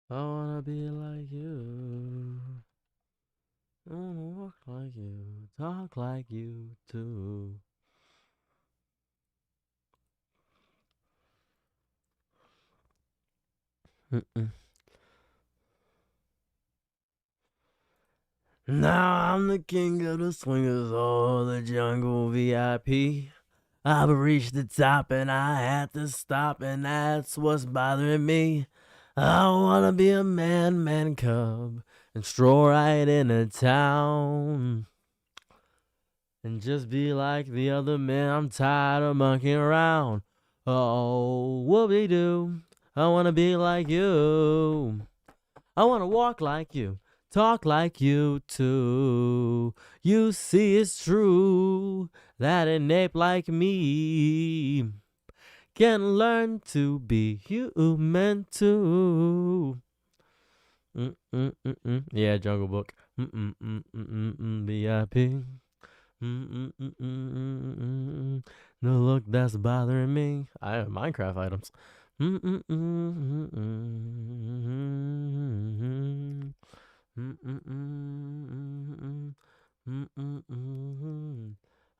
I wanna be like you. I wanna walk like you, talk like you too. Mm-mm. Now I'm the king of the swingers, all the jungle VIP. I've reached the top and I had to stop, and that's what's bothering me. I wanna be a man cub and stroll right into town and just be like the other men. I'm tired of monkeying around. Oh, whoopie doo. I wanna be like you. I wanna walk like you, talk like you too. You see, it's true that an ape like me can learn to be human too. Yeah, Jungle Book. VIP. No, look, that's bothering me. I have Minecraft items.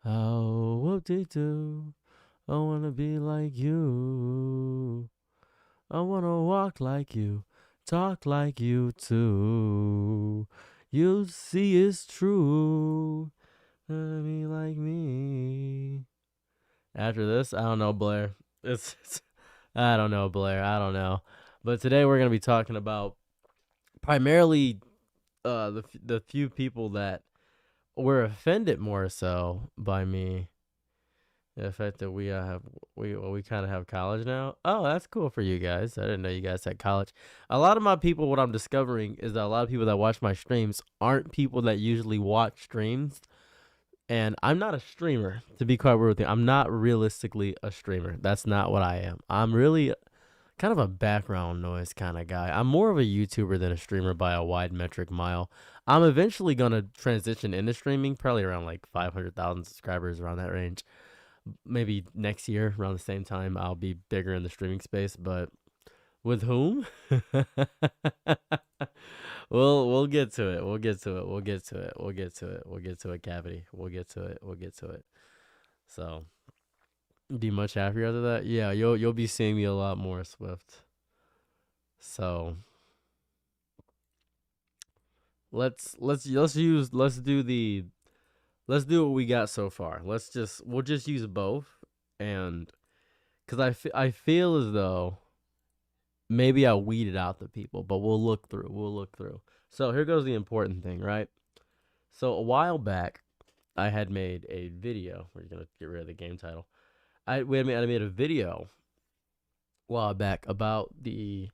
Oh, whoop-de-doo. I wanna be like you. I wanna walk like you, talk like you too. You see, it's true. Be like me. After this, I don't know, Blair. It's I don't know, Blair. I don't know. But today we're gonna be talking about primarily the few people that were offended more so by me. The fact that we kind of have college now. Oh, that's cool for you guys. I didn't know you guys had college. A lot of my people, what I'm discovering is that a lot of people that watch my streams aren't people that usually watch streams. And I'm not a streamer, to be quite real with you. I'm not realistically a streamer. That's not what I am. I'm really kind of a background noise kind of guy. I'm more of a YouTuber than a streamer by a wide metric mile. I'm eventually going to transition into streaming, probably around like 500,000 subscribers, around that range. Maybe next year, around the same time, I'll be bigger in the streaming space. But with whom? We'll get to it. We'll get to it. We'll get to it. We'll get to it. We'll get to it, Cavity. We'll get to it. We'll get to it. So, be much happier after that. Yeah, you'll be seeing me a lot more, Swift. So let's do what we got so far. We'll just use both, and because I feel as though maybe I weeded out the people, but we'll look through. We'll look through. So here goes the important thing, right? So a while back, I had made a video. We're gonna get rid of the game title. I made a video a while back about the,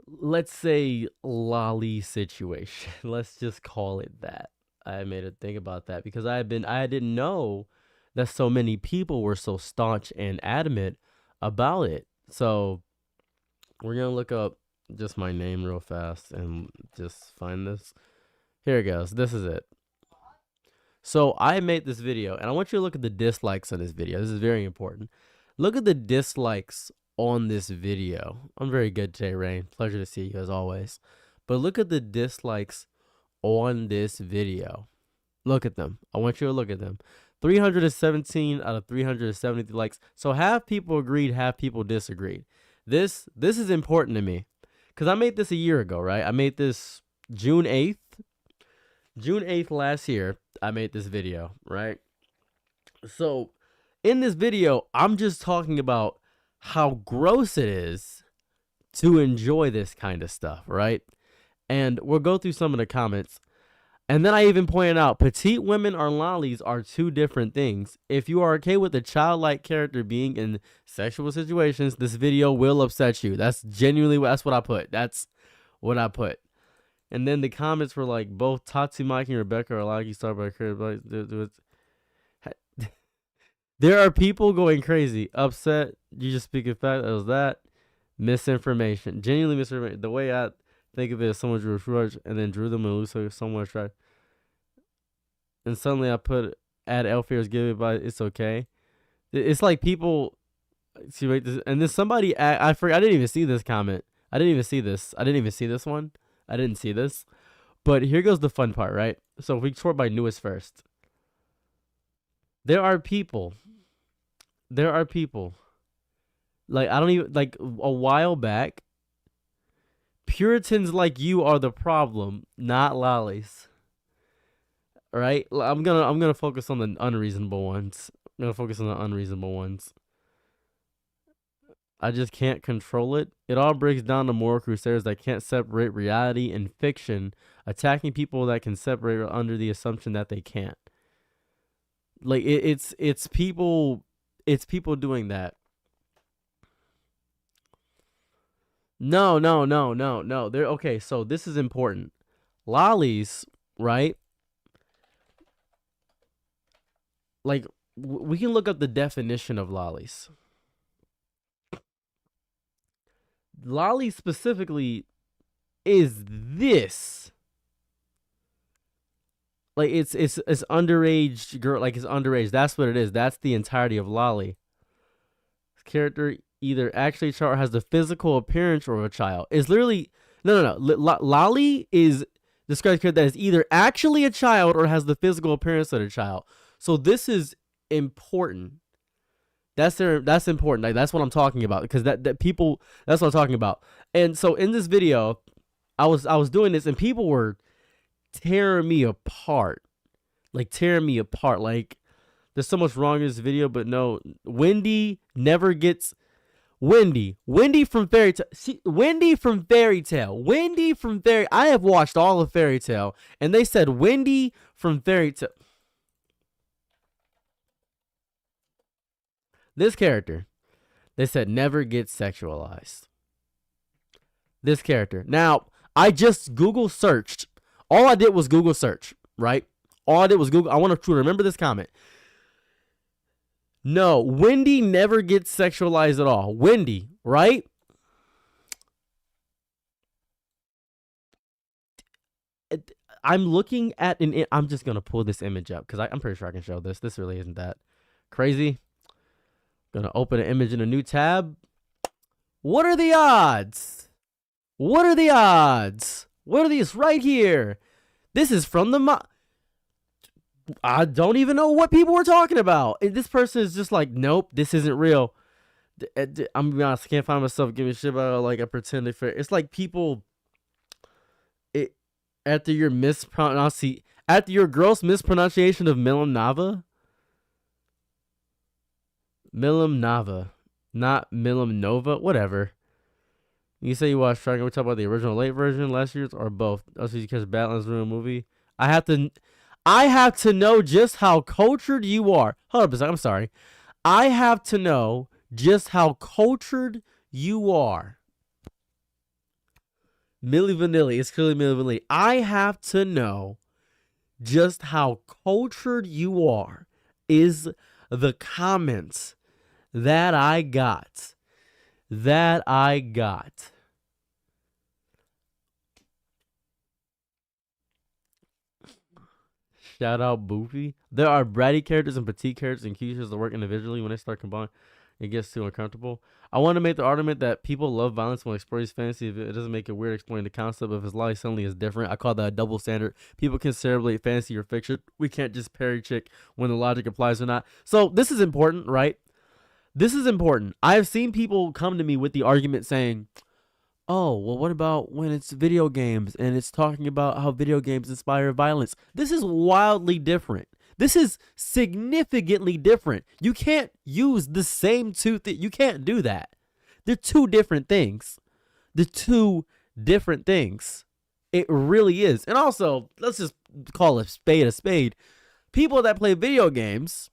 let's say, Loli situation. Let's just call it that. I made a thing about that because I didn't know that so many people were so staunch and adamant about it. So we're gonna look up just my name real fast and just find this. Here it goes. This is it. So I made this video, and I want you to look at the dislikes on this video. This is very important. Look at the dislikes on this video. I'm very good today, Rain. Pleasure to see you as always. But look at the dislikes on this video. Look at them. I want you to look at them. 317 out of 370 likes. So half people agreed, half people disagreed. This is important to me because I made this a year ago, right? I made this June 8th. June 8th last year, I made this video, right? So in this video, I'm just talking about how gross it is to enjoy this kind of stuff, right? And we'll go through some of the comments. And then I even pointed out, petite women or lollies are two different things. If you are okay with a childlike character being in sexual situations, this video will upset you. That's genuinely, that's what I put. That's what I put. And then the comments were like, both Tatsumaki and Rebecca are lucky star by there are people going crazy, upset. You just speak of fact. That was that. Misinformation. Genuinely misinformation. The way I think of it is someone drew a fruit and then drew them and Lucy somewhere tried. And suddenly I put add Elfier's give it by it's okay. It's like people see right this, and then somebody I forgot, I didn't even see this comment. I didn't even see this. I didn't even see this one. I didn't see this. But here goes the fun part, right? So if we sort by newest first. There are people. There are people. Like, I don't even, like, a while back, Puritans like you are the problem, not lollies. Right? I'm gonna focus on the unreasonable ones. I'm gonna focus on the unreasonable ones. I just can't control it. It all breaks down to moral crusaders that can't separate reality and fiction, attacking people that can separate under the assumption that they can't. Like it's people doing that. No. They're okay, so this is important. Lollies, right? Like we can look up the definition of lollies. Lolly specifically is this. Like it's underage girl, like it's underage. That's what it is. That's the entirety of lolly. This character either actually a child or has the physical appearance of a child. It's literally no. Lolly is describes a character that is either actually a child or has the physical appearance of a child. So this is important. That's important. Like that's what I'm talking about, because that people, that's what I'm talking about. And so in this video, I was doing this and people were tearing me apart. Like there's so much wrong in this video, but no, Wendy from Fairy Tale. I have watched all of Fairy Tale, and they said Wendy from Fairy Tale. This character, they said, never gets sexualized. This character. Now, I just Google searched. All I did was Google search, right? All I did was Google. I want to remember this comment. No, Wendy never gets sexualized at all. Wendy, right? I'm looking at I'm just going to pull this image up because I'm pretty sure I can show this. This really isn't that crazy. Gonna open an image in a new tab. What are the odds? What are the odds? What are these right here? This is from the I don't even know what people were talking about. This person is just like, nope, this isn't real. I'm gonna be honest, I can't find myself giving shit about like a pretending fair. It's like people, after your gross mispronunciation of Milam Nava, not Milam Nova, whatever. You say you watched Dragon. We talk about the original late version, last year's, or both. Also, you catch Batman's Ruin movie. I have to know just how cultured you are. Hold up a second. I'm sorry. I have to know just how cultured you are. Milli Vanilli. It's clearly Milli Vanilli. I have to know just how cultured you are is the comments that I got. Shout out Boofy. There are bratty characters and petite characters and cute characters that work individually. When they start combining, it gets too uncomfortable. I want to make the argument that people love violence when exploring fantasy. If it doesn't make it weird exploring the concept of his life suddenly is different. I call that a double standard. People can celebrate fantasy or fiction. We can't just parry chick when the logic applies or not. So this is important, right? This is important. I've seen people come to me with the argument saying, oh, well, what about when it's video games and it's talking about how video games inspire violence? This is wildly different. This is significantly different. You can't use the same two things. You can't do that. They're two different things. It really is. And also, let's just call a spade a spade. People that play video games,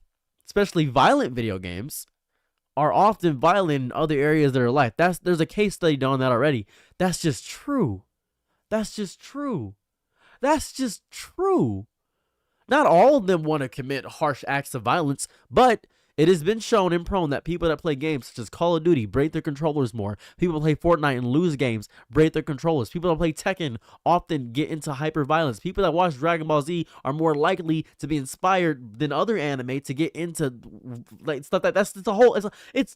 especially violent video games, are often violent in other areas of their life. There's a case study on that already. That's just true. Not all of them want to commit harsh acts of violence, but it has been shown in prone that people that play games such as Call of Duty break their controllers more. People that play Fortnite and lose games break their controllers. People that play Tekken often get into hyper violence. People that watch Dragon Ball Z are more likely to be inspired than other anime to get into like stuff it's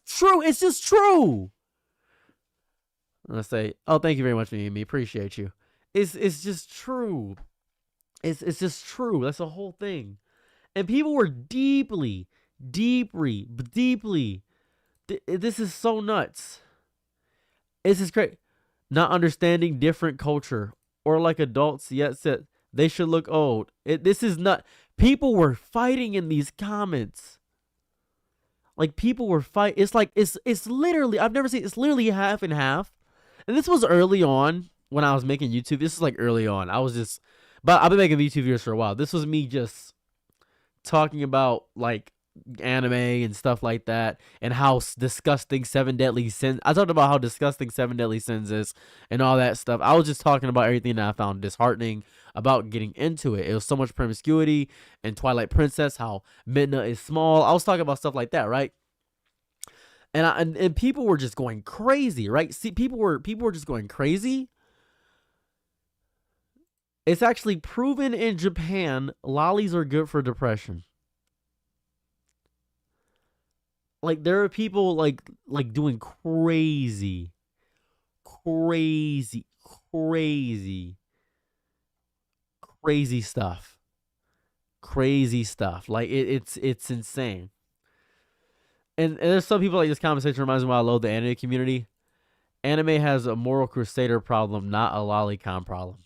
true. It's just true. And I say, "Oh, thank you very much, Mimi. Appreciate you." It's just true. It's just true. That's the whole thing. And people were deeply. This is so nuts. This is great. Not understanding different culture or like adults yet said they should look old. This is not. People were fighting in these comments. Like people were fight. It's like it's literally. I've never seen. It's literally half and half. And this was early on when I was making YouTube. This is like early on. I was just, but I've been making YouTube videos for a while. This was me just talking about like anime and stuff like that, and how disgusting Seven Deadly Sins. I talked about how disgusting Seven Deadly Sins is and all that stuff. I was just talking about everything that I found disheartening about getting into it. It was so much promiscuity and Twilight Princess, how Midna is small. I was talking about stuff like that, right? And people were just going crazy, right? See, people were just going crazy. It's actually proven in Japan, lollies are good for depression. Like there are people like doing crazy stuff. Crazy stuff. Like it's insane. And there's some people like this conversation reminds me why I love the anime community. Anime has a moral crusader problem, not a lolicon problem.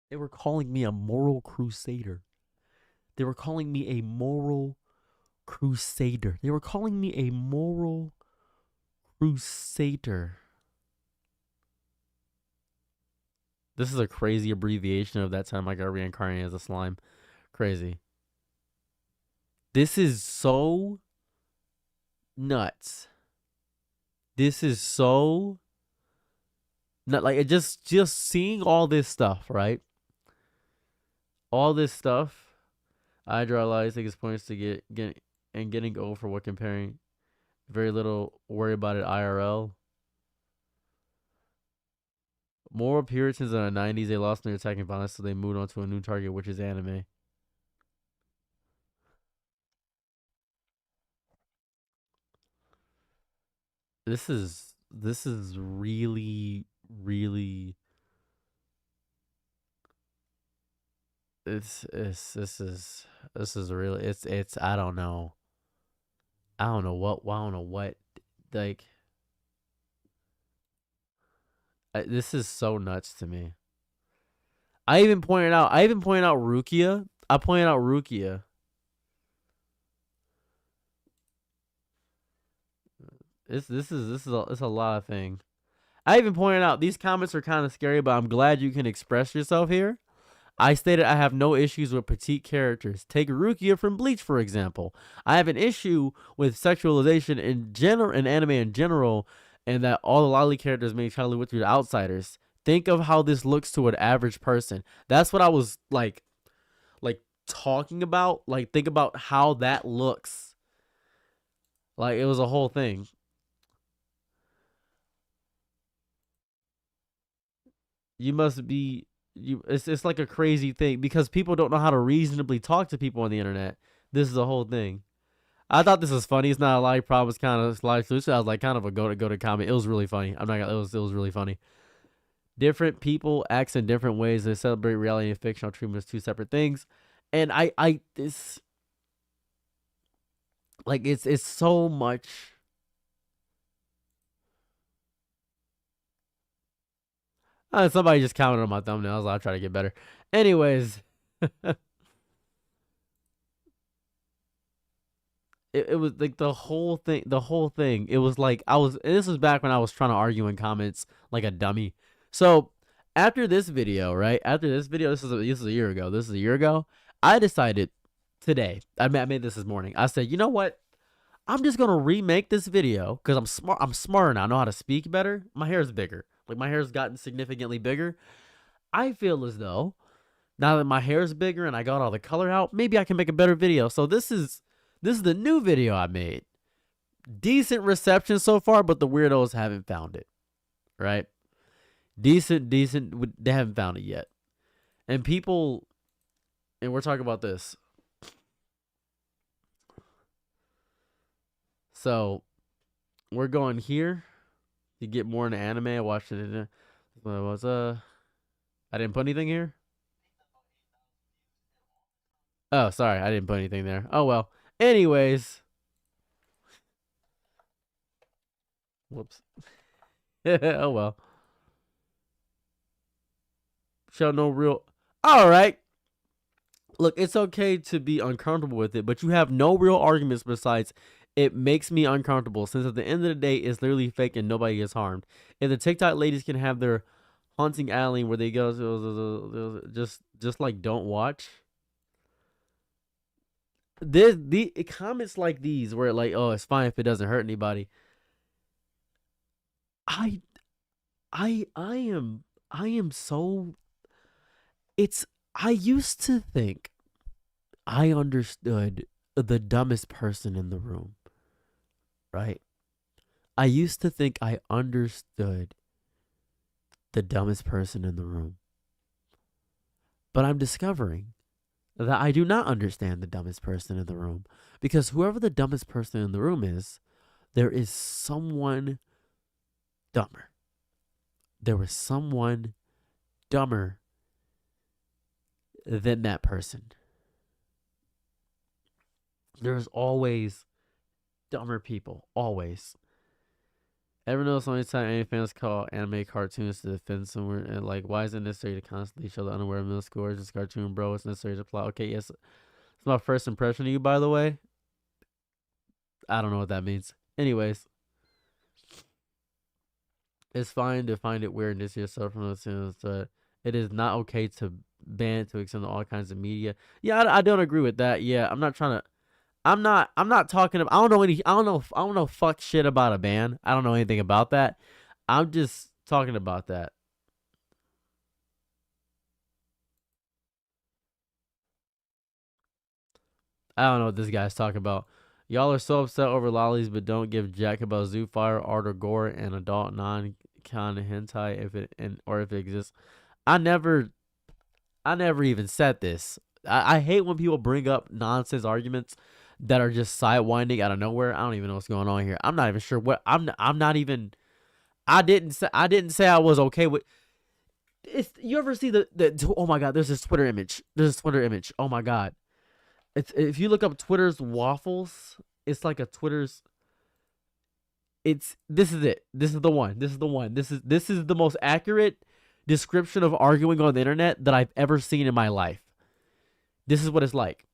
They were calling me a moral crusader. They were calling me a moral crusader. They were calling me a moral crusader. This is a crazy abbreviation of that time I got reincarnated as a slime. Crazy. This is so nuts. This is so not like it just seeing all this stuff, right? All this stuff. I draw lies, take his points to getting old for what comparing. Very little worry about it IRL. Moral Puritans in the 90s, they lost their attacking violence, so they moved on to a new target, which is anime. This is really this is really it's I don't know. I don't know what like this is so nuts to me. I even pointed out Rukia. I pointed out Rukia. This is a lot of things. I even pointed out these comments are kind of scary, but I'm glad you can express yourself here. I stated I have no issues with petite characters. Take Rukia from Bleach, for example. I have an issue with sexualization in general, in anime in general, and that all the lolly characters may try to live through the outsiders. Think of how this looks to an average person. That's what I was like talking about. Like, think about how that looks. Like, it was a whole thing. You must be it's like a crazy thing because people don't know how to reasonably talk to people on the internet. This is a whole thing. I thought this was funny. It's not a live problem. It's kind of live solution. I was like kind of a go to comment. It was really funny. I'm not gonna. It was really funny. Different people acts in different ways. They celebrate reality and fictional treatment as two separate things. And this like it's so much. Somebody just commented on my thumbnails. I'll try to get better. Anyways, it was like the whole thing. It was like this was back when I was trying to argue in comments like a dummy. So after this video, right? After this video, this is a year ago. This is a year ago. I decided today. I made this morning. I said, you know what? I'm just gonna remake this video because I'm smart. I'm smarter now. I know how to speak better. My hair is bigger. Like my hair's gotten significantly bigger. I feel as though now that my hair is bigger and I got all the color out, maybe I can make a better video. So this is the new video I made. Decent reception so far, but the weirdos haven't found it. Right? Decent. They haven't found it yet. And people, and we're talking about this. So we're going here to get more into anime. I watched it. I didn't put anything here. Oh, sorry, I didn't put anything there. Oh well. Anyways, whoops. Oh well. Show no real. All right. Look, it's okay to be uncomfortable with it, but you have no real arguments besides it makes me uncomfortable. Since at the end of the day, it's literally fake and nobody gets harmed. If the TikTok ladies can have their haunting alley where they go, just like don't watch. The comments like these where like, oh, it's fine if it doesn't hurt anybody. I am so. It's. I used to think I understood the dumbest person in the room, right? I used to think I understood the dumbest person in the room. But I'm discovering that I do not understand the dumbest person in the room. Because whoever the dumbest person in the room is, there is someone dumber. There was someone dumber than that person. There's always dumber people. Always. Ever notice only time any fans call anime cartoons to defend somewhere and like why is it necessary to constantly show the unaware of middle schoolers? It's cartoon, bro. It's necessary to plot. Okay, yes. It's my first impression of you, by the way. I don't know what that means. Anyways. It's fine to find it weird and dis yourself from those, but it is not okay to ban to extend to all kinds of media. Yeah, I don't agree with that. Yeah, I'm not trying to. I'm not talking about. I don't know fuck shit about a ban. I don't know anything about that. I'm just talking about that. I don't know what this guy's talking about. Y'all are so upset over lollies, but don't give jack about Zoofire, art or gore, and adult non-canon hentai if it exists. I never even said this. I hate when people bring up nonsense arguments that are just sidewinding out of nowhere. I don't even know what's going on here. I'm not even sure what I'm not even. I didn't say I was okay with. You ever see the oh my god? There's this Twitter image. Oh my god. If you look up Twitter's waffles, it's like a Twitter's. This is it. This is the one. This is the most accurate description of arguing on the internet that I've ever seen in my life. This is what it's like.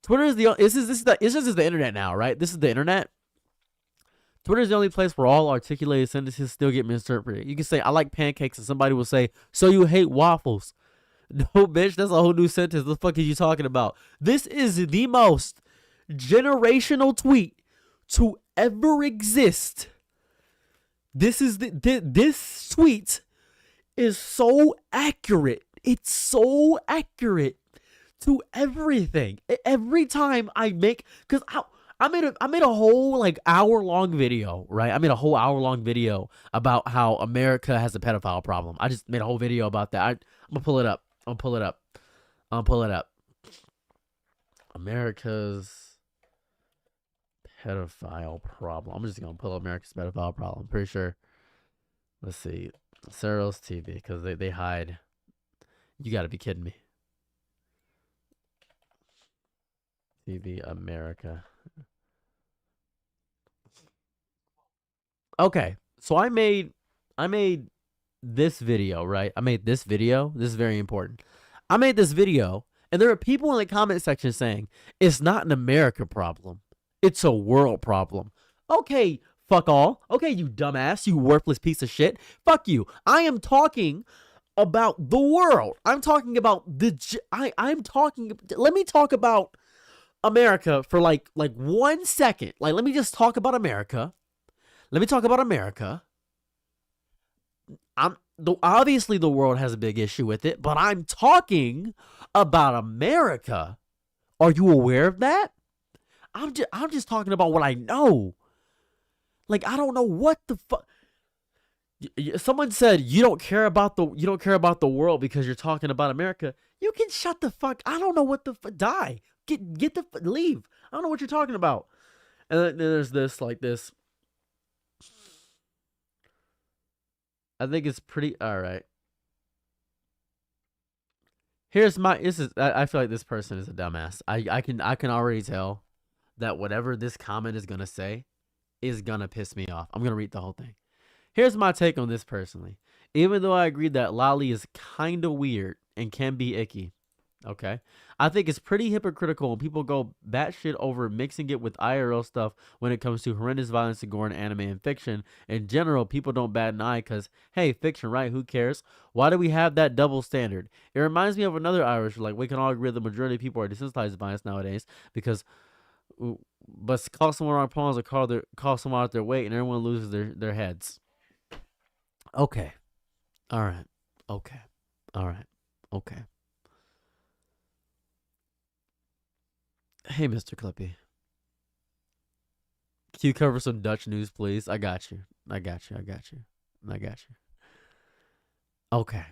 Twitter is this is the internet now, right? This is the internet. Twitter is the only place where all articulated sentences still get misinterpreted. You can say, I like pancakes, and somebody will say, so you hate waffles. No, bitch, that's a whole new sentence. What the fuck are you talking about? This is the most generational tweet to ever exist. This tweet is so accurate. It's so accurate to everything. Every time I make, because I made a whole like hour-long video, right? I made a whole hour-long video about how America has a pedophile problem. I just made a whole video about that. I'm gonna pull it up. America's pedophile problem. I'm just gonna pull up America's pedophile problem. I'm pretty sure. Let's see. Cereal's TV, because they hide. You gotta be kidding me. TV America. Okay, so I made this video, right? I made this video. This is very important. I made this video, and there are people in the comment section saying it's not an America problem. It's a world problem. Okay, fuck all. Okay, you dumbass, you worthless piece of shit. Fuck you. I am talking about the world. I'm talking about I'm talking. Let me talk about America for like 1 second. Like, let me just talk about America. Obviously the world has a big issue with it, but I'm talking about America. Are you aware of that? I'm just talking about what I know. Like, I don't know what the fuck. Someone said you don't care about the world because you're talking about America. You can shut the fuck. I don't know what the fuck. Die. Leave. I don't know what you're talking about. And then there's this like this. I think it's pretty all right. Here's my. This is. I feel like this person is a dumbass. I can already tell that whatever this comment is gonna say is gonna piss me off. I'm gonna read the whole thing. Here's my take on this personally. Even though I agree that Loli is kind of weird and can be icky, okay, I think it's pretty hypocritical when people go batshit over mixing it with IRL stuff when it comes to horrendous violence and gore in anime and fiction. In general, people don't bat an eye because, hey, fiction, right? Who cares? Why do we have that double standard? It reminds me of another Irish, like, we can all agree the majority of people are desensitized to violence nowadays because, but call someone wrong pawns or call someone out their weight and everyone loses their heads. Okay. All right. Okay. All right. Okay. Hey, Mr. Clippy. Can you cover some Dutch news, please? I got you. I got you. I got you. I got you. Okay.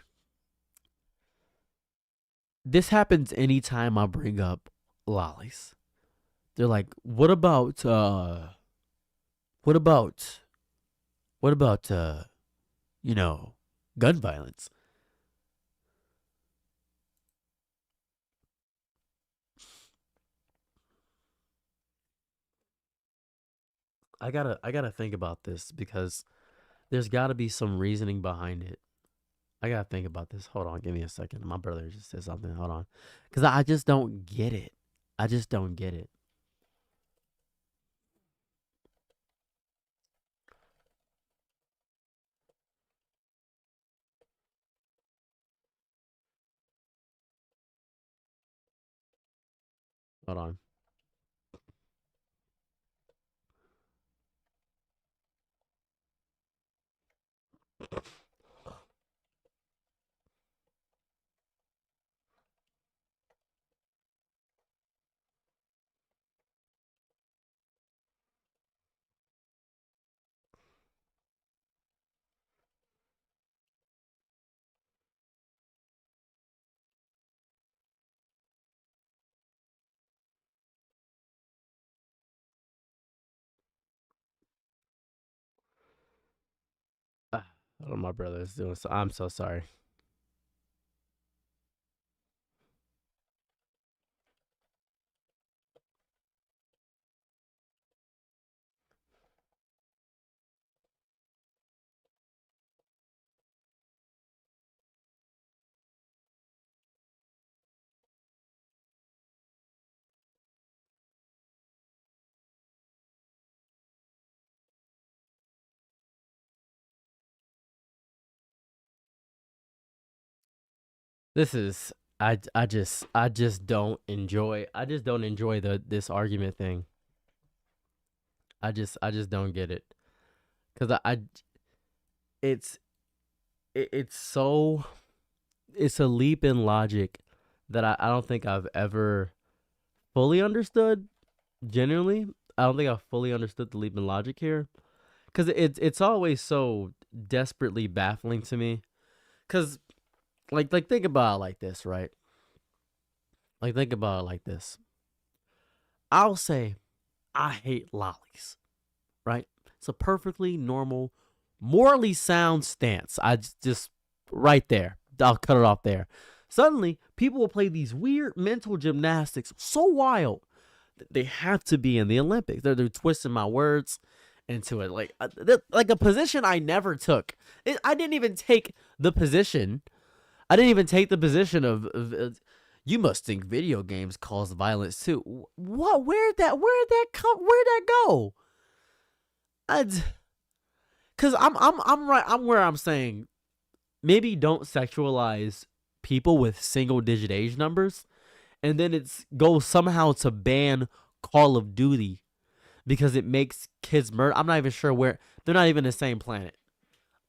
This happens anytime I bring up lollies. They're like, what about what about you know, gun violence? I gotta think about this because there's gotta be some reasoning behind it. I gotta think about this. Hold on, give me a second. My brother just said something. Hold on. Cause I just don't get it. I just don't get it. Hold on. Hold on, my brother is doing so. I'm so sorry. This is I just don't enjoy the this argument thing. I just don't get it because I it's it's so it's a leap in logic that I don't think I've ever fully understood. Genuinely, I don't think I fully understood the leap in logic here because it's always so desperately baffling to me. Because like think about it like this, right? Like think about it like this. I'll say I hate lollies, right? It's a perfectly normal, morally sound stance. I just right there. I'll cut it off there. Suddenly, people will play these weird mental gymnastics so wild that they have to be in the Olympics. They're twisting my words into it, like a position I never took. I didn't even take the position. I didn't even take the position of you must think video games cause violence too. What? Where'd that come? Where'd that go? Cause I'm right. I'm where I'm saying maybe don't sexualize people with single digit age numbers, and then it's goes somehow to ban Call of Duty because it makes kids murder. I'm not even sure where they're not even the same planet.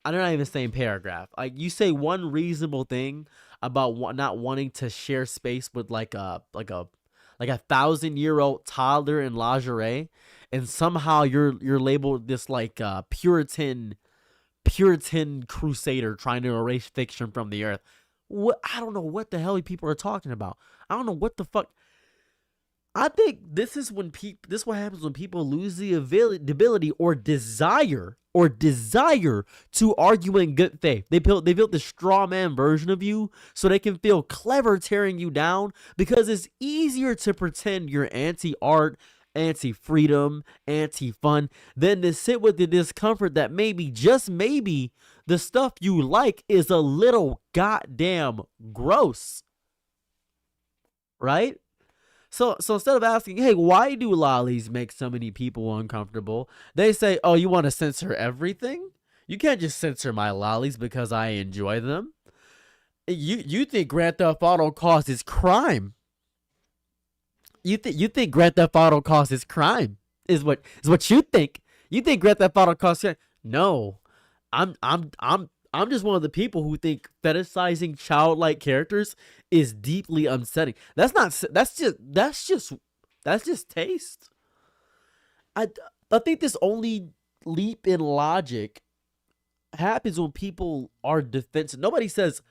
They're not even the same paragraph. Like you say one reasonable thing about not wanting to share space with like a 1,000-year-old toddler in lingerie, and somehow you're labeled this like Puritan crusader trying to erase fiction from the earth. What I don't know what the hell people are talking about. I don't know what the fuck. I think this is when people. This is what happens when people lose the ability or desire to argue in good faith. They built this straw man version of you so they can feel clever tearing you down because it's easier to pretend you're anti-art, anti-freedom, anti-fun than to sit with the discomfort that maybe, just maybe, the stuff you like is a little goddamn gross, right? So instead of asking, hey, why do lollies make so many people uncomfortable? They say, oh, you want to censor everything? You can't just censor my lollies because I enjoy them. You think Grand Theft Auto causes crime? You think Grand Theft Auto causes crime? Is what you think? You think Grand Theft Auto causes crime? No, I'm just one of the people who think fetishizing childlike characters is deeply unsettling. That's just taste. I I think this only leap in logic happens when people are defensive. Nobody says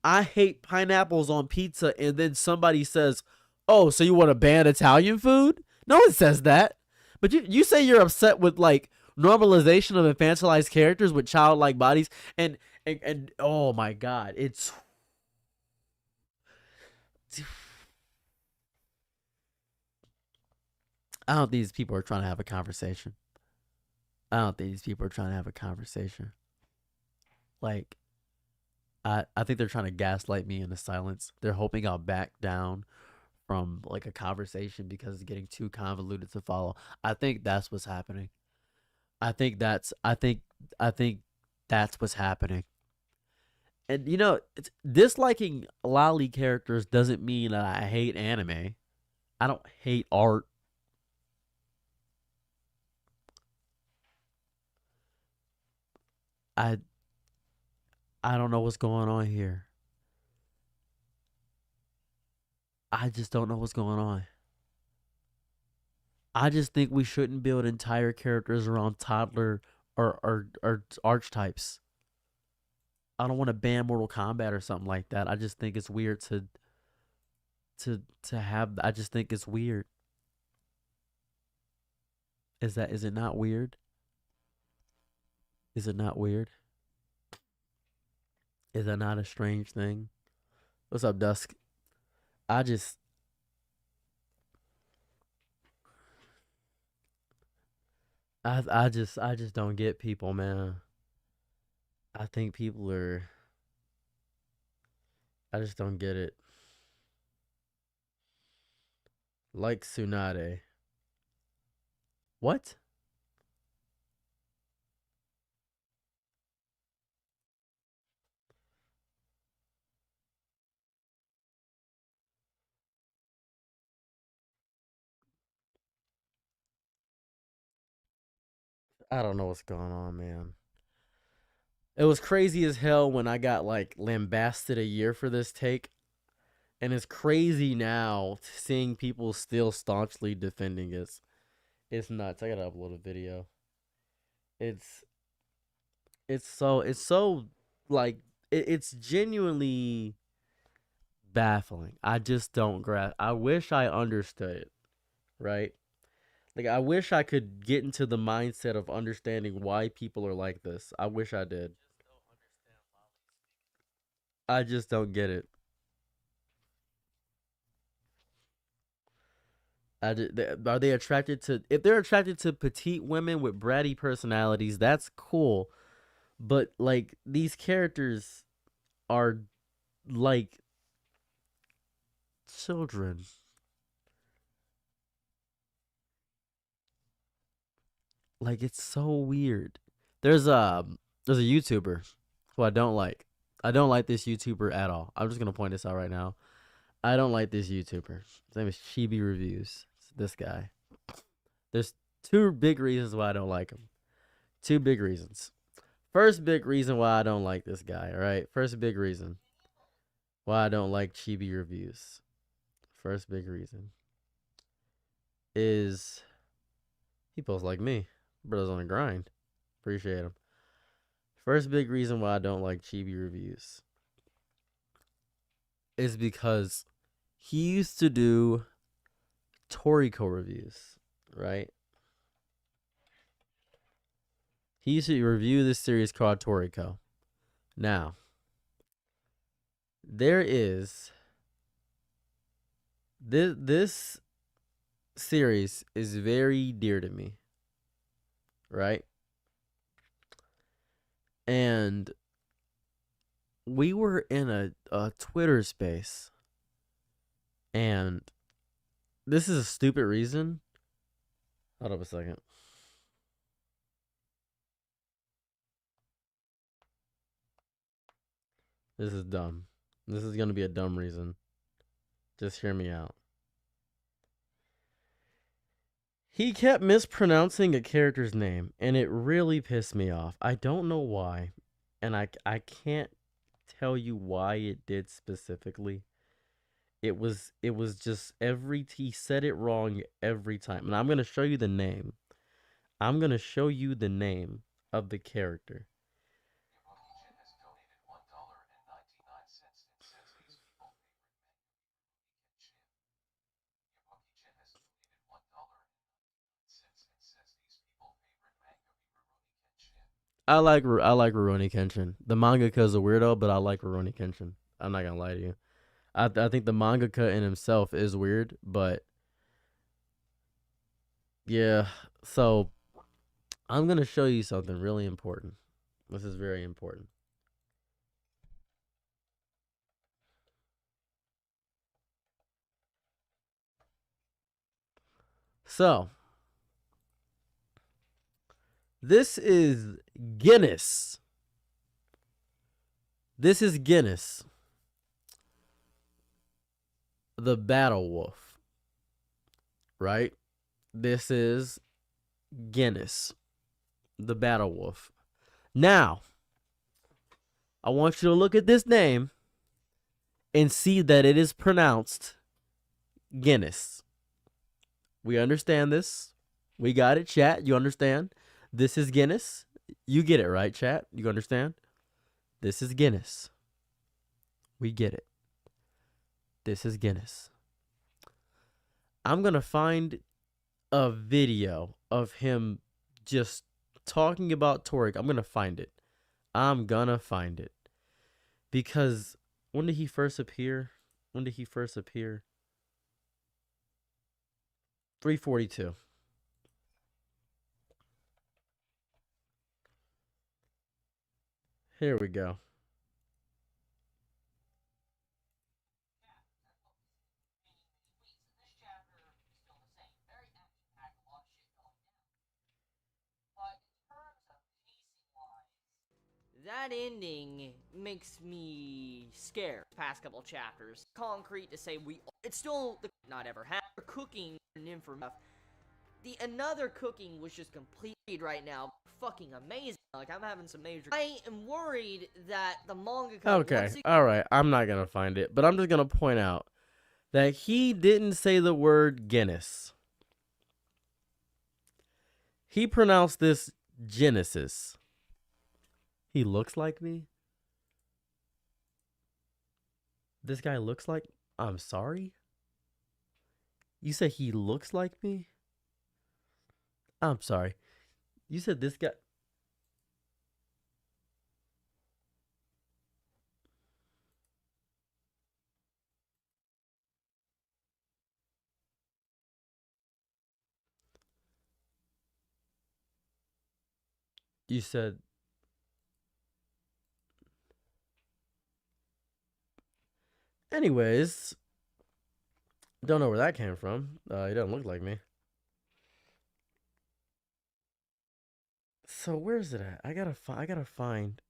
I hate pineapples on pizza and then somebody says, "Oh, so you want to ban Italian food?" No one says that. But you say you're upset with like normalization of infantilized characters with childlike bodies and oh my god, I don't think these people are trying to have a conversation. I don't think these people are trying to have a conversation. Like I think they're trying to gaslight me into silence. They're hoping I'll back down from like a conversation because it's getting too convoluted to follow. I think that's what's happening. I think that's what's happening. And disliking lolly characters doesn't mean that I hate anime. I don't hate art. I I don't know what's going on here. I just don't know what's going on. I just think we shouldn't build entire characters around toddler or archetypes. I don't want to ban Mortal Kombat or something like that. I just think it's weird to have. I just think it's weird. Is it not weird? Is it not weird? Is that not a strange thing? What's up, Dusk? I just I just don't get people, man. I think people are. I just don't get it. Like Tsunade. What? I don't know what's going on, man. It was crazy as hell when I got like lambasted a year for this take, and it's crazy now seeing people still staunchly defending it. It's nuts. I gotta upload a video. It's it's so like it's genuinely baffling. I just don't grasp. I wish I understood it, right? Like I wish I could get into the mindset of understanding why people are like this. I wish I did. I just don't get it. Are they attracted to? If they're attracted to petite women with bratty personalities, that's cool. But like these characters are like children. Like it's so weird. There's a there's a YouTuber who I don't like. I don't like this YouTuber at all. I'm just gonna point this out right now. I don't like this YouTuber. His name is Chibi Reviews. It's this guy. There's two big reasons why I don't like him. Two big reasons. First big reason why I don't like this guy. All right. First big reason why I don't like Chibi Reviews. First big reason is he posts like me. Brother's on the grind. Appreciate him. First big reason why I don't like Chibi Reviews is because he used to do Toriko reviews, right? He used to review this series called Toriko. Now, there is this series is very dear to me, right? And we were in a Twitter space, and this is a stupid reason. Hold up a second. This is dumb. This is going to be a dumb reason. Just hear me out. He kept mispronouncing a character's name, and it really pissed me off. I don't know why, and I can't tell you why it did specifically. It was just he said it wrong every time. And I'm going to show you the name. I'm going to show you the name of the character. I like Rurouni Kenshin. The mangaka is a weirdo, but I like Rurouni Kenshin. I'm not gonna lie to you. I think the mangaka in himself is weird, but yeah. So I'm gonna show you something really important. This is very important. So this is Guinness. This is Guinness, the battle wolf, right? This is Guinness, the battle wolf. Now, I want you to look at this name and see that it is pronounced Guinness. We understand this. We got it, chat. You understand? This is Guinness. You get it, right, chat? You understand? This is Guinness. We get it. This is Guinness. I'm going to find a video of him just talking about Toric. I'm going to find it. I'm going to find it. Because when did he first appear? 342. Here we go. That ending makes me scared. Past couple chapters, concrete to say it's still not ever happened. Cooking and information. The another cooking was just completed right now. Fucking amazing. Like, I'm having some major. I am worried that the manga. Okay, all right. I'm not gonna find it, but I'm just gonna point out that he didn't say the word Guinness. He pronounced this Genesis. He looks like me. This guy looks like. I'm sorry. You said he looks like me? I'm sorry. You said this guy. You said. Anyways, don't know where that came from. He doesn't look like me. So where's it at? I gotta find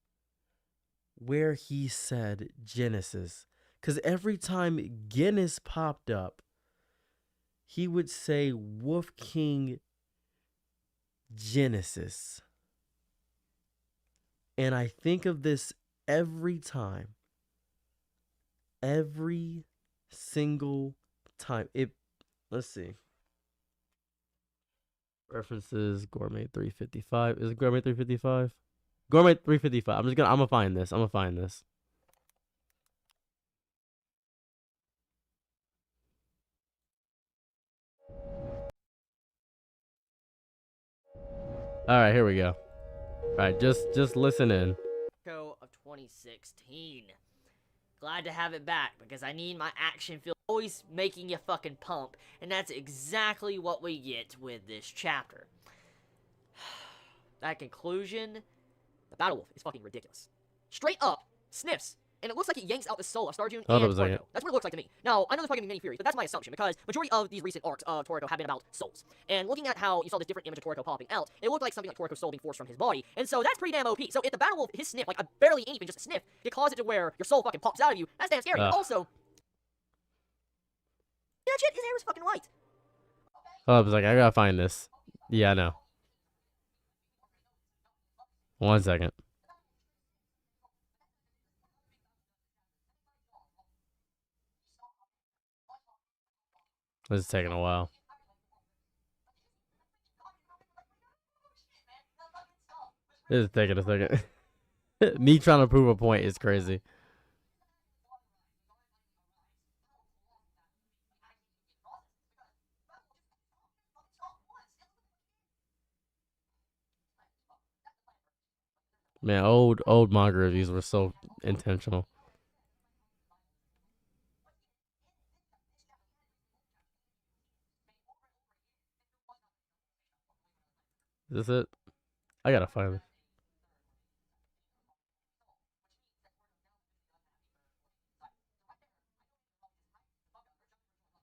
where he said Genesis, because every time Guinness popped up, he would say Wolf King Genesis, and I think of this every time. Every single time. Let's see. References Gourmet 355. Is it Gourmet 355? Gourmet 355. I'm gonna find this. All right, here we go. All right, just listen in. Of 2016. Glad to have it back because I need my action feel always making you fucking pump, and that's exactly what we get with this chapter. That conclusion, the battle wolf is fucking ridiculous. Straight up sniffs, and it looks like it yanks out the soul of Starjune Hold up and a second. Toriko. That's what it looks like to me. Now, I know there's probably gonna be many theories, but that's my assumption because majority of these recent arcs of Toriko have been about souls. And looking at how you saw this different image of Toriko popping out, it looked like something like Toriko's soul being forced from his body, and so that's pretty damn OP. So if the battle wolf, his sniff, like barely even just a sniff, could cause it to where your soul fucking pops out of you, that's damn scary. Also, yeah, shit, his hair is fucking white. Hold up a second. I gotta find this. Yeah, I know. 1 second. This is taking a while. This is taking a second. Me trying to prove a point is crazy. Man, old manga reviews were so intentional. Is this it? I gotta find it.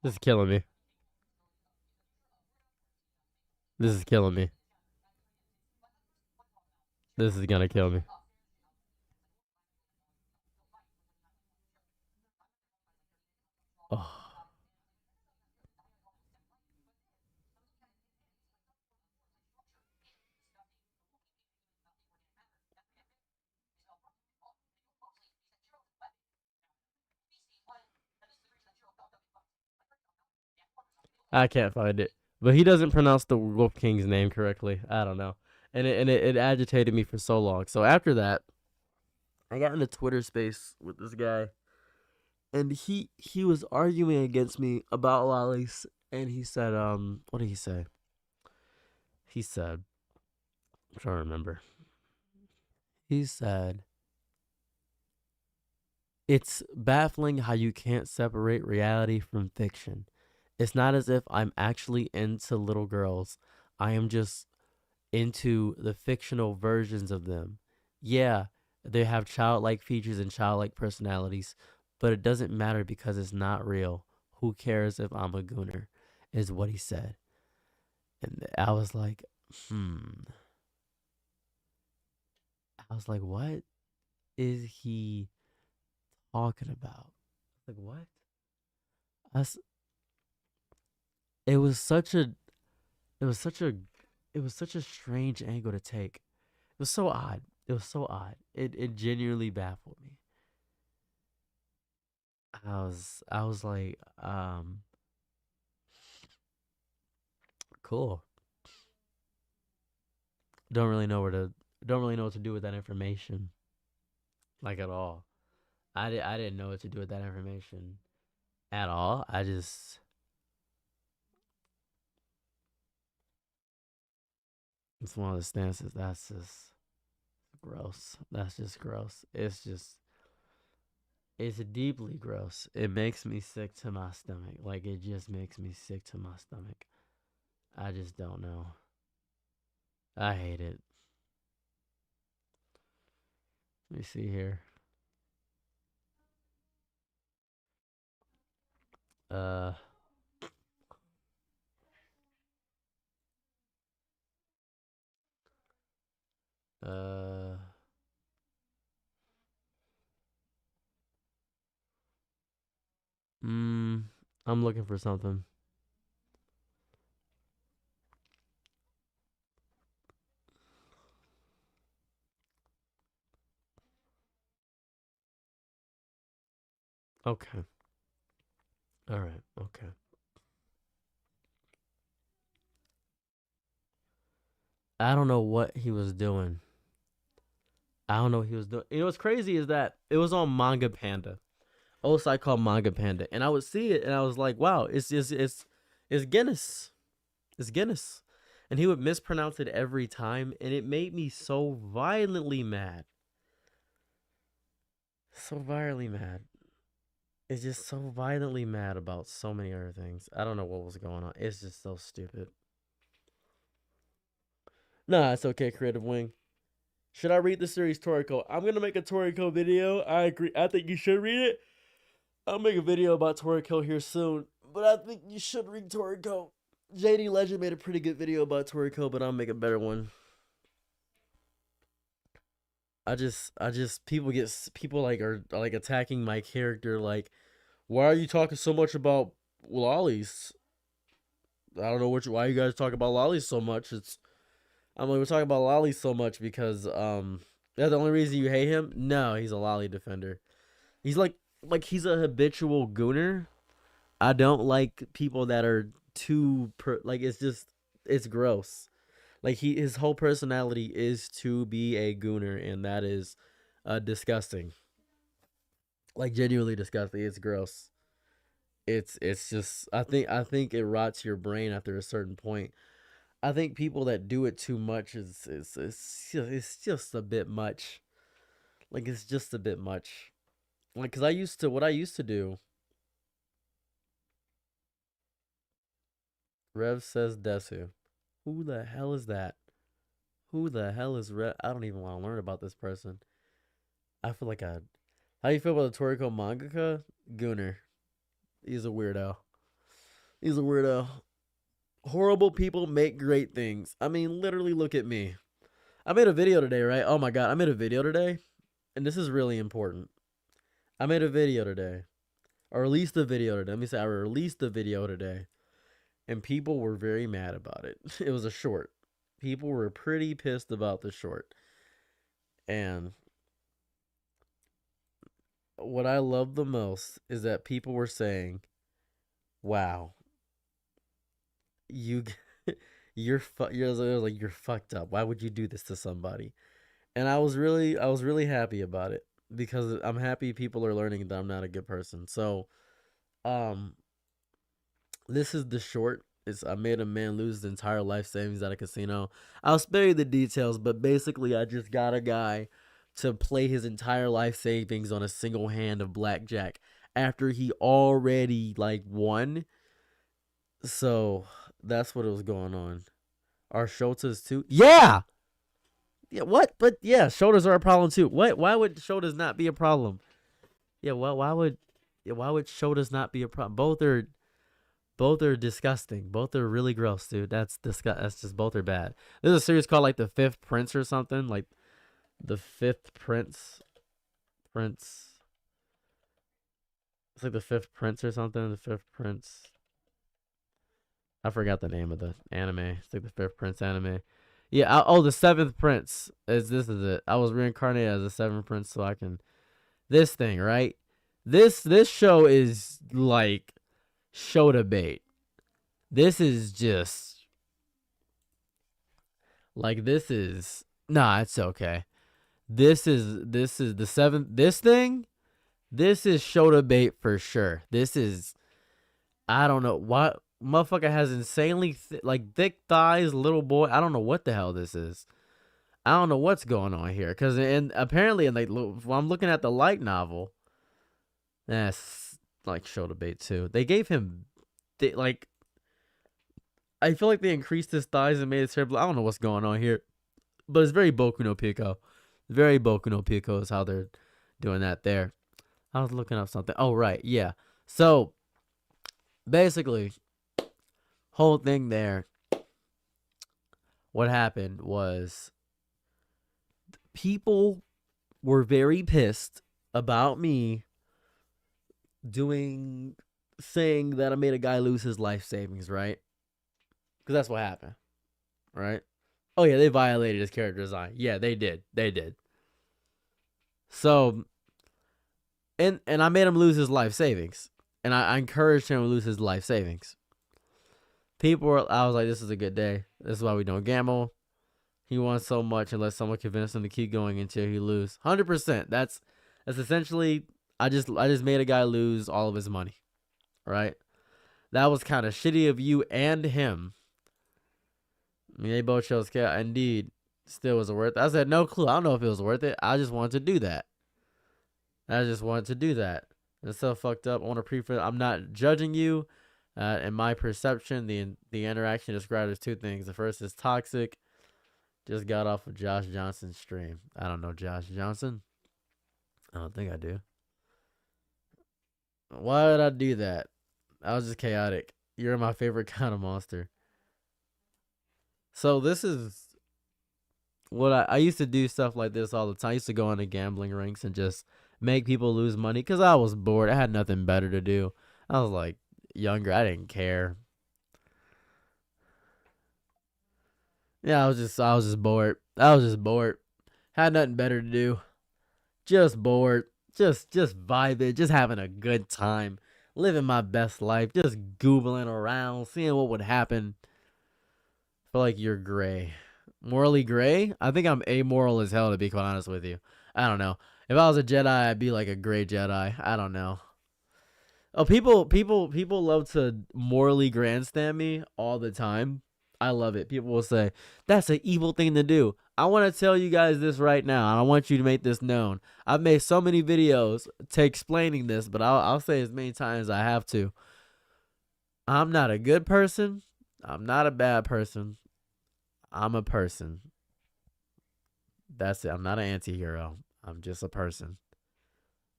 This is killing me. This is killing me. This is gonna kill me. Oh. I can't find it. But he doesn't pronounce the Wolf King's name correctly. I don't know. And it agitated me for so long. So after that, I got into Twitter space with this guy. And he was arguing against me about lollies. And he said, what did he say? He said, I'm trying to remember. He said, it's baffling how you can't separate reality from fiction. It's not as if I'm actually into little girls. I am just into the fictional versions of them. Yeah, they have childlike features and childlike personalities, but it doesn't matter because it's not real. Who cares if I'm a gooner, is what he said. And I was like, I was like, what is he talking about? Like, what? It was such a strange angle to take. It was so odd. It genuinely baffled me. I was like, cool. Don't really know what to do with that information. Like at all. I didn't know what to do with that information at all. It's one of the stances that's just gross. That's just gross. It's deeply gross. It makes me sick to my stomach. Like, it just makes me sick to my stomach. I just don't know. I hate it. Let me see here. Uh. I'm looking for something. Okay. All right. Okay. I don't know what he was doing. I don't know what he was doing. You know what's crazy is that it was on Manga Panda. A site called Manga Panda, and I would see it, and I was like, "Wow, it's Guinness, it's Guinness." and he would mispronounce it every time, and it made me so violently mad. So violently mad. It's just so violently mad about so many other things. I don't know what was going on. It's just so stupid. Nah, it's okay, Creative Wing. Should I read the series Toriko? I'm gonna make a Toriko video. I agree. I think you should read it. I'll make a video about Toriko here soon. But I think you should read Toriko. JD Legend made a pretty good video about Toriko, but I'll make a better one. I just people like are like attacking my character. Like, why are you talking so much about lollies? I don't know why you guys talk about lollies so much. I'm like, we're talking about lollies so much because that's the only reason you hate him. No, he's a lolly defender. He's like he's a habitual gooner. I don't like people that are like it's gross. Like his whole personality is to be a gooner, and that is disgusting. Like genuinely disgusting. It's gross. It's just I think it rots your brain after a certain point. I think people that do it too much it's just a bit much. Like it's just a bit much. Like cuz what I used to do. Rev says Desu. Who the hell is that? Who the hell is Rev? I don't even want to learn about this person. I feel like how do you feel about the Toriko mangaka? Gunner. He's a weirdo. He's a weirdo. Horrible people make great things. I mean, literally look at me. I made a video today, right? Oh my god, I made a video today. And this is really important. I made a video today. Or released a video today. Let me say I released a video today. And people were very mad about it. It was a short. People were pretty pissed about the short. And what I love the most is that people were saying, wow, you're fucked up. Why would you do this to somebody? And I was really happy about it because I'm happy people are learning that I'm not a good person. So, this is the short. I made a man lose his entire life savings at a casino. I'll spare you the details, but basically I just got a guy to play his entire life savings on a single hand of blackjack after he already won. So that's what was going on. Are shoulders too? Yeah. Yeah. What? But yeah, shoulders are a problem too. What? Why would shoulders not be a problem? Yeah. Well, why would shoulders not be a problem? Both are disgusting. Both are really gross, dude. That's just both are bad. There's a series called The Fifth Prince or something. Like The Fifth Prince. It's like The Fifth Prince or something. The Fifth Prince. I forgot the name of the anime. It's like The Fifth Prince anime. Yeah. The Seventh Prince is it. I was reincarnated as the Seventh Prince, so I can. This thing, right? This show is like show debate. This is just it's okay. This is the seventh. This is show debate for sure. This is, I don't know what motherfucker has insanely thick thighs, little boy. I don't know what the hell this is. I don't know what's going on here. Cause apparently when I'm looking at the light novel, that's show debate too. They gave him, I feel like they increased his thighs and made it terrible. I don't know what's going on here, but it's very Boku no Pico. Very Boku no Pico is how they're doing that there. I was looking up something. Oh, right. Yeah. So, basically, whole thing there, what happened was people were very pissed about me saying that I made a guy lose his life savings, right? Because that's what happened, right? Oh, yeah, they violated his character design. Yeah, they did. So, and I made him lose his life savings. And I encouraged him to lose his life savings. I was like, this is a good day. This is why we don't gamble. He won so much unless someone convinced him to keep going until he lose. 100%. That's essentially, I just made a guy lose all of his money, right? That was kind of shitty of you and him. I mean, they both chose chaos. Indeed, still was it worth it? I said no clue. I don't know if it was worth it. I just wanted to do that. It's so fucked up. I want to preface. I'm not judging you. In my perception, the interaction described as two things. The first is toxic. Just got off of Josh Johnson's stream. I don't know Josh Johnson. I don't think I do. Why did I do that? I was just chaotic. You're my favorite kind of monster. So this is what I used to do stuff like this all the time. I used to go into gambling rinks and just make people lose money because I was bored. I had nothing better to do. I was like younger. I didn't care. Yeah, I was just bored. Had nothing better to do. Just bored. Just vibing. Just having a good time. Living my best life. Just Googling around. Seeing what would happen. I feel like you're gray. Morally gray? I think I'm amoral as hell, to be quite honest with you. I don't know. If I was a Jedi, I'd be like a gray Jedi. I don't know. Oh, people love to morally grandstand me all the time. I love it. People will say, that's an evil thing to do. I want to tell you guys this right now, and I want you to make this known. I've made so many videos to explaining this, but I'll say as many times as I have to. I'm not a good person. I'm not a bad person. I'm a person. That's it. I'm not an anti-hero. I'm just a person.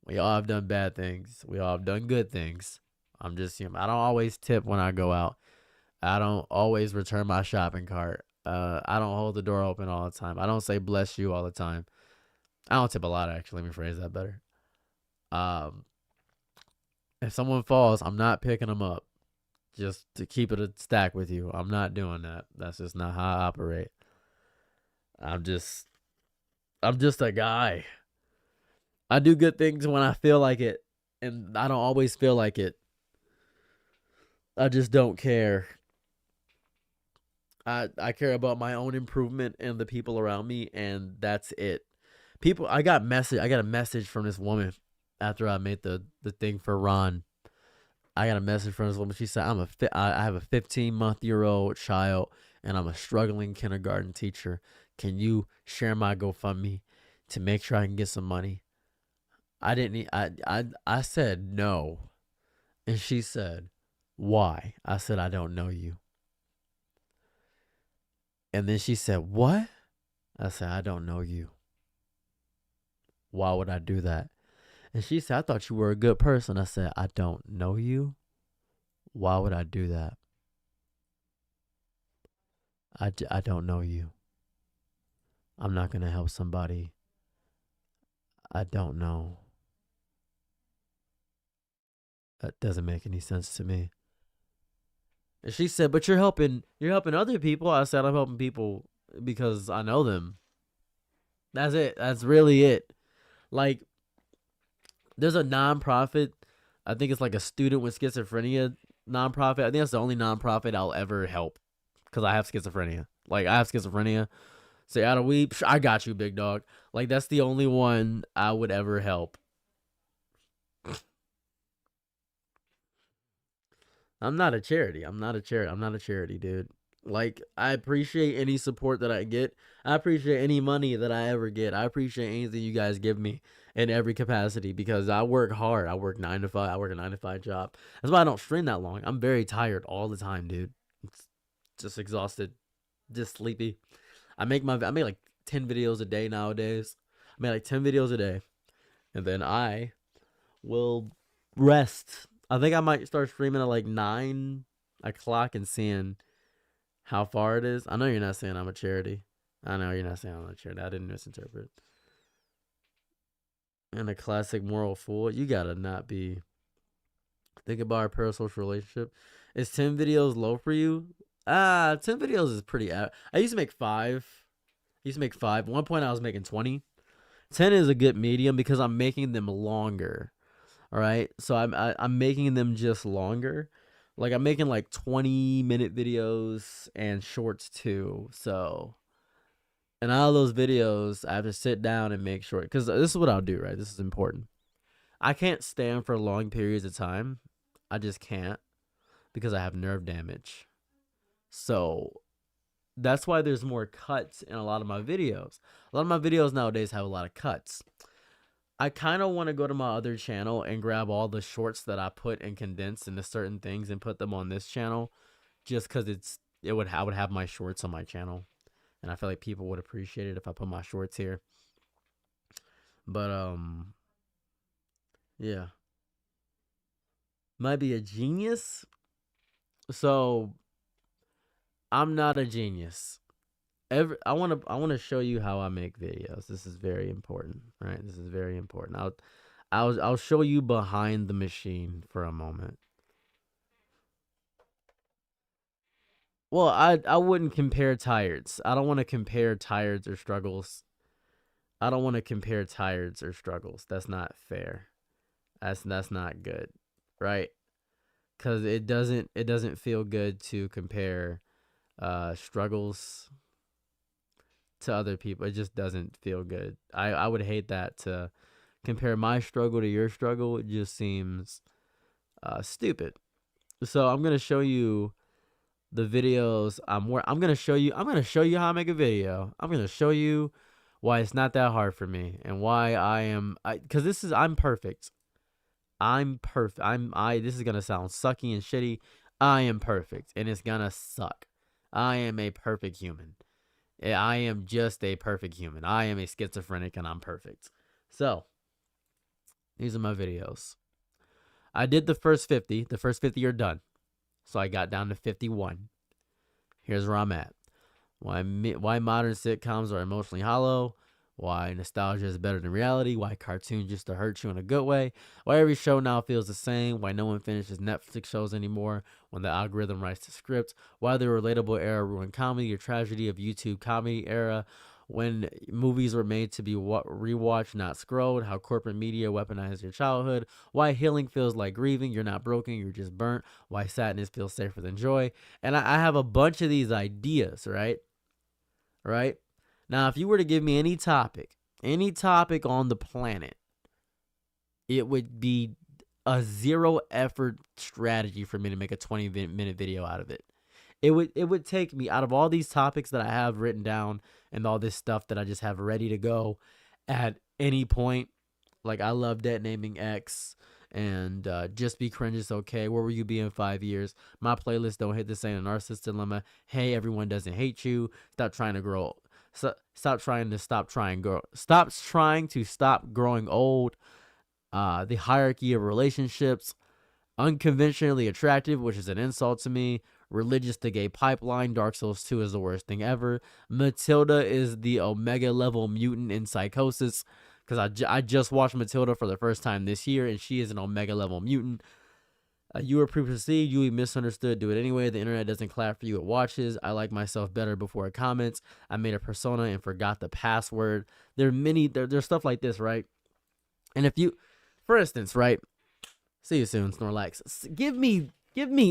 We all have done bad things. We all have done good things. I'm just human. I don't always tip when I go out. I don't always return my shopping cart. I don't hold the door open all the time. I don't say bless you all the time. I don't tip a lot, actually. Let me phrase that better. If someone falls, I'm not picking them up. Just to keep it a stack with you. I'm not doing that. That's just not how I operate. I'm just a guy. I do good things when I feel like it, and I don't always feel like it. I just don't care. I care about my own improvement and the people around me, and that's it. I got a message from this woman after I made the thing for Ron. I got a message from this woman. She said, I have a 15-month-old child, and I'm a struggling kindergarten teacher. Can you share my GoFundMe to make sure I can get some money? I said no. And she said, why? I said, I don't know you. And then she said, what? I said, I don't know you. Why would I do that? And she said, I thought you were a good person. I said, I don't know you. Why would I do that? I don't know you. I'm not going to help somebody I don't know. That doesn't make any sense to me. And she said, but you're helping other people. I said, I'm helping people because I know them. That's it. That's really it. Like, there's a nonprofit. I think it's like a student with schizophrenia nonprofit. I think that's the only nonprofit I'll ever help because I have schizophrenia. Like, I have schizophrenia. Say, out of weep, I got you, big dog. Like, that's the only one I would ever help. I'm not a charity, dude. Like, I appreciate any support that I get. I appreciate any money that I ever get. I appreciate anything you guys give me in every capacity because I work hard. I work 9 to 5. I work a 9 to 5 job. That's why I don't stream that long. I'm very tired all the time, dude. Just exhausted, just sleepy. I make like 10 videos a day nowadays. I make like 10 videos a day. And then I will rest. I think I might start streaming at like 9 o'clock and seeing how far it is. I know you're not saying I'm a charity. I know you're not saying I'm a charity. I didn't misinterpret. And a classic moral fool. You gotta not be. Think about our parasocial relationship. Is 10 videos low for you? 10 videos is pretty. I used to make 5. At one point, I was making 20. 10 is a good medium because I'm making them longer. All right, so I'm making them just longer. Like, I'm making like 20-minute videos and shorts too. So, and all those videos, I have to sit down and make sure, because this is what I'll do, right? This is important. I can't stand for long periods of time. I just can't because I have nerve damage. So That's why there's more cuts in a lot of my videos. A lot of my videos nowadays have a lot of cuts. I kind of want to go to my other channel and grab all the shorts that I put and condense into certain things and put them on this channel, just because I would have my shorts on my channel, and I feel like people would appreciate it if I put my shorts here. But yeah, might be a genius. So I'm not a genius. I want to show you how I make videos. This is very important, right? This is very important. I'll show you behind the machine for a moment. Well, I wouldn't compare tires. I don't want to compare tires or struggles. I don't want to compare tires or struggles. That's not fair. That's not good, right? Cuz it doesn't feel good to compare struggles to other people. It just doesn't feel good. I would hate that, to compare my struggle to your struggle. It just seems stupid. So I'm gonna show you the videos I'm gonna show you how I make a video. I'm gonna show you why it's not that hard for me, and why because I'm perfect. This is gonna sound sucky and shitty. I am perfect, and it's gonna suck. I am a perfect human. I am just a perfect human. I am a schizophrenic, and I'm perfect. So, these are my videos. I did the first 50. The first 50 are done. So I got down to 51. Here's where I'm at. Why modern sitcoms are emotionally hollow. Why nostalgia is better than reality. Why cartoons used to hurt you in a good way. Why every show now feels the same. Why no one finishes Netflix shows anymore when the algorithm writes the script. Why the relatable era ruined comedy or tragedy of YouTube comedy era. When movies were made to be rewatched, not scrolled. How corporate media weaponized your childhood. Why healing feels like grieving. You're not broken, you're just burnt. Why sadness feels safer than joy. And I have a bunch of these ideas, right? Right? Now, if you were to give me any topic on the planet, it would be a zero effort strategy for me to make a 20-minute video out of it. It would take me, out of all these topics that I have written down and all this stuff that I just have ready to go at any point, like I love Debt Naming X and Just Be Cringe Is Okay. Where will you be in 5 years? My playlist Don't Hit This Ain't a Narcissist Dilemma. Hey, everyone doesn't hate you. Stop trying to grow. Stop trying to stop growing old. The hierarchy of relationships. Unconventionally attractive, which is an insult to me. Religious to gay pipeline. Dark Souls 2 is the worst thing ever. Matilda is the Omega level mutant in Psychosis, because I just watched Matilda for the first time this year, and she is an Omega level mutant. You were preconceived, you misunderstood, do it anyway. The internet doesn't clap for you, it watches. I like myself better before it comments. I made a persona and forgot the password. There's stuff like this, right? And if you, for instance, right? See you soon, Snorlax. Give me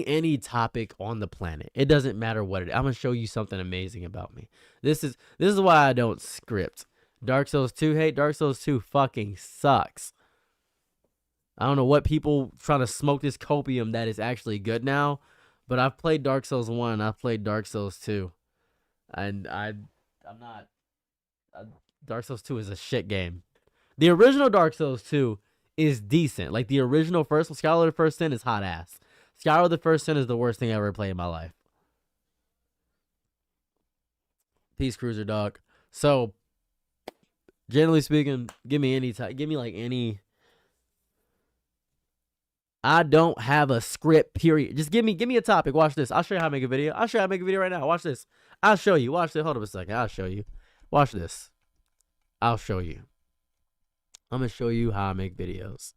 any topic on the planet. It doesn't matter what it is. I'm gonna show you something amazing about me. This is why I don't script. Dark Souls 2 hate. Dark Souls 2 fucking sucks. I don't know what people trying to smoke this copium that is actually good now, but I've played Dark Souls 1, I've played Dark Souls 2. And I'm not Dark Souls 2 is a shit game. The original Dark Souls 2 is decent. Like the original first one, Scholar of the First Sin is hot ass. Scholar of the First Sin is the worst thing I ever played in my life. Peace, Cruiser Dog. So, generally speaking, give me like any. I don't have a script, period. Just give me a topic. Watch this. I'll show you how to make a video. I'll show you how to make a video right now. Watch this. I'll show you. Watch this. Hold up a second. I'll show you. Watch this. I'll show you. I'm going to show you how I make videos.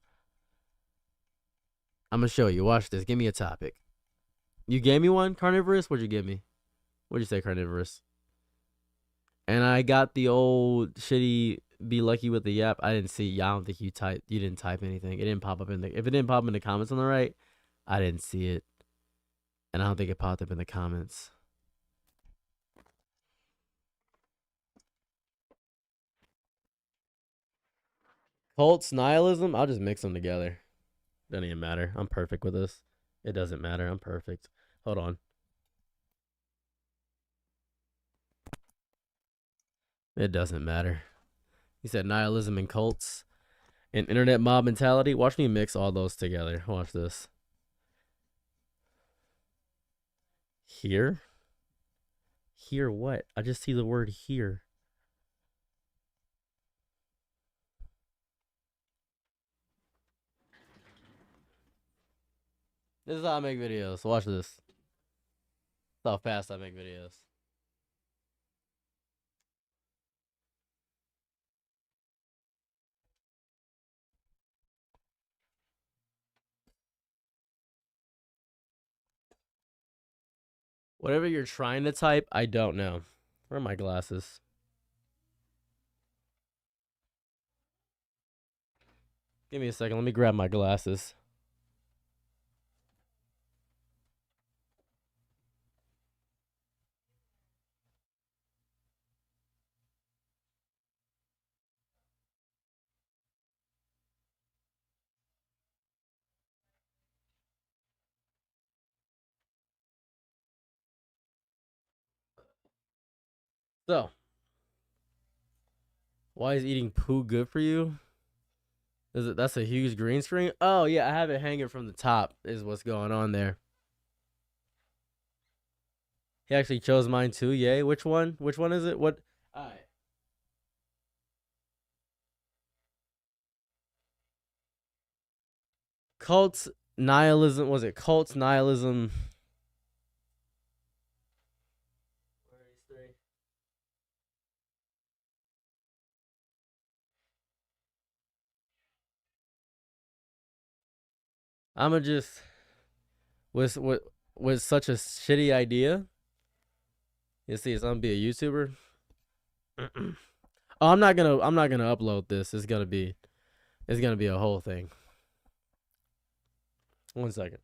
I'm going to show you. Watch this. Give me a topic. You gave me one, Carnivorous? What'd you give me? What'd you say, Carnivorous? And I got the old shitty be lucky with the yap. I didn't see. I don't think you didn't type anything. It didn't pop up if it didn't pop up in the comments on the right, I didn't see it. And I don't think it popped up in the comments. Cults, nihilism, I'll just mix them together. Doesn't even matter. I'm perfect with this. It doesn't matter. I'm perfect. Hold on. It doesn't matter. He said nihilism and cults and internet mob mentality. Watch me mix all those together. Watch this. Here? Here what? I just see the word here. This is how I make videos. Watch this. That's how fast I make videos. Whatever you're trying to type, I don't know. Where are my glasses? Give me a second. Let me grab my glasses. So, why is eating poo good for you? Is it that's a huge green screen? Oh yeah, I have it hanging from the top. Is what's going on there. He actually chose mine too. Yay! Which one? Which one is it? What? All right. Cults nihilism. Was it cults nihilism? Where are these three? I'ma just was such a shitty idea. You see, it's gonna be a YouTuber. Oh, I'm not gonna upload this. It's gonna be a whole thing. 1 second.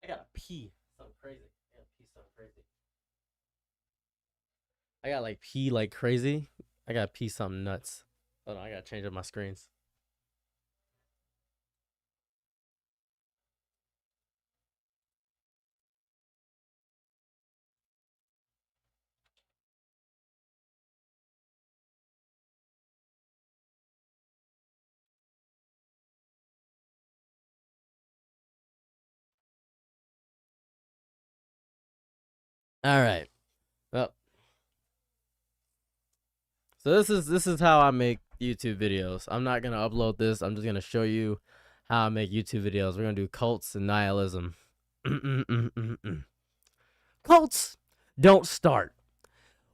I gotta pee. Something crazy. I gotta pee something crazy. I got like pee like crazy. I gotta pee something nuts. Hold on, I gotta change up my screens. All right. Well, so this is how I make YouTube videos. I'm not gonna upload this. I'm just gonna show you how I make YouTube videos. We're gonna do cults and nihilism. Cults don't start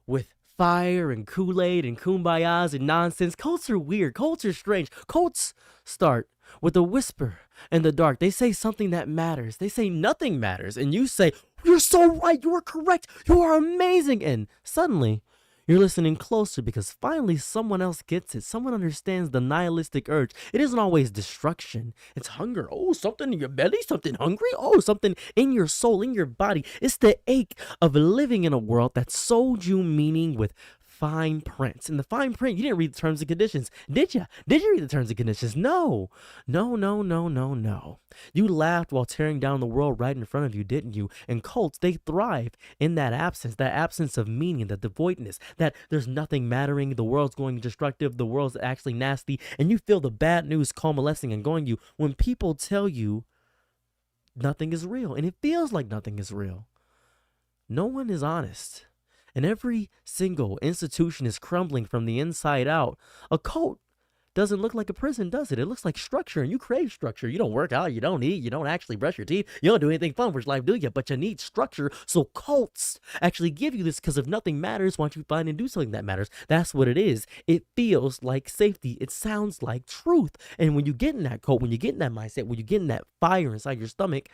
with fire and Kool-Aid and kumbayas and nonsense. Cults are weird. Cults are strange. Cults start with a whisper in the dark. They say something that matters. They say nothing matters. And you say, you're so right. You are correct. You are amazing. And suddenly, you're listening closer because finally someone else gets it. Someone understands the nihilistic urge. It isn't always destruction. It's hunger. Oh, something in your belly, something hungry. Oh, something in your soul, in your body. It's the ache of living in a world that sold you meaning with fine print. In the fine print, you didn't read the terms and conditions, did you? Did you read the terms and conditions? No. No, no, no, no, no. You laughed while tearing down the world right in front of you, didn't you? And cults, they thrive in that absence of meaning, that the voidness, that there's nothing mattering, the world's going destructive, the world's actually nasty, and you feel the bad news coalescing and going you when people tell you nothing is real, and it feels like nothing is real. No one is honest. And every single institution is crumbling from the inside out. A cult doesn't look like a prison, does it? It looks like structure, and you crave structure. You don't work out, you don't eat, you don't actually brush your teeth, you don't do anything fun for life, do you? But you need structure, so cults actually give you this, because if nothing matters, why don't you find and do something that matters? That's what it is. It feels like safety. It sounds like truth. And when you get in that cult, when you get in that mindset, when you get in that fire inside your stomach,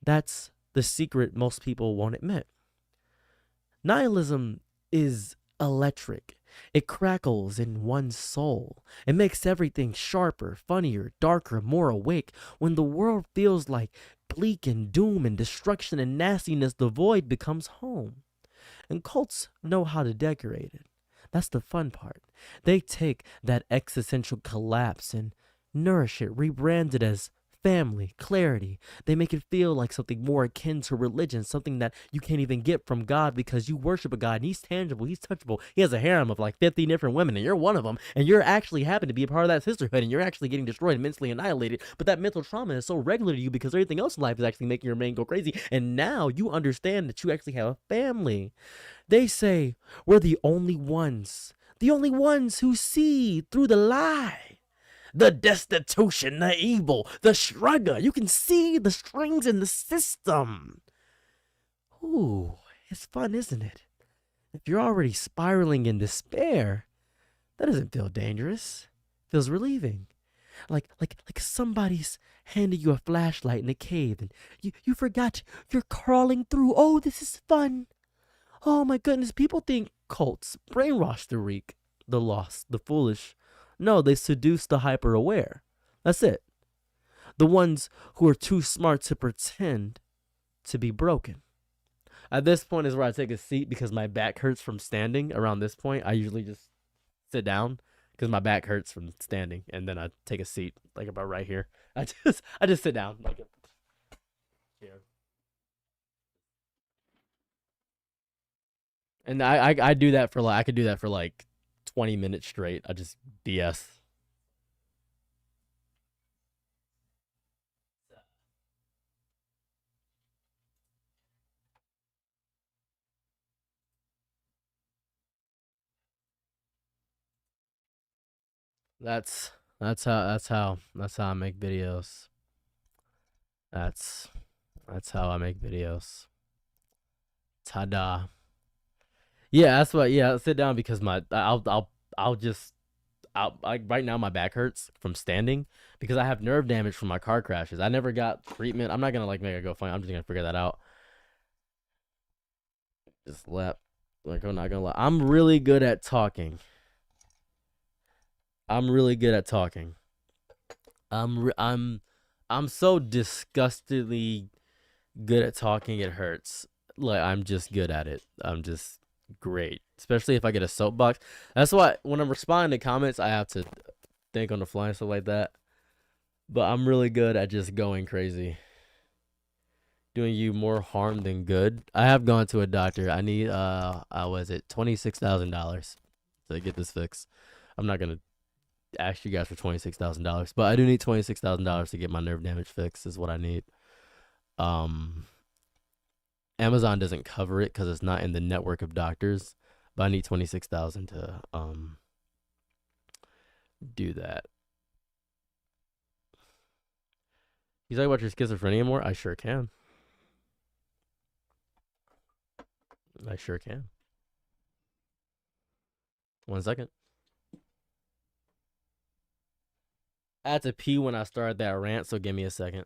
that's the secret most people won't admit. Nihilism is electric. It crackles in one's soul. It makes everything sharper, funnier, darker, more awake. When the world feels like bleak and doom and destruction and nastiness, the void becomes home. And cults know how to decorate it. That's the fun part. They take that existential collapse and nourish it, rebrand it as family, clarity. They make it feel like something more akin to religion, something that you can't even get from God, because you worship a God and he's tangible, he's touchable. He has a harem of like 50 different women and you're one of them, and you're actually happen to be a part of that sisterhood, and you're actually getting destroyed and mentally annihilated. But that mental trauma is so regular to you because everything else in life is actually making your brain go crazy. And now you understand that you actually have a family. They say we're the only ones who see through the lie. The destitution, the evil, the shrugger. You can see the strings in the system. Ooh, it's fun, isn't it? If you're already spiraling in despair, that doesn't feel dangerous. It feels relieving. Like somebody's handed you a flashlight in a cave and you forgot you're crawling through. Oh, this is fun. Oh my goodness, people think cults brainwash the weak, the lost, the foolish. No, they seduce the hyper-aware. That's it. The ones who are too smart to pretend to be broken. At this point is where I take a seat because my back hurts from standing. Around this point, I usually just sit down because my back hurts from standing, and then I take a seat like about right here. I just sit down like here. And I do that for like, I could do that for like 20 minutes straight. I just BS. That's how I make videos. That's how I make videos. Ta-da. Yeah, that's what. Yeah, I'll sit down because right now my back hurts from standing because I have nerve damage from my car crashes. I never got treatment. I'm not gonna like make it go funny. I'm just gonna figure that out. Just let, like, I'm not gonna lie. I'm really good at talking. I'm so disgustingly good at talking. It hurts. Like, I'm just good at it. I'm just great, especially if I get a soapbox. That's why when I'm responding to comments, I have to think on the fly and stuff like that. But I'm really good at just going crazy, doing you more harm than good. I have gone to a doctor. I need was it $26,000 to get this fixed. I'm not gonna ask you guys for $26,000, but I do need $26,000 to get my nerve damage fixed. Is what I need. Amazon doesn't cover it because it's not in the network of doctors, but I need $26,000 to do that. You talking about your schizophrenia more? I sure can. I sure can. 1 second. I had to pee when I started that rant, so give me a second.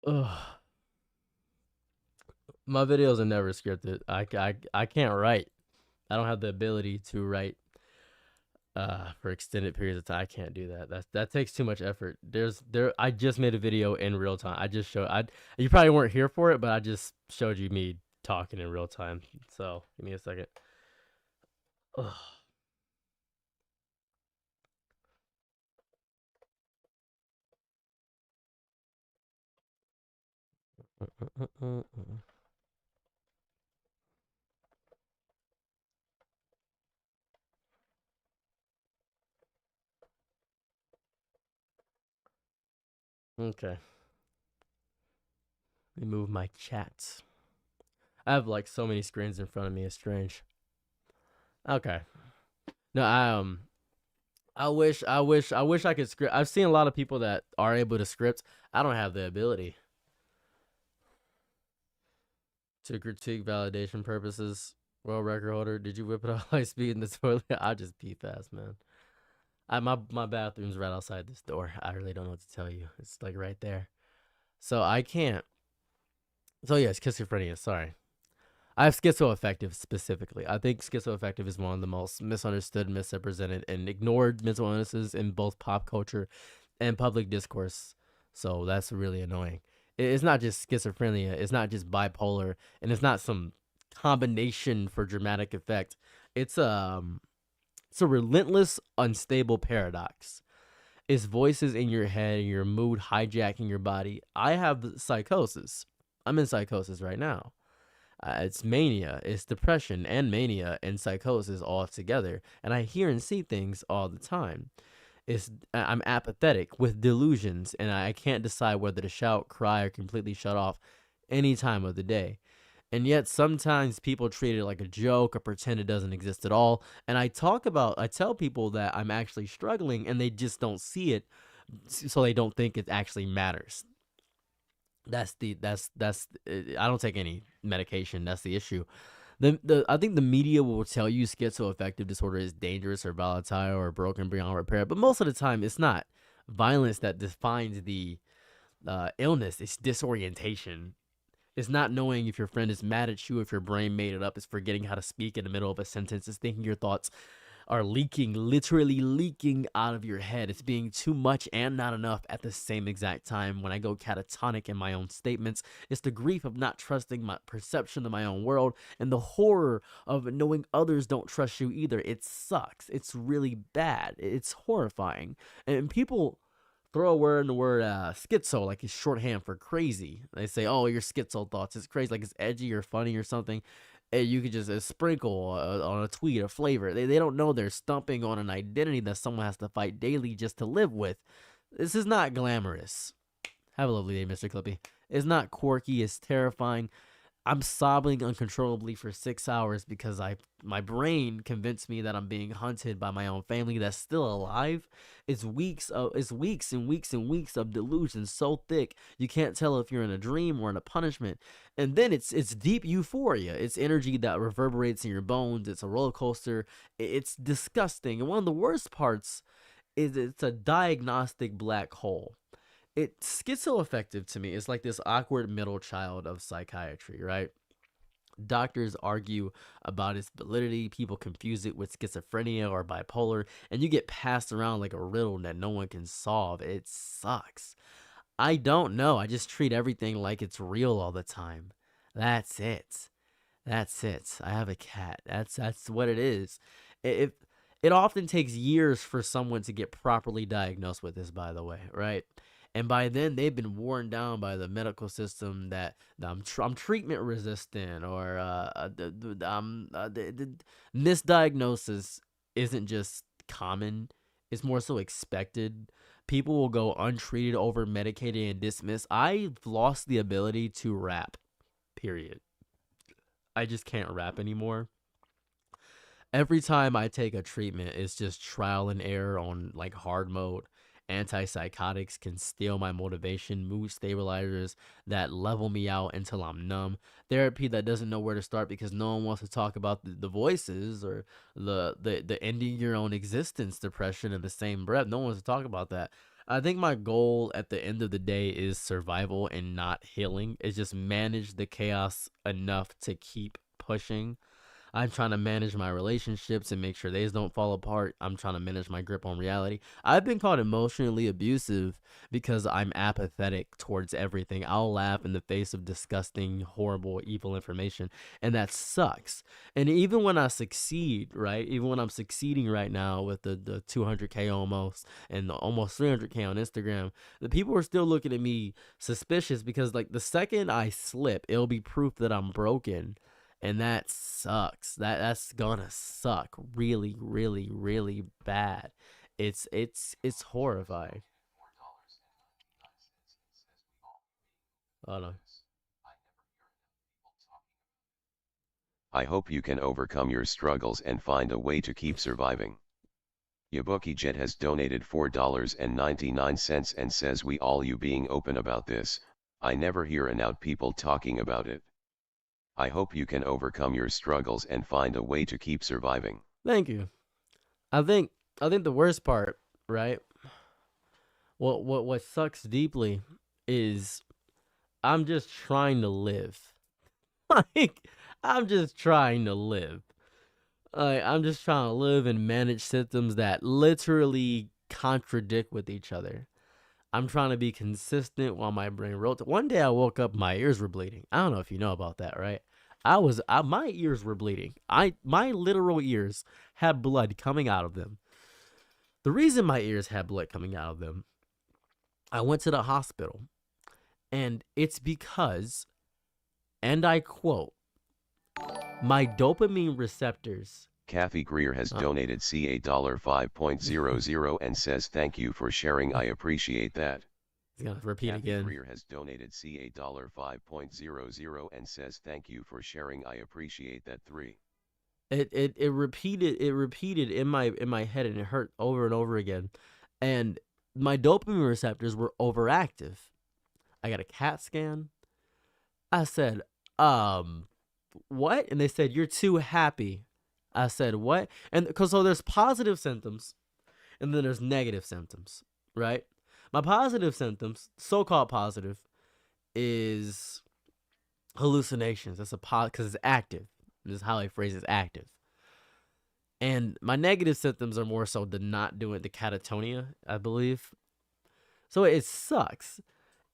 Ugh. My videos are never scripted. I can't write. I don't have the ability to write for extended periods of time. I can't do that. That takes too much effort. I just made a video in real time. You probably weren't here for it, but I just showed you me talking in real time. So give me a second. Ugh. Okay. Let me move my chats. I have like so many screens in front of me. It's strange. Okay. No, I wish I could script. I've seen a lot of people that are able to script. I don't have the ability to critique validation purposes. World record holder, did you whip it out high speed in the toilet? I just pee fast, man. My bathroom's right outside this door. I really don't know what to tell you. It's like right there. So I can't. So yes, schizophrenia. Sorry. I have schizoaffective specifically. I think schizoaffective is one of the most misunderstood, misrepresented, and ignored mental illnesses in both pop culture and public discourse. So that's really annoying. It's not just schizophrenia. It's not just bipolar, and it's not some combination for dramatic effect. It's it's a relentless, unstable paradox. It's voices in your head and your mood hijacking your body. I have psychosis. I'm in psychosis right now. It's mania, it's depression and mania and psychosis all together. And I hear and see things all the time. I'm apathetic with delusions, and I can't decide whether to shout, cry, or completely shut off any time of the day. And yet sometimes people treat it like a joke or pretend it doesn't exist at all. And I tell people that I'm actually struggling, and they just don't see it, so they don't think it actually matters. I don't take any medication. That's the issue. The I think the media will tell you schizoaffective disorder is dangerous or volatile or broken beyond repair, but most of the time it's not violence that defines the illness. It's disorientation. It's not knowing if your friend is mad at you, if your brain made it up. It's forgetting how to speak in the middle of a sentence. It's thinking your thoughts are leaking, literally leaking out of your head. It's being too much and not enough at the same exact time. When I go catatonic in my own statements, it's the grief of not trusting my perception of my own world and the horror of knowing others don't trust you either. It sucks. It's really bad. It's horrifying. And people throw a word in the word schizo like it's shorthand for crazy. They say, oh, your schizo thoughts. It's crazy, like it's edgy or funny or something. And you could just sprinkle on a tweet a flavor. They don't know they're stumping on an identity that someone has to fight daily just to live with. This is not glamorous. Have a lovely day, Mr. Clippy. It's not quirky. It's terrifying. I'm sobbing uncontrollably for 6 hours because my brain convinced me that I'm being hunted by my own family that's still alive. It's weeks and weeks and weeks of delusion so thick you can't tell if you're in a dream or in a punishment. And then it's deep euphoria. It's energy that reverberates in your bones. It's a roller coaster. It's disgusting. And one of the worst parts is it's a diagnostic black hole. It's schizoaffective to me. It's like this awkward middle child of psychiatry, right? Doctors argue about its validity. People confuse it with schizophrenia or bipolar, and you get passed around like a riddle that no one can solve. It sucks. I don't know. I just treat everything like it's real all the time. That's it. That's it. I have a cat. That's what it is. It often takes years for someone to get properly diagnosed with this, by the way, right? And by then they've been worn down by the medical system that I'm treatment resistant, or the misdiagnosis isn't just common; it's more so expected. People will go untreated, over medicated, and dismissed. I've lost the ability to rap. Period. I just can't rap anymore. Every time I take a treatment, it's just trial and error on like hard mode. Antipsychotics can steal my motivation, mood stabilizers that level me out until I'm numb. Therapy that doesn't know where to start because no one wants to talk about the voices or the ending your own existence depression in the same breath. No one wants to talk about that. I think my goal at the end of the day is survival and not healing. Is just manage the chaos enough to keep pushing. I'm trying to manage my relationships and make sure they don't fall apart. I'm trying to manage my grip on reality. I've been called emotionally abusive because I'm apathetic towards everything. I'll laugh in the face of disgusting, horrible, evil information, and that sucks. And even when I succeed, right? Even when I'm succeeding right now with the 200K almost and the almost 300K on Instagram, the people are still looking at me suspicious because, like, the second I slip, it'll be proof that I'm broken. And that sucks. That's gonna suck really, really, really bad. It's horrifying. Hold on. I hope you can overcome your struggles and find a way to keep surviving. Yabuki Jet has donated $4.99 and says we all you being open about this, I never hear enough people talking about it. I hope you can overcome your struggles and find a way to keep surviving. Thank you. I think the worst part, right? What sucks deeply is I'm just trying to live. Like, I'm just trying to live. I'm just trying to live and manage symptoms that literally contradict with each other. I'm trying to be consistent while my brain rotates. One day I woke up, my ears were bleeding. I don't know if you know about that, right? My ears were bleeding. My literal ears had blood coming out of them. The reason my ears had blood coming out of them, I went to the hospital, and it's because, and I quote, my dopamine receptors. Kathy Greer has donated $5.00 and says thank you for sharing. I appreciate that. He's gonna repeat Kathy again. Greer has donated $5.00 and says thank you for sharing. I appreciate that. 3. It repeated in my head, and it hurt over and over again. And my dopamine receptors were overactive. I got a CAT scan. I said, what? And they said, you're too happy. I said, what? And because so there's positive symptoms and then there's negative symptoms, right? My positive symptoms, so-called positive, is hallucinations. That's a because it's active. This is how I phrase it, active. And my negative symptoms are more so the not doing the catatonia, I believe. So it sucks.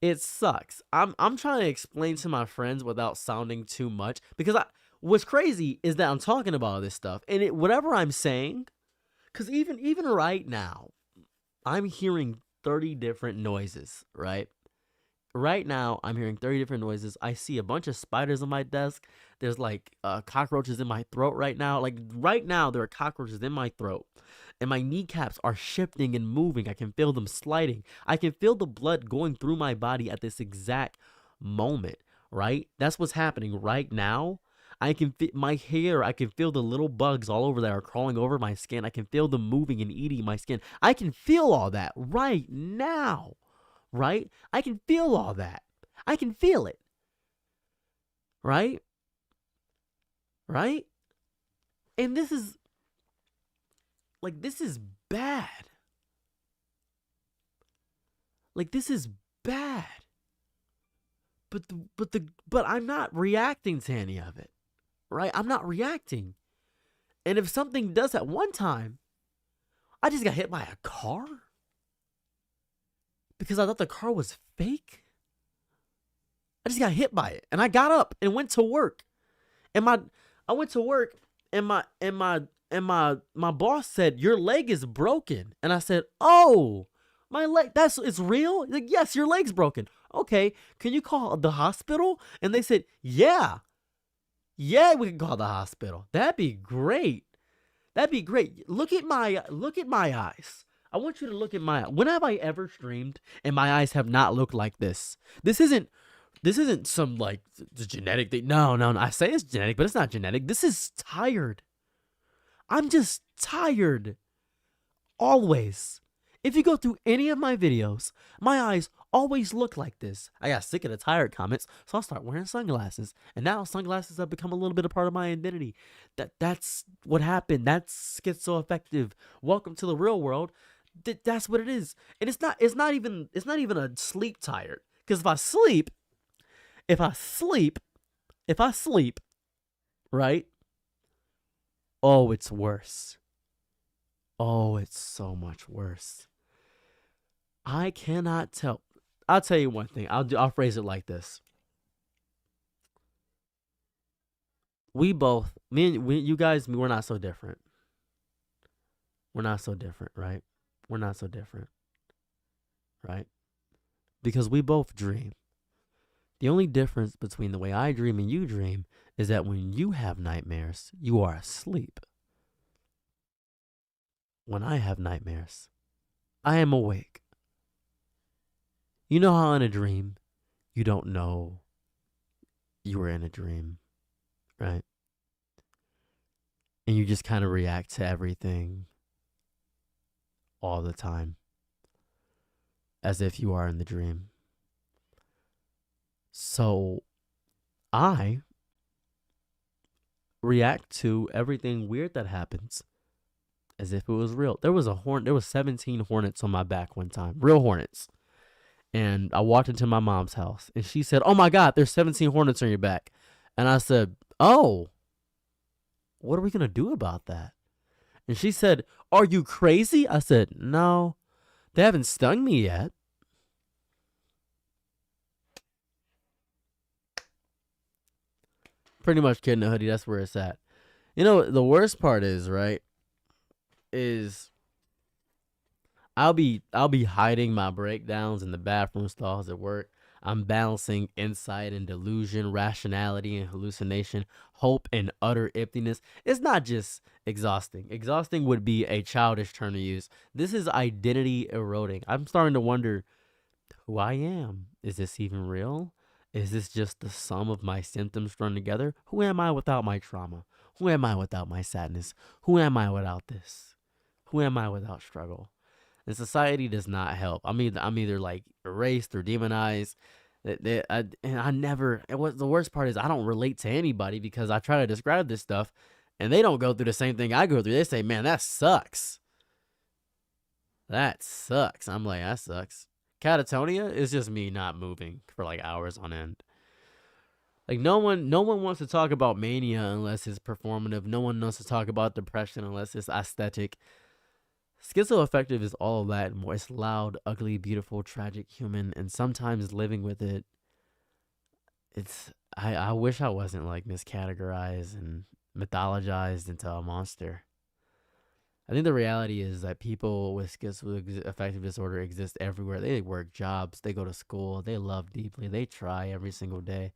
It sucks. I'm trying to explain to my friends without sounding too much, because what's crazy is that I'm talking about all this stuff, and whatever I'm saying, because even right now, I'm hearing 30 different noises, right? Right now, I'm hearing 30 different noises. I see a bunch of spiders on my desk. There's like cockroaches in my throat right now. Like right now, there are cockroaches in my throat. And my kneecaps are shifting and moving. I can feel them sliding. I can feel the blood going through my body at this exact moment, right? That's what's happening right now. I can feel my hair. I can feel the little bugs all over that are crawling over my skin. I can feel them moving and eating my skin. I can feel all that right now, right? I can feel all that. I can feel it, right? Right? And this is bad. Like, this is bad. But I'm not reacting to any of it. Right? I'm not reacting. And if something does at one time, I just got hit by a car because I thought the car was fake. I just got hit by it, and I got up and went to work. And I went to work, and my boss said, your leg is broken. And I said, oh, my leg, it's real? He's like, yes, your leg's broken. Okay, can you call the hospital? And they said, yeah, we can call the hospital. That'd be great. Look at my eyes. I want you to look at my eyes. When have I ever streamed and my eyes have not looked like this? This isn't some like genetic thing. No. I say it's genetic, but it's not genetic. This is tired. I'm just tired. Always. If you go through any of my videos, my eyes always look like this. I got sick of the tired comments, so I'll start wearing sunglasses. And now sunglasses have become a little bit a part of my identity. That's what happened. That's schizoaffective. Welcome to the real world. That's what it is. And it's not even a sleep tired. Because if I sleep, right? Oh, it's worse. Oh, it's so much worse. I cannot tell. I'll tell you one thing. I'll phrase it like this. We both, you guys, we're not so different. We're not so different, right? We're not so different, right? Because we both dream. The only difference between the way I dream and you dream is that when you have nightmares, you are asleep. When I have nightmares, I am awake. You know how in a dream, you don't know you were in a dream, right? And you just kind of react to everything all the time as if you are in the dream. So I react to everything weird that happens as if it was real. There was 17 hornets on my back one time, real hornets. And I walked into my mom's house and she said, "Oh my God, there's 17 hornets on your back." And I said, "Oh, what are we going to do about that?" And she said, "Are you crazy?" I said, "No, they haven't stung me yet." Pretty much Kid in a Hoodie, that's where it's at. You know, the worst part is, right, is I'll be hiding my breakdowns in the bathroom stalls at work. I'm balancing insight and delusion, rationality and hallucination, hope and utter emptiness. It's not just exhausting. Exhausting would be a childish term to use. This is identity eroding. I'm starting to wonder who I am. Is this even real? Is this just the sum of my symptoms strung together? Who am I without my trauma? Who am I without my sadness? Who am I without this? Who am I without struggle? And society does not help. I'm either like erased or demonized. The worst part is I don't relate to anybody because I try to describe this stuff and they don't go through the same thing I go through. They say, "Man, that sucks. That sucks." I'm like, "That sucks." Catatonia is just me not moving for like hours on end. Like no one wants to talk about mania unless it's performative. No one wants to talk about depression unless it's aesthetic. Schizoaffective is all of that and more. It's loud, ugly, beautiful, tragic, human, and sometimes living with it. I wish I wasn't like miscategorized and mythologized into a monster. I think the reality is that people with schizoaffective disorder exist everywhere. They work jobs, they go to school, they love deeply, they try every single day.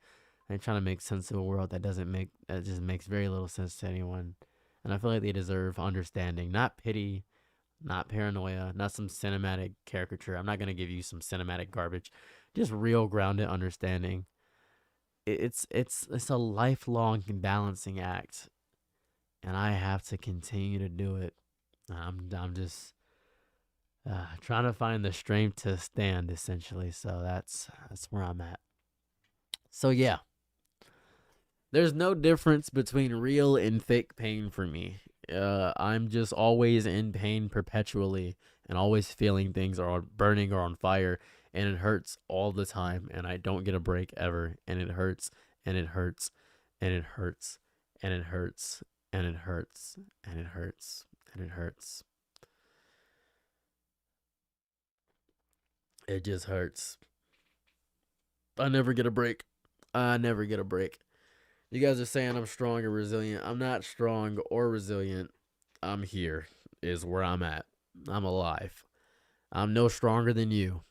They're trying to make sense of a world that just makes very little sense to anyone. And I feel like they deserve understanding, not pity, not paranoia, not some cinematic caricature. I'm not gonna give you some cinematic garbage, just real grounded understanding. It's a lifelong balancing act, and I have to continue to do it. I'm just trying to find the strength to stand, essentially. So that's where I'm at. So yeah, there's no difference between real and fake pain for me. I'm just always in pain perpetually and always feeling things are burning or on fire, and it hurts all the time, and I don't get a break ever, and it hurts, and it hurts, and it hurts, and it hurts, and it hurts, and it hurts, and it hurts. It just hurts. I never get a break. I never get a break. You guys are saying I'm strong and resilient. I'm not strong or resilient. I'm here, is where I'm at. I'm alive. I'm no stronger than you.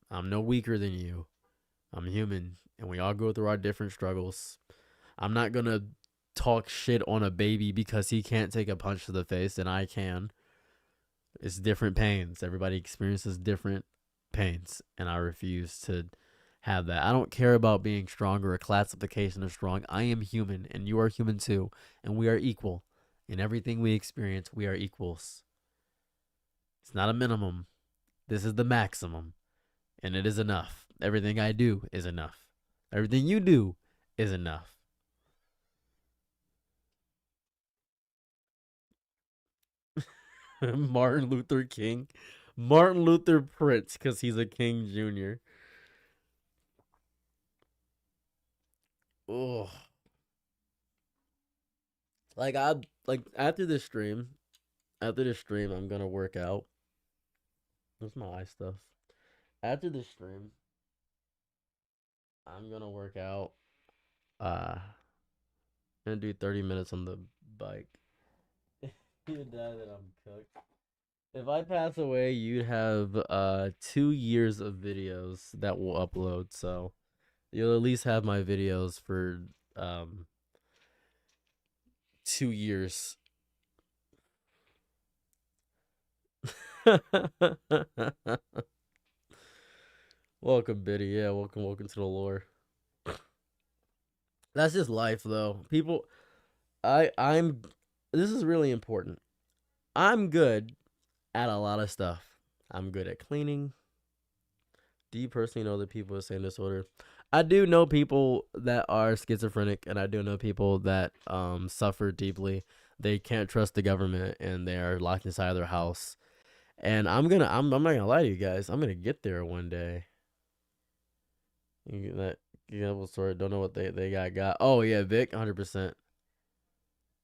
I'm no weaker than you. I'm human, and we all go through our different struggles. I'm not going to talk shit on a baby because he can't take a punch to the face and I can. It's different pains. Everybody experiences different pains, and I refuse to have that. I don't care about being strong or a classification of strong. I am human, and you are human too, and we are equal. In everything we experience, we are equals. It's not a minimum. This is the maximum, and it is enough. Everything I do is enough. Everything you do is enough. Martin Luther King. Martin Luther Prince, because he's a King Jr. Oh. Like, like after this stream, I'm gonna work out. Where's my eye stuff? After this stream, I'm gonna work out. Gonna do 30 minutes on the bike. You die that I'm cooked. If I pass away, you'd have 2 years of videos that will upload. So you'll at least have my videos for 2 years. Welcome, Biddy. Yeah, welcome to the lore. That's just life, though. People, I'm. This is really important. I'm good at a lot of stuff. I'm good at cleaning. Do you personally know the people with same disorder? I do know people that are schizophrenic, and I do know people that suffer deeply. They can't trust the government, and they are locked inside their house. And I'm not gonna lie to you guys. I'm gonna get there one day. That sort of don't know what they got. Oh yeah, Vic, 100%.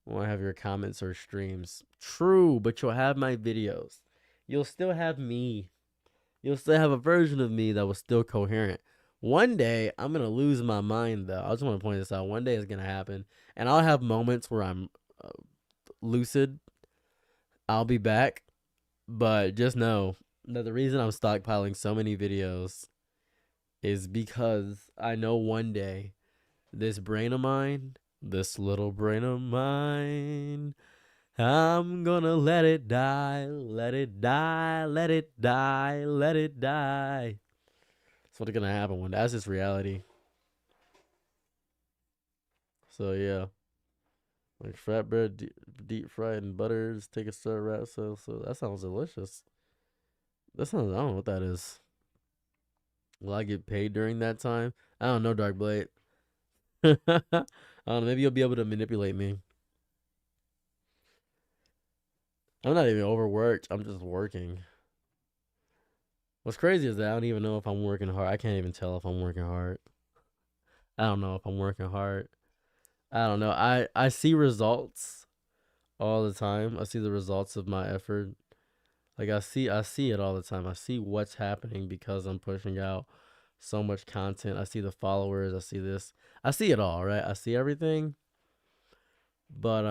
Won't have your comments or streams. True, but you'll have my videos. You'll still have me. You'll still have a version of me that was still coherent. One day, I'm going to lose my mind, though. I just want to point this out. One day it's going to happen. And I'll have moments where I'm lucid. I'll be back. But just know that the reason I'm stockpiling so many videos is because I know one day this brain of mine, this little brain of mine, I'm gonna let it die, let it die, let it die, let it die. That's what's gonna happen one day. That's just reality. So yeah, like flatbread, deep fried in butters, take a stir wrap. So that sounds delicious. I don't know what that is. Will I get paid during that time? I don't know, Dark Blade. I don't know. Maybe you'll be able to manipulate me. I'm not even overworked. I'm just working. What's crazy is that I don't even know if I'm working hard. I can't even tell if I'm working hard. I don't know if I'm working hard. I don't know. I see results all the time. I see the results of my effort. Like I see it all the time. I see what's happening because I'm pushing out so much content. I see the followers. I see this. I see it all, right? I see everything. But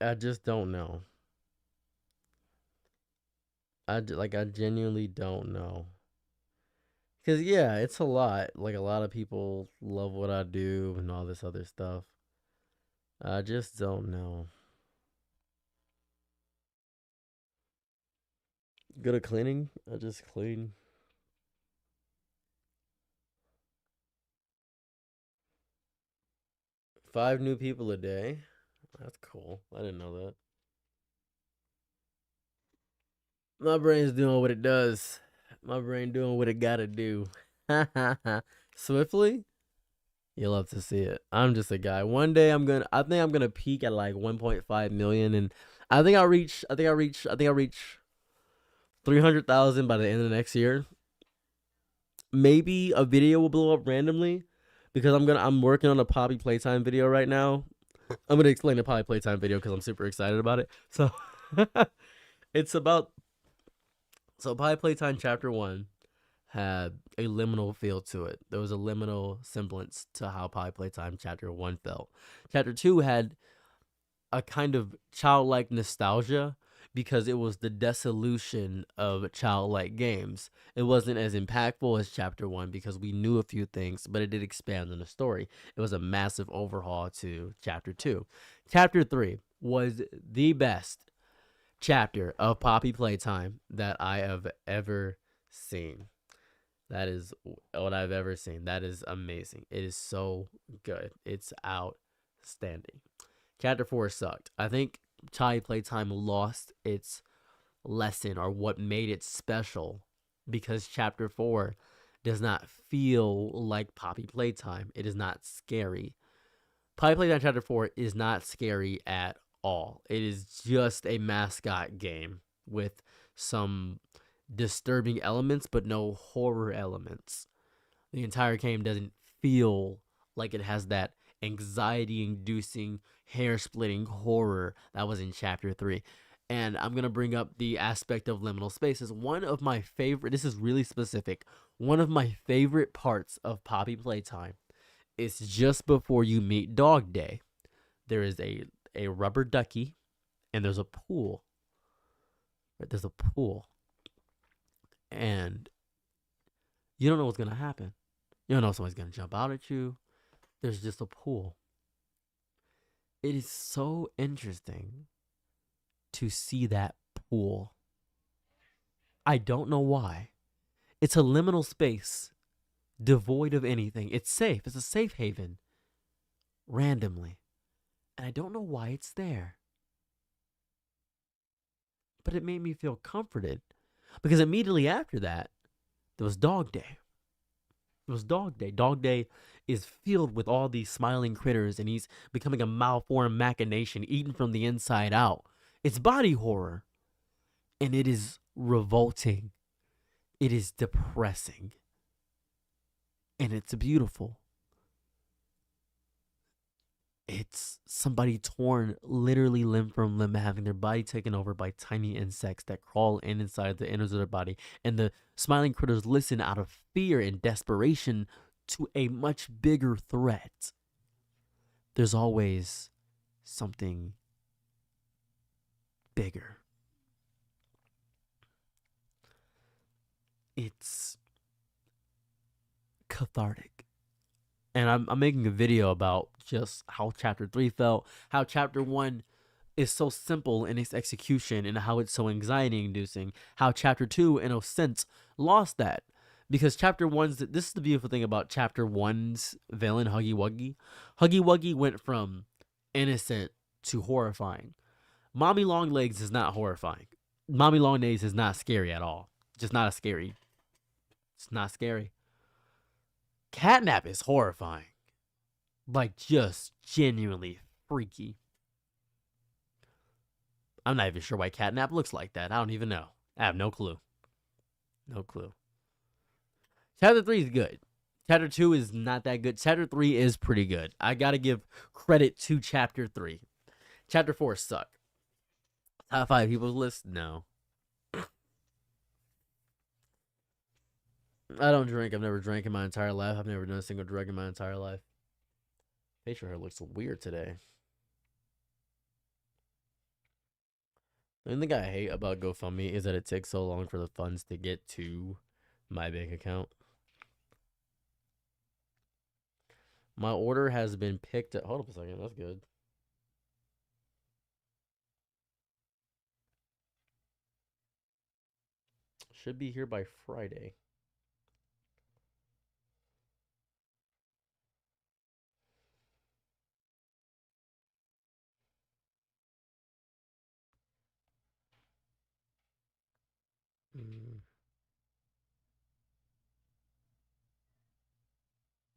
I just don't know. I genuinely don't know. Cause yeah, it's a lot. Like a lot of people love what I do and all this other stuff. I just don't know. Good at cleaning. I just clean. Five new people a day. That's cool. I didn't know that. My brain's doing what it does. My brain doing what it gotta do. Swiftly? You'll love to see it. I'm just a guy. One day I think I'm gonna peak at like 1.5 million, and I think I'll reach 300,000 by the end of the next year. Maybe a video will blow up randomly because I'm working on a Poppy Playtime video right now. I'm gonna explain the Poppy Playtime video because I'm super excited about it. So it's about Poppy Playtime Chapter 1 had a liminal feel to it. There was a liminal semblance to how Poppy Playtime Chapter 1 felt. Chapter 2 had a kind of childlike nostalgia because it was the dissolution of childlike games. It wasn't as impactful as Chapter 1 because we knew a few things, but it did expand on the story. It was a massive overhaul to Chapter 2. Chapter 3 was the best chapter of Poppy Playtime that I have ever seen. That is what I've ever seen. That is amazing. It is so good. It's outstanding. Chapter 4 sucked. I think Poppy Playtime lost its lesson or what made it special because Chapter 4 does not feel like Poppy Playtime. It is not scary. Poppy Playtime Chapter 4 is not scary at all. It is just a mascot game with some disturbing elements but no horror elements. The entire game doesn't feel like it has that anxiety-inducing, hair-splitting horror that was in chapter 3. And I'm going to bring up the aspect of liminal spaces. One of my favorite, this is really specific, one of my favorite parts of Poppy Playtime is just before you meet Dog Day. There is a rubber ducky, and there's a pool. There's a pool. And you don't know what's going to happen. You don't know if somebody's going to jump out at you. There's just a pool. It is so interesting to see that pool. I don't know why. It's a liminal space, devoid of anything. It's safe. It's a safe haven. Randomly. And I don't know why it's there. But it made me feel comforted. Because immediately after that, there was Dog Day. It was Dog Day. Dog Day is filled with all these smiling critters, and he's becoming a malformed machination eaten from the inside out. It's body horror. And it is revolting. It is depressing. And it's beautiful. It's somebody torn literally limb from limb, having their body taken over by tiny insects that crawl inside the innards of their body. And the smiling critters listen out of fear and desperation to a much bigger threat. There's always something bigger. It's cathartic. And I'm making a video about just how chapter 3 felt, how chapter 1 is so simple in its execution and how it's so anxiety inducing, how chapter 2 in a sense lost that. Because chapter 1's, this is the beautiful thing about chapter 1's villain, Huggy Wuggy. Huggy Wuggy went from innocent to horrifying. Mommy Longlegs is not horrifying. Mommy Longlegs is not scary at all. Just not as scary. It's not scary. Catnap is horrifying. Like, just genuinely freaky. I'm not even sure why Catnap looks like that. I don't even know. I have no clue. No clue. Chapter 3 is good. Chapter 2 is not that good. Chapter 3 is pretty good. I gotta give credit to Chapter 3. Chapter 4 sucked. Top 5 people's list? No. I don't drink. I've never drank in my entire life. I've never done a single drug in my entire life. Facial hair looks weird today. The only thing I hate about GoFundMe is that it takes so long for the funds to get to my bank account. My order has been picked up. Hold up a second. That's good. Should be here by Friday.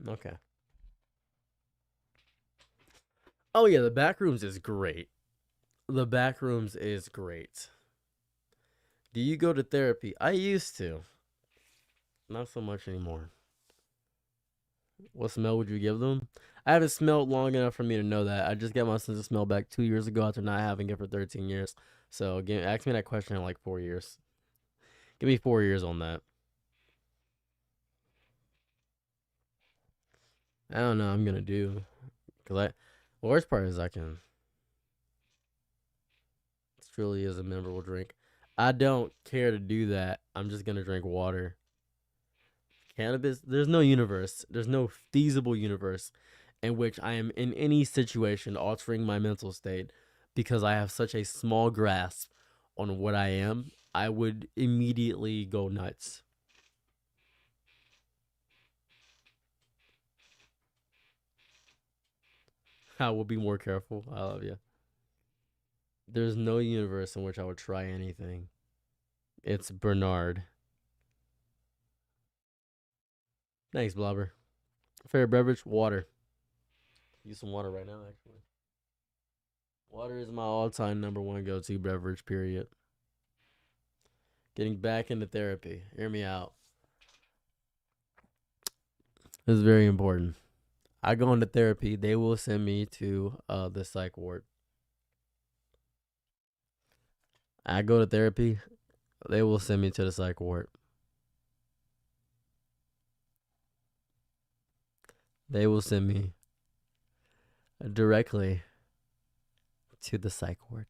Okay. Oh yeah, the Backrooms is great. The Backrooms is great. Do you go to therapy? I used to. Not so much anymore. What smell would you give them? I haven't smelled long enough for me to know that. I just got my sense of smell back 2 years ago after not having it for 13 years. So ask me that question in like 4 years. Give me 4 years on that. I don't know. I'm gonna do, cause the worst part is I can. It truly is a memorable drink. I don't care to do that. I'm just gonna drink water. Cannabis. There's no universe. There's no feasible universe in which I am in any situation altering my mental state because I have such a small grasp on what I am. I would immediately go nuts. I will be more careful. I love you. There's no universe in which I would try anything. It's Bernard. Thanks, Blobber. Favorite beverage? Water. Use some water right now, actually. Water is my all-time number one go-to beverage, period. Getting back into therapy. Hear me out. This is very important. I go into therapy. They will send me to the psych ward. I go to therapy. They will send me to the psych ward. They will send me directly to the psych ward.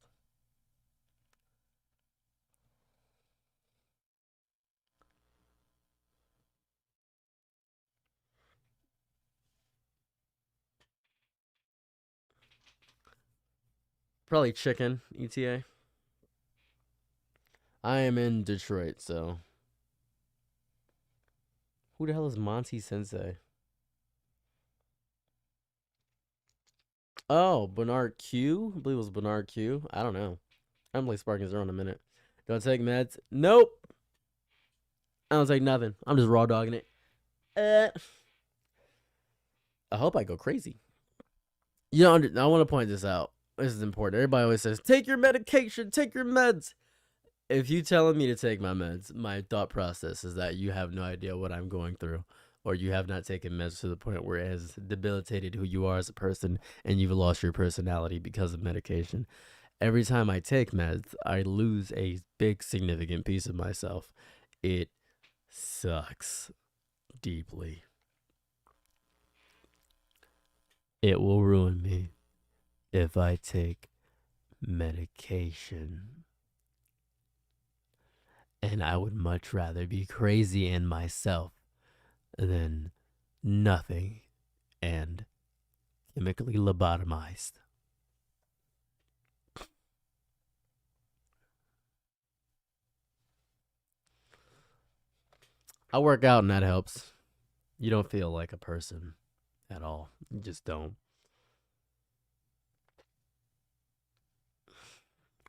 Probably chicken, ETA. I am in Detroit, so. Who the hell is Monty Sensei? Oh, Bernard Q? I believe it was Bernard Q. I don't know. I haven't played Sparking Zero in a minute. Do I take meds? Nope. I don't take nothing. I'm just raw dogging it. I hope I go crazy. You know, I want to point this out. This is important. Everybody always says, take your medication, take your meds. If you telling me to take my meds, my thought process is that you have no idea what I'm going through, or you have not taken meds to the point where it has debilitated who you are as a person and you've lost your personality because of medication. Every time I take meds, I lose a big significant piece of myself. It sucks deeply. It will ruin me if I take medication. And I would much rather be crazy in myself than nothing and chemically lobotomized. I work out and that helps. You don't feel like a person at all. You just don't.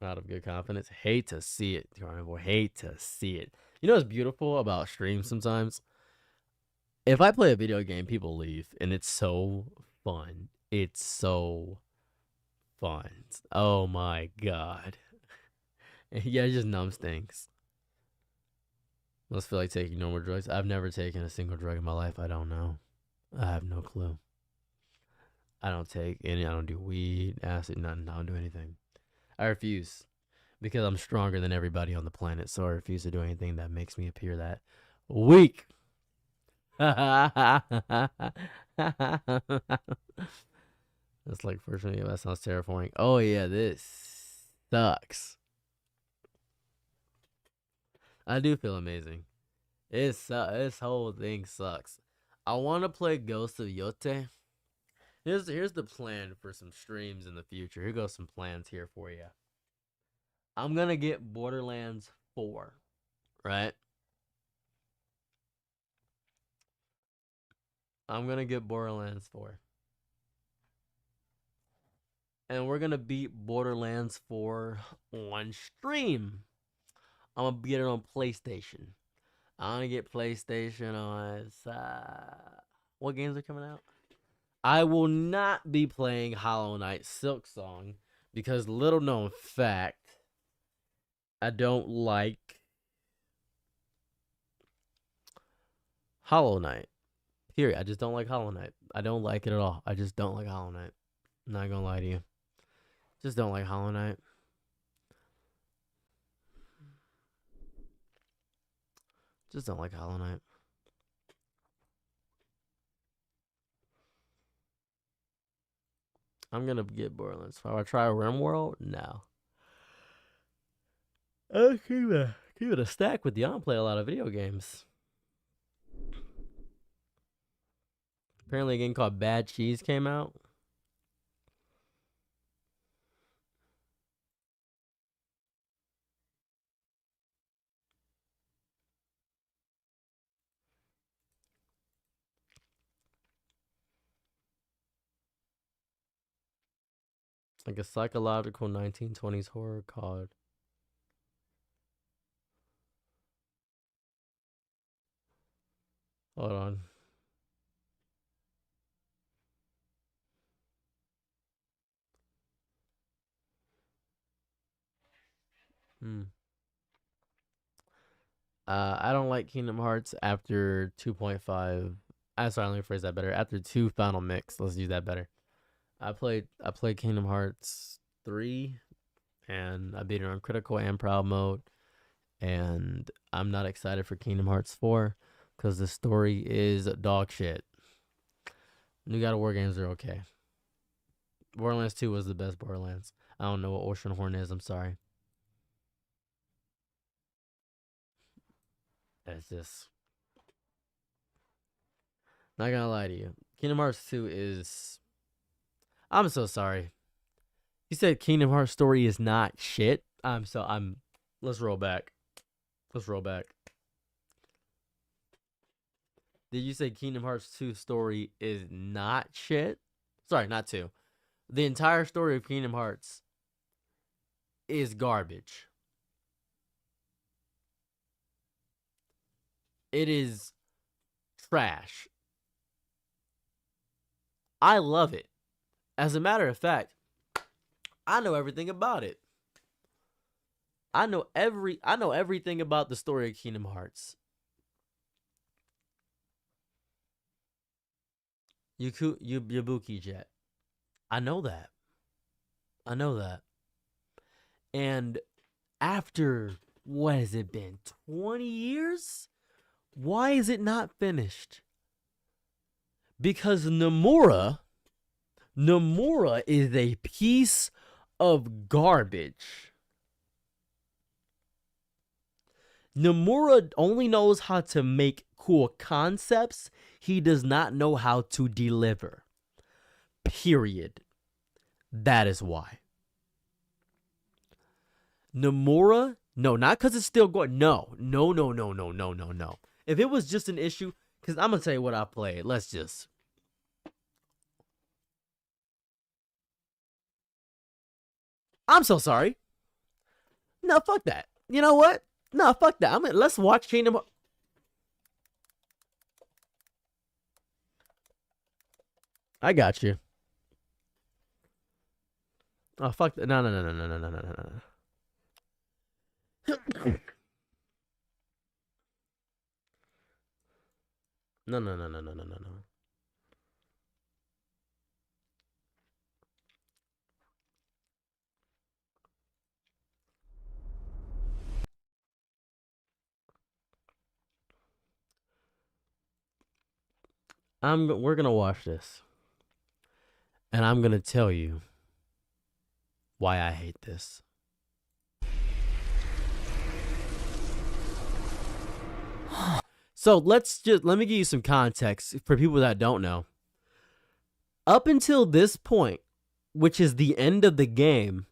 Out of good confidence. Hate to see it, Carnivore. Hate to see it. You know what's beautiful about streams sometimes? If I play a video game, people leave, and it's so fun. It's so fun. Oh my god. Yeah, it just numbs things. Must feel like taking normal drugs. I've never taken a single drug in my life. I don't know. I have no clue. I don't take any. I don't do weed, acid, nothing. I don't do anything. I refuse because I'm stronger than everybody on the planet. So I refuse to do anything that makes me appear that weak. That's like first one. That sounds terrifying. Oh yeah, this sucks. I do feel amazing. This whole thing sucks. I want to play Ghost of Yote. Here's the plan for some streams in the future. Here goes some plans here for you. I'm gonna get Borderlands 4, right? I'm gonna get Borderlands 4. And we're gonna beat Borderlands 4 on stream. I'm gonna get it on PlayStation. I'm gonna get PlayStation on what games are coming out? I will not be playing Hollow Knight Silksong because, little known fact, I don't like Hollow Knight. Period. I just don't like Hollow Knight. I don't like it at all. I just don't like Hollow Knight. I'm not gonna lie to you. Just don't like Hollow Knight. Just don't like Hollow Knight. I'm gonna get Borderlands. If I try RimWorld, no. I'll keep it a stack with you. I don't play a lot of video games. Apparently a game called Bad Cheese came out. Like a psychological 1920s horror called. Hold on. I don't like Kingdom Hearts after 2.5. Sorry, let me phrase that better. After 2 final mix, let's use that better. I played Kingdom Hearts 3, and I beat it on critical and proud mode. And I'm not excited for Kingdom Hearts 4 because the story is dog shit. New God of War games are okay. Borderlands 2 was the best Borderlands. I don't know what Ocean Horn is. I'm sorry. It's just... Not gonna lie to you. Kingdom Hearts 2 is... I'm so sorry. You said Kingdom Hearts story is not shit. Let's roll back. Let's roll back. Did you say Kingdom Hearts 2 story is not shit? Sorry, not 2. The entire story of Kingdom Hearts is garbage. It is trash. I love it. As a matter of fact, I know everything about it. I know everything about the story of Kingdom Hearts. Yabuki Jet. I know that. And after, what has it been, 20 years? Why is it not finished? Because Nomura is a piece of garbage. Nomura only knows how to make cool concepts. He does not know how to deliver. Period. That is why. Nomura, no, not because it's still going. No. If it was just an issue, because I'm going to tell you what I played. Let's just. I'm so sorry. No, fuck that. You know what? No, fuck that. Let's watch Kingdom Hearts. I got you. Oh, fuck that. No. No. We're gonna watch this, and I'm gonna tell you why I hate this. So let me give you some context for people that don't know. Up until this point, which is the end of the game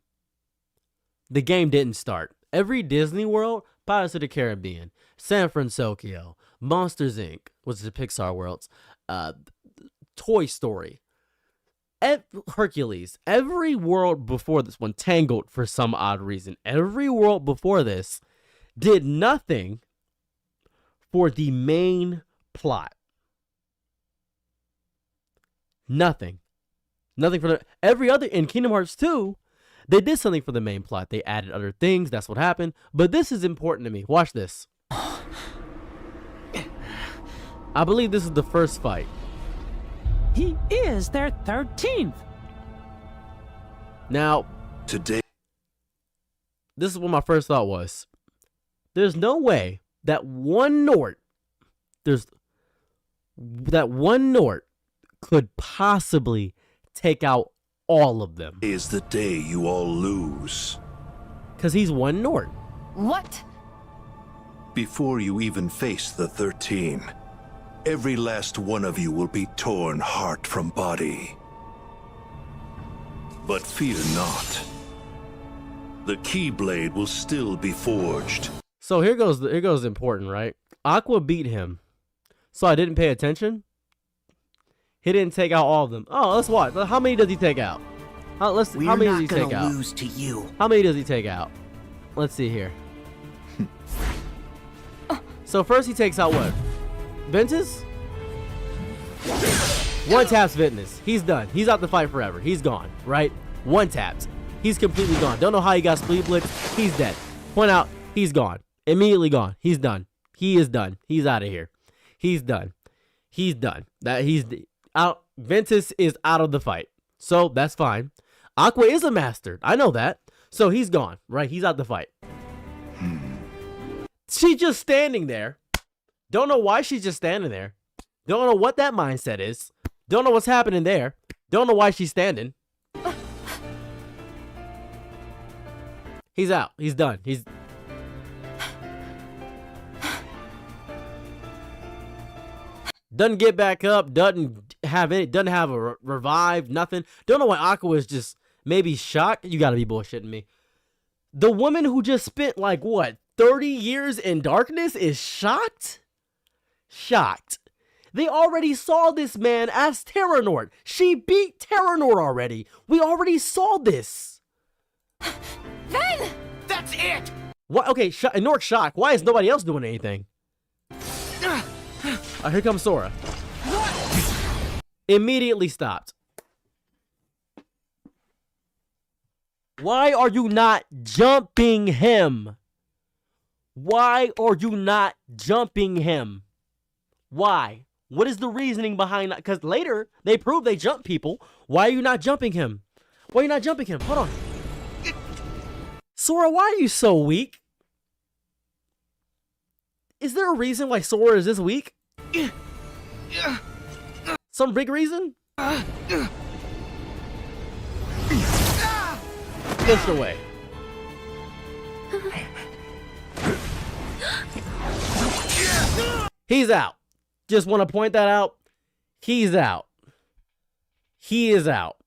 didn't start. Every Disney World, Pirates of the Caribbean, San Francisco, Monsters Inc., which is the Pixar worlds, Toy Story, Hercules, every world before this one, Tangled for some odd reason, every world before this did nothing for the main plot. Nothing for every other. In Kingdom Hearts 2, they did something for the main plot. They added other things. That's what happened. But this is important to me. Watch this. I believe this is the first fight. He is their 13th. Now, today, this is what my first thought was. There's no way that one Nort could possibly take out all of them. is the day you all lose. Because he's one Nort. What? Before you even face the 13, every last one of you will be torn heart from body. But fear not. The Keyblade will still be forged. So here goes important, right? Aqua beat him. So I didn't pay attention. He didn't take out all of them. Oh, let's watch. How many does he take out? How many does he take out? Lose to you. How many does he take out? Let's see here. So first he takes out what? Ventus? One taps Ventus. He's done. He's out the fight forever. He's gone, right? One taps. He's completely gone. Don't know how he got Split Blitz. He's dead. Point out, he's gone. Immediately gone. He's done. He is done. He's out of here. He's done. he's done. That he's out. Ventus is out of the fight, so that's fine. Aqua is a master. I know that. So he's gone, right? He's out the fight. She's just standing there. Don't know why she's just standing there. Don't know what that mindset is. Don't know what's happening there. Don't know why she's standing. He's out. He's done. He's... Doesn't get back up. Doesn't have a revive. Nothing. Don't know why Aqua is just maybe shocked. You gotta be bullshitting me. The woman who just spent like what 30 years in darkness is shocked? Shocked. They already saw this man as Terranort. She beat Terranort already. We already saw this. Then That's it! What? Okay, Nort's shocked. Why is nobody else doing anything? Here comes Sora. Immediately stopped. Why are you not jumping him? Why are you not jumping him? Why? What is the reasoning behind that? Because later, they prove they jump people. Why are you not jumping him? Why are you not jumping him? Hold on. Sora, why are you so weak? Is there a reason why Sora is this weak? Some big reason? Pushed away. He's out. Just want to point that out. He's out. He is out.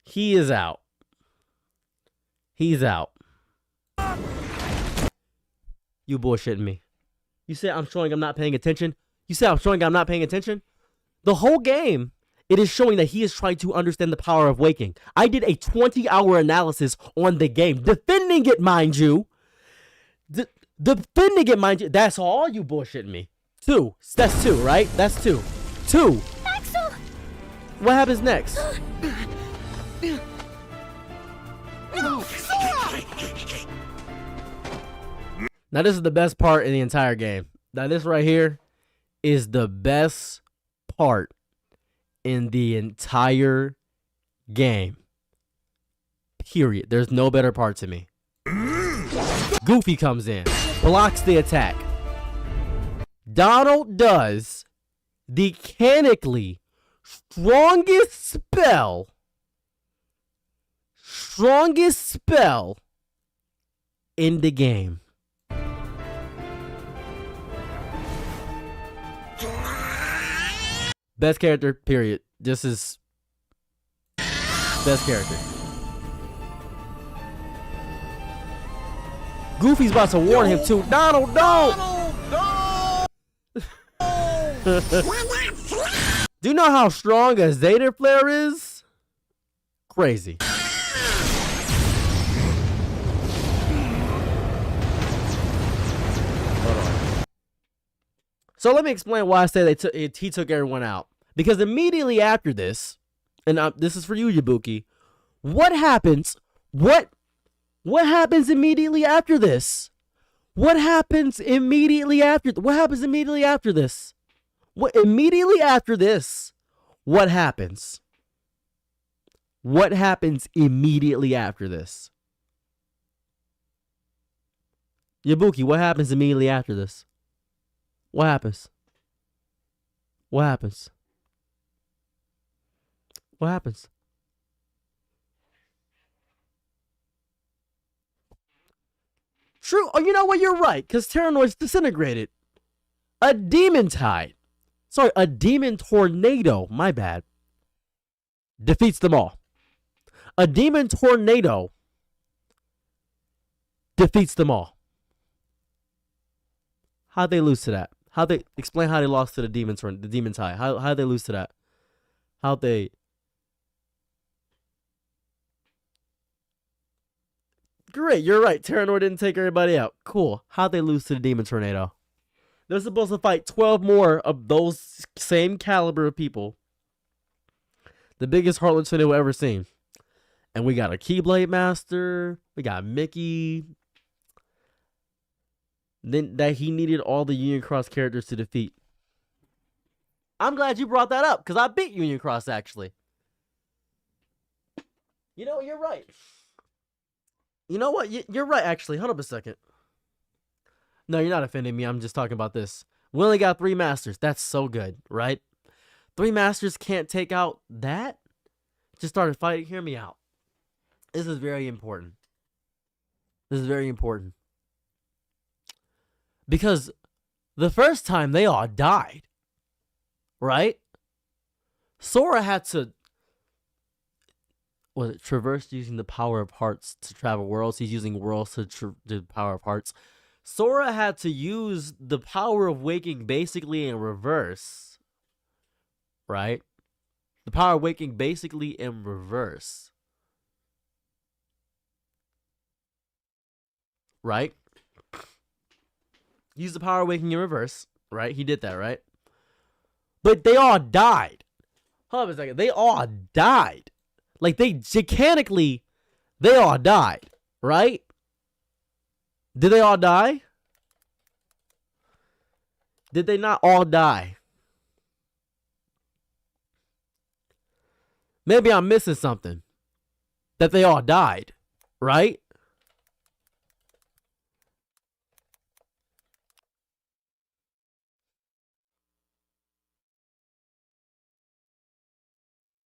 He is out. He's out. You bullshitting me. You say I'm showing I'm not paying attention. You say I'm showing I'm not paying attention. The whole game, it is showing that he is trying to understand the power of waking. I did a 20-hour analysis on the game. Defending it, mind you. Defending it, mind you. That's all you bullshitting me. 2. That's 2, right? That's 2. 2. Axel. What happens next? Now this is the best part in the entire game. Now this right here is the best part in the entire game. Period. There's no better part to me. Goofy comes in, blocks the attack. Donald does the canonically strongest spell in the game. Best character, period. This is best character. Goofy's about to warn him too. Donald, don't! Do you know how strong a Zeta Flare is? Crazy. Hold on. So let me explain why I say he took everyone out. Because immediately after this, and this is for you, Yabuki, what happens? What happens immediately after this? What happens immediately after? What happens immediately after this? What immediately after this? What happens? What happens immediately after this? Yabuki, what happens immediately after this? What happens? What happens? What happens? True. Oh, you know what? You're right. Because Terranoid's disintegrated. A demon tide. Sorry, a demon tornado. My bad. Defeats them all. A demon tornado defeats them all. How'd they lose to that? How'd they explain how they lost to the demon tide? How'd they lose to that? How'd they? Great, you're right. Terranor didn't take everybody out. Cool. How'd they lose to the demon tornado? They're supposed to fight 12 more of those same caliber of people. The biggest Heartless tornado we've ever seen. And we got a Keyblade Master. We got Mickey. Then that he needed all the Union Cross characters to defeat. I'm glad you brought that up because I beat Union Cross actually. You know, you're right. You know what? You're right, actually. Hold up a second. No, you're not offending me. I'm just talking about this. We only got 3 masters. That's so good, right? 3 masters can't take out that? Just started fighting. Hear me out. This is very important. This is very important. Because the first time they all died, right? Sora had to traverse using the power of hearts to travel worlds. He's using worlds to do the power of hearts. Sora had to use the power of waking basically in reverse. Right? The power of waking basically in reverse. Right? Use the power of waking in reverse. Right? He did that, right? But they all died. Hold on a second. They all died. Like, mechanically, they all died, right? Did they all die? Did they not all die? Maybe I'm missing something. That they all died, right?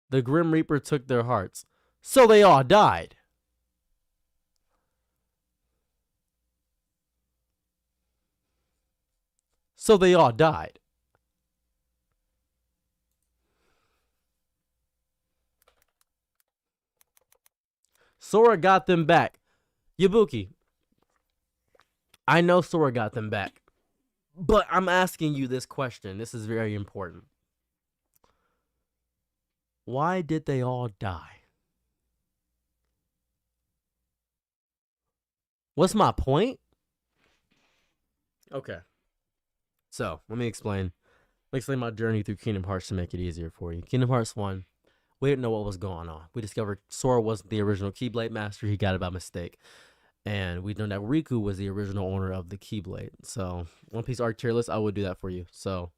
The Grim Reaper took their hearts. So they all died. So they all died. Sora got them back. Yabuki, I know Sora got them back. But I'm asking you this question. This is very important. Why did they all die? What's my point? Okay. So, let me explain. Let me explain my journey through Kingdom Hearts to make it easier for you. Kingdom Hearts 1, we didn't know what was going on. We discovered Sora wasn't the original Keyblade Master. He got it by mistake. And we know that Riku was the original owner of the Keyblade. So, One Piece arc tier list, I would do that for you. So,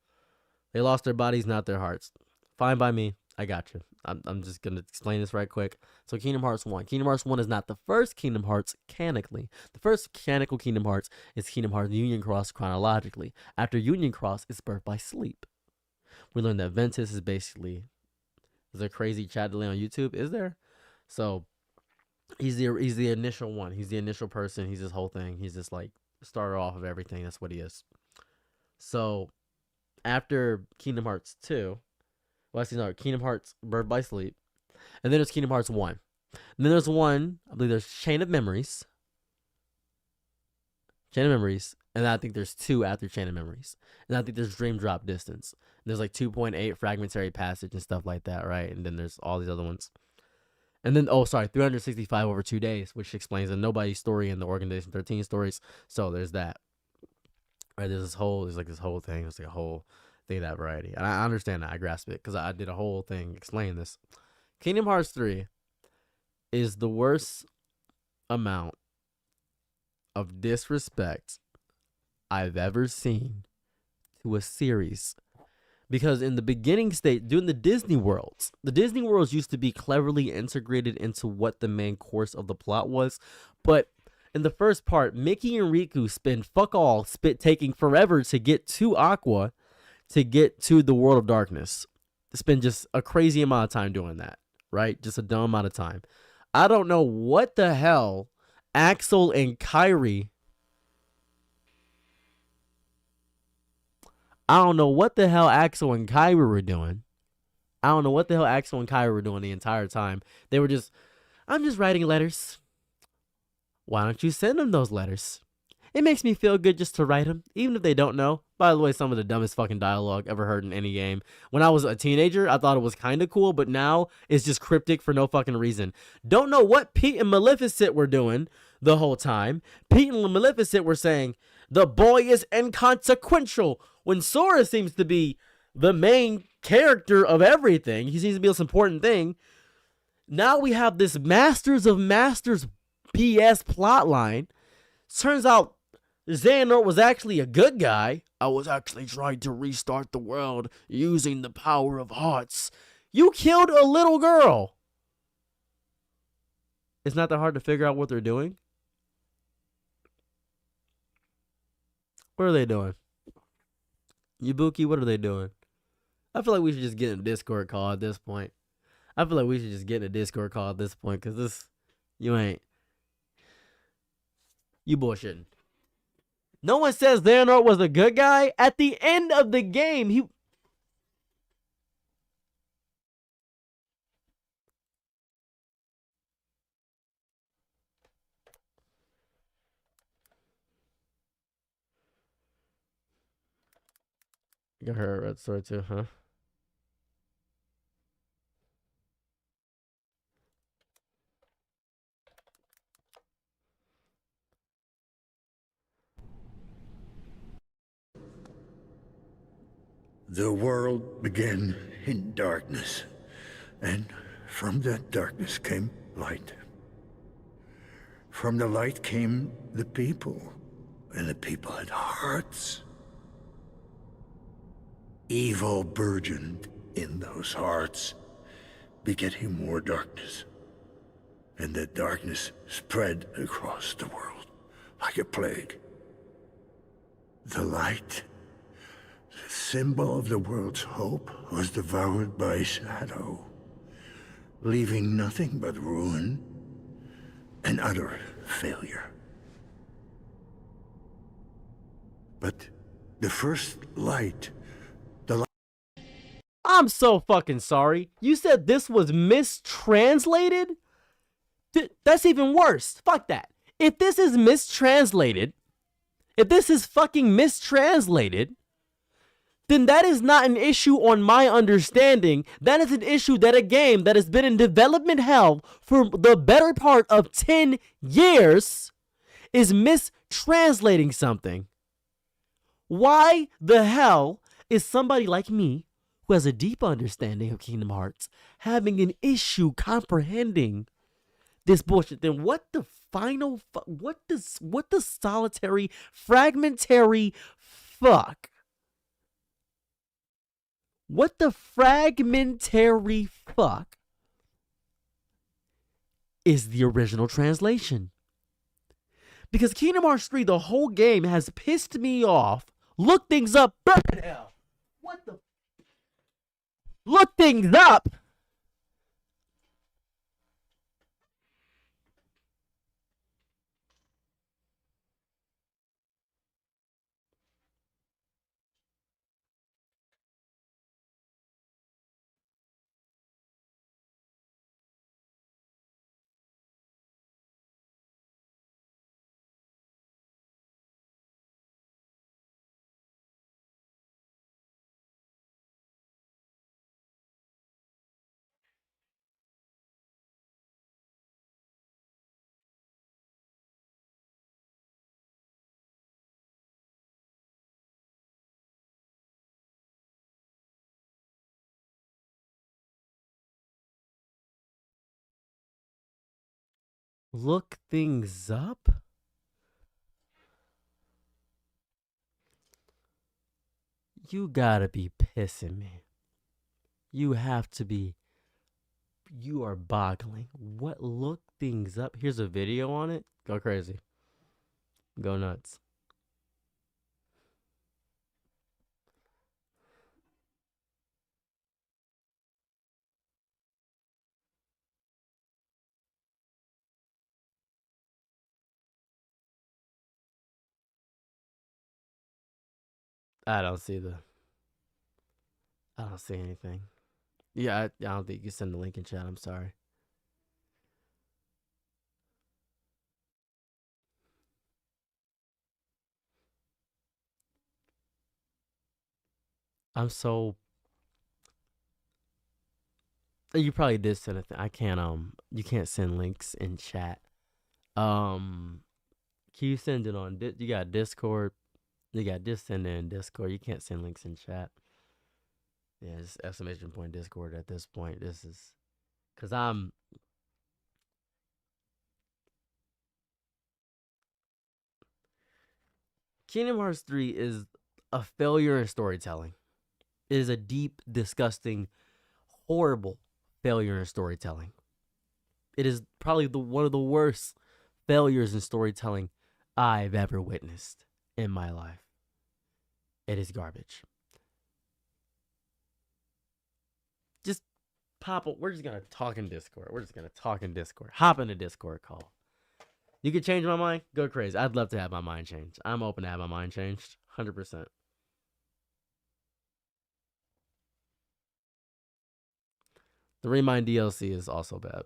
they lost their bodies, not their hearts. Fine by me. I got you. I'm just going to explain this right quick. So Kingdom Hearts 1. Kingdom Hearts 1 is not the first Kingdom Hearts canonically. The first canonical Kingdom Hearts is Kingdom Hearts Union Cross chronologically. After Union Cross is Birth by Sleep. We learned that Ventus is basically... Is there a crazy chat delay on YouTube? Is there? So he's the initial one. He's the initial person. He's this whole thing. He's just like starter off of everything. That's what he is. So after Kingdom Hearts 2... Well, actually, no, Kingdom Hearts Birth by Sleep. And then there's Kingdom Hearts 1. And then there's one, I believe there's Chain of Memories. Chain of Memories. And then I think there's 2 after Chain of Memories. And I think there's Dream Drop Distance. And there's like 2.8 Fragmentary Passage and stuff like that, right? And then there's all these other ones. And then, 365 over 2 days, which explains the Nobody story and the Organization 13 stories. So there's that. Right, there's this whole thing. It's like a whole... that variety, and I understand that. I grasp it because I did a whole thing explaining this. Kingdom Hearts 3 is the worst amount of disrespect I've ever seen to a series, because in the beginning state, during the Disney worlds used to be cleverly integrated into what the main course of the plot was, but in the first part, Mickey and Riku spend taking forever to get to Aqua, to get to the World of Darkness. Spend just a crazy amount of time doing that, right? Just a dumb amount of time. I don't know what the hell Axel and Kairi... I don't know what the hell Axel and Kairi were doing. The entire time. They were just, I'm just writing letters. Why don't you send them those letters? It makes me feel good just to write them, even if they don't know. By the way, some of the dumbest fucking dialogue ever heard in any game. When I was a teenager, I thought it was kind of cool, but now it's just cryptic for no fucking reason. Don't know what Pete and Maleficent were doing the whole time. Pete and Maleficent were saying, the boy is inconsequential, when Sora seems to be the main character of everything. He seems to be the most important thing. Now we have this Masters of Masters BS plotline. Turns out Xehanort was actually a good guy. I was actually trying to restart the world using the power of hearts. You killed a little girl. It's not that hard to figure out what they're doing. What are they doing? Yabuki, what are they doing? I feel like we should just get in a Discord call at this point. Because this, you bullshitting. No one says Xehanort was a good guy. At the end of the game, he... You got her a red sword too, huh? The world began in darkness, and from that darkness came light. From the light came the people, and the people had hearts. Evil burgeoned in those hearts, begetting more darkness. And that darkness spread across the world like a plague. The light, the symbol of the world's hope, was devoured by shadow, leaving nothing but ruin and utter failure. But the first light, I'm so fucking sorry. You said this was mistranslated? That's even worse. Fuck that. If this is mistranslated, if this is fucking mistranslated, then that is not an issue on my understanding. That is an issue that a game that has been in development hell for the better part of 10 years is mistranslating something. Why the hell is somebody like me, who has a deep understanding of Kingdom Hearts, having an issue comprehending this bullshit? Then what the final what the solitary fragmentary fuck? What the fragmentary fuck is the original translation? Because Kingdom Hearts 3, the whole game, has pissed me off. Look things up. Burn hell. What the? Look things up. Look things up? You gotta be pissing me. You have to be. You are boggling. What? Look things up? Here's a video on it. Go crazy. Go nuts. I don't see anything. Yeah, I don't think you can send the link in chat. I'm sorry. I'm so. You probably did send a thing. I can't. You can't send links in chat. Can you send it on? You got Discord. You got just send it in Discord. You can't send links in chat. Yeah, it's exclamation point Discord at this point. This is because I'm. Kingdom Hearts 3 is a failure in storytelling. It is a deep, disgusting, horrible failure in storytelling. It is probably one of the worst failures in storytelling I've ever witnessed in my life. It is garbage. Just pop up. We're just going to talk in Discord. Hop in a Discord call. You could change my mind? Go crazy. I'd love to have my mind changed. I'm open to have my mind changed. 100%. The Remind DLC is also bad.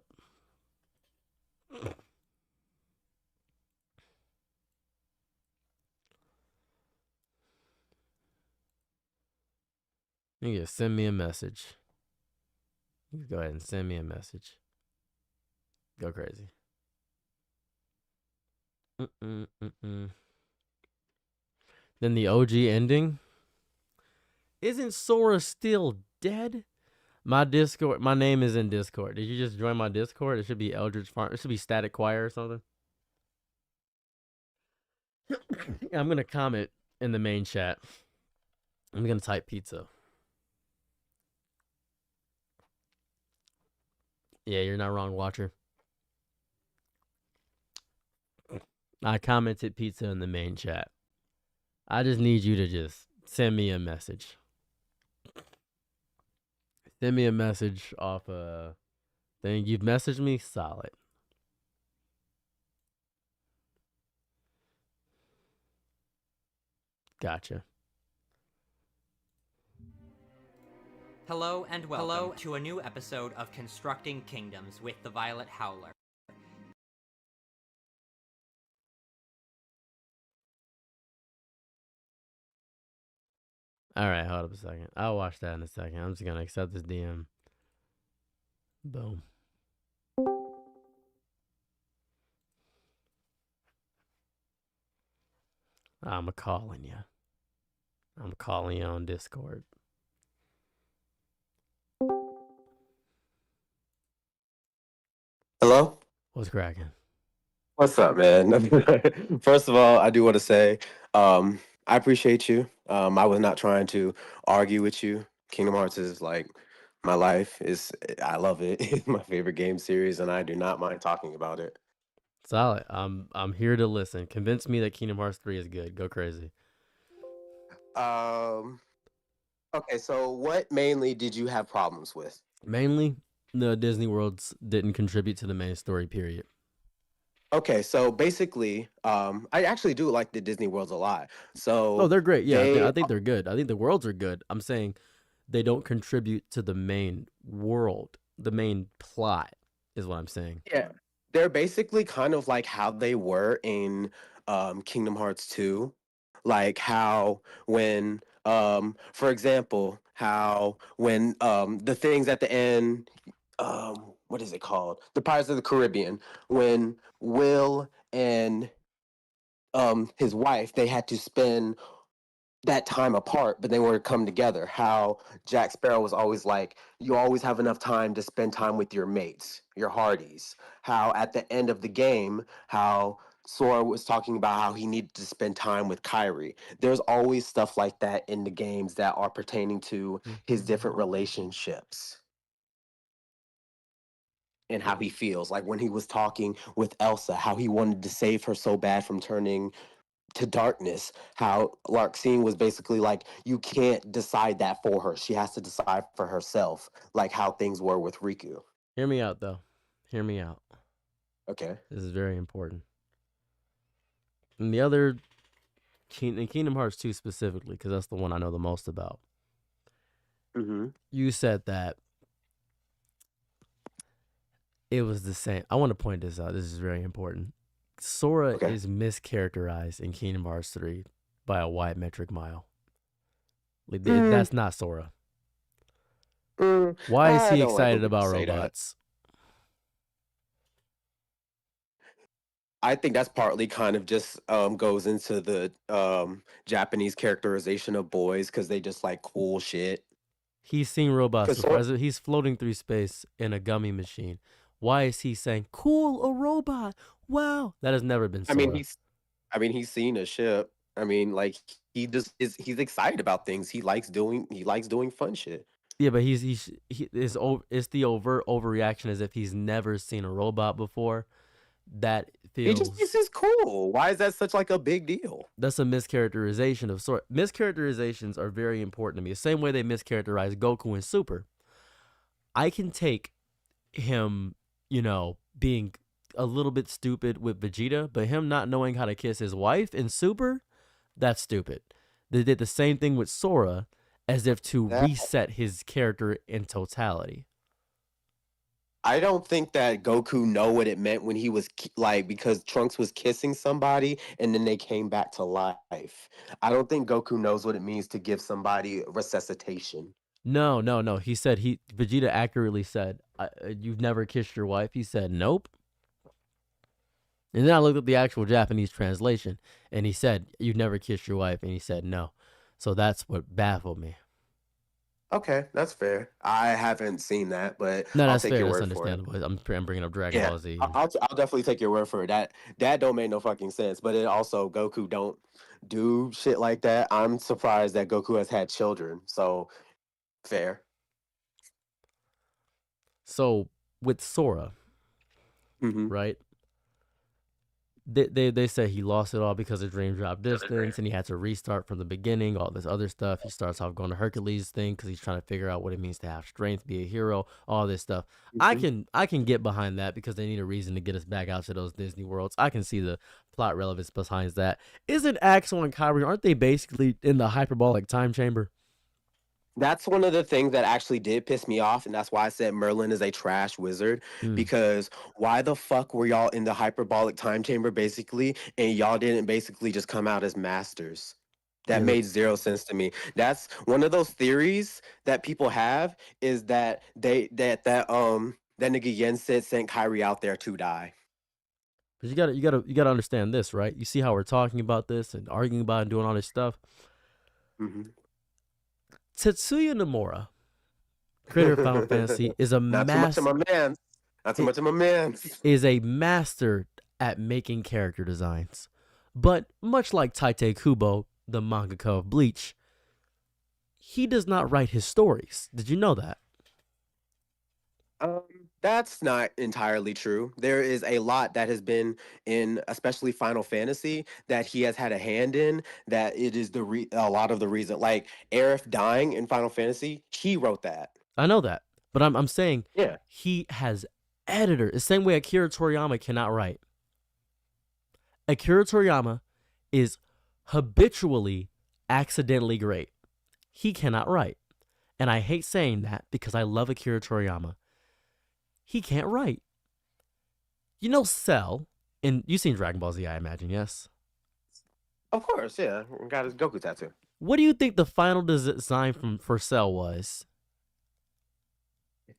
You can send me a message. You can go ahead and send me a message. Go crazy. Then the OG ending. Isn't Sora still dead? My Discord, my name is in Discord. Did you just join my Discord? It should be Eldritch Farm. It should be Static Choir or something. I'm gonna comment in the main chat. I'm gonna type pizza. Yeah, you're not wrong, Watcher. I commented pizza in the main chat. I just need you to just send me a message. Send me a message off thing. You've messaged me? Solid. Gotcha. Hello and welcome to a new episode of Constructing Kingdoms with the Violet Howler. Alright, hold up a second. I'll watch that in a second. I'm just gonna accept this DM. Boom. I'm calling you. I'm calling you on Discord. Hello? What's cracking? What's up, man? First of all, I do want to say, I appreciate you. I was not trying to argue with you. Kingdom Hearts is like my life. I love it. It's my favorite game series, and I do not mind talking about it. Solid. I'm here to listen. Convince me that Kingdom Hearts 3 is good. Go crazy. Okay, so what mainly did you have problems with? Mainly, the Disney Worlds didn't contribute to the main story, period. Okay, so basically, I actually do like the Disney Worlds a lot. So Oh, they're great. Yeah, I think they're good. I think the worlds are good. I'm saying they don't contribute to the main world. The main plot is what I'm saying. yeah, they're basically kind of like how they were in Kingdom Hearts 2. Like how when for example, how when the things at the end, what is it called? The Pirates of the Caribbean, when Will and his wife, they had to spend that time apart, but they were to come together. How Jack Sparrow was always like, you always have enough time to spend time with your mates, your hearties. How at the end of the game, how Sora was talking about how he needed to spend time with Kyrie. There's always stuff like that in the games that are pertaining to his different relationships and how he feels. Like when he was talking with Elsa, how he wanted to save her so bad from turning to darkness, how Larxene was basically like, you can't decide that for her. She has to decide for herself, like how things were with Riku. Hear me out, though. Hear me out. Okay. This is very important. And the other, in Kingdom Hearts 2 specifically, because that's the one I know the most about. Mm-hmm. You said that it was the same. I want to point this out. This is very important. Sora is mischaracterized in Kingdom Hearts 3 by a wide metric mile. Like, that's not Sora. Why is he excited about robots? I think that's partly kind of just goes into the Japanese characterization of boys because they just like cool shit. He's seen robots before. He's floating through space in a gummy machine. Why is he saying, cool, a robot? Wow. That has never been Sora. I mean, he's seen a ship. I mean, like he's excited about things. He likes doing fun shit. Yeah, but it's the overt overreaction as if he's never seen a robot before. That He just thinks feels it's cool. Why is that such like a big deal? that's a mischaracterization of sort. Mischaracterizations are very important to me. The same way they mischaracterize Goku in Super. I can take him, being a little bit stupid with Vegeta, but him not knowing how to kiss his wife in Super, that's stupid. They did the same thing with Sora as if to That reset his character in totality. I don't think that Goku know what it meant when he was like because Trunks was kissing somebody and then they came back to life. I don't think Goku knows what it means to give somebody resuscitation. No, no, no. Vegeta accurately said, "You've never kissed your wife." He said, "Nope." And then I looked at the actual Japanese translation, and he said, "You've never kissed your wife," and he said, "No." So that's what baffled me. Okay, that's fair. I haven't seen that, but No, I'll that's take fair. your That's word for it. understandable. I'm bringing up Dragon Yeah, Ball Z. I'll definitely take your word for it. That don't make no fucking sense. But it also Goku don't do shit like that. I'm surprised that Goku has had children. So fair. So with Sora, Hmm. right? They say he lost it all because of dream drop distance, and he had to restart from the beginning. All this other stuff. He starts off going to Hercules thing because he's trying to figure out what it means to have strength, be a hero, all this stuff. I Hmm. can get behind that because they need a reason to get us back out to those Disney worlds. I can see the plot relevance behind that. Isn't Axel and Kyrie, aren't they basically in the hyperbolic time chamber? That's one of the things that actually did piss me off, and that's why I said Merlin is a trash wizard. Mm. Because why the fuck were y'all in the hyperbolic time chamber basically, and y'all didn't basically just come out as masters? That Yeah, made zero sense to me. That's one of those theories that people have is that that nigga Yen said sent Kyrie out there to die. but you gotta understand this, right? You see how we're talking about this and arguing about it and doing all this stuff. Hmm. Tetsuya Nomura, creator of Final Fantasy, Not too much of my man. Not too much of my man. is a master at making character designs. But much like Tite Kubo, the mangaka of Bleach, he does not write his stories. Did you know that? Um, that's not entirely true. There is a lot that has been in, especially Final Fantasy, that he has had a hand in. That it is a lot of the reason. Like Aerith dying in Final Fantasy, he wrote that. I know that. But I'm saying Yeah. he has editor. The same way Akira Toriyama cannot write. Akira Toriyama is habitually accidentally great. He cannot write. And I hate saying that because I love Akira Toriyama. He can't write. You know Cell, and you've seen Dragon Ball Z, I imagine, yes? Of course, yeah. Got his Goku tattoo. What do you think the final design for Cell was?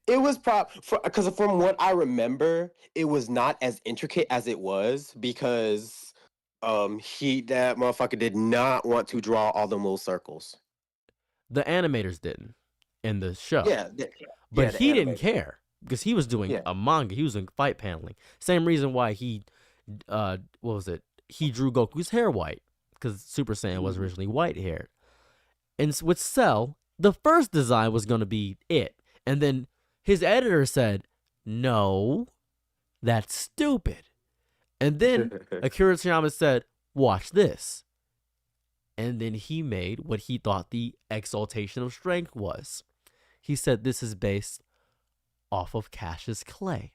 It was because from what I remember, it was not as intricate as it was because that motherfucker did not want to draw all them little circles. The animators didn't in the show. Yeah, but the he didn't animators. care because he was doing Yeah. a manga. He was doing fight paneling. Same reason why he, what was it? He drew Goku's hair white because Super Saiyan was originally white haired. And with Cell, the first design was going to be it. And then his editor said, no, that's stupid. And then Akira Toriyama said, watch this. And then he made what he thought the exaltation of strength was. He said this is based off of Cassius Clay.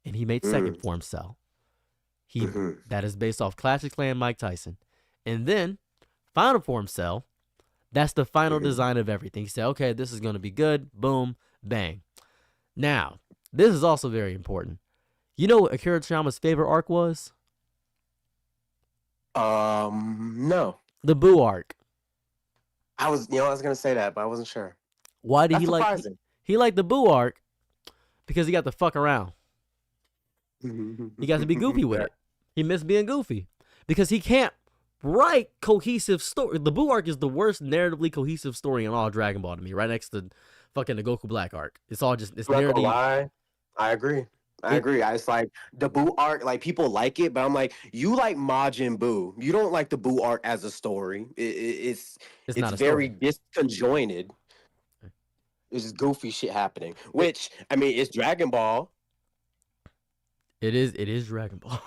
And he made second form Cell. That is based off Cassius Clay and Mike Tyson. And then final form Cell, that's the final design of everything. He said, okay, this is going to be good. Boom, bang. Now, this is also very important. You know what Akira Toriyama's favorite arc was? No. The Boo arc. I was gonna say that, but I wasn't sure. Why did That's he like? surprising. He liked the Boo arc because he got to fuck around. He got to be goofy with it. He missed being goofy because he can't write cohesive story. The Boo arc is the worst narratively cohesive story in all Dragon Ball to me, right next to fucking the Goku Black arc. It's all just it's I'm not gonna narrative. lie. I agree. I agree. It's like the Boo arc, like people like it, but I'm like, you like Majin Buu. You don't like the Boo arc as a story. It's It's not a very story. disconjointed. It's just goofy shit happening. Which I mean, it's Dragon Ball. It is Dragon Ball.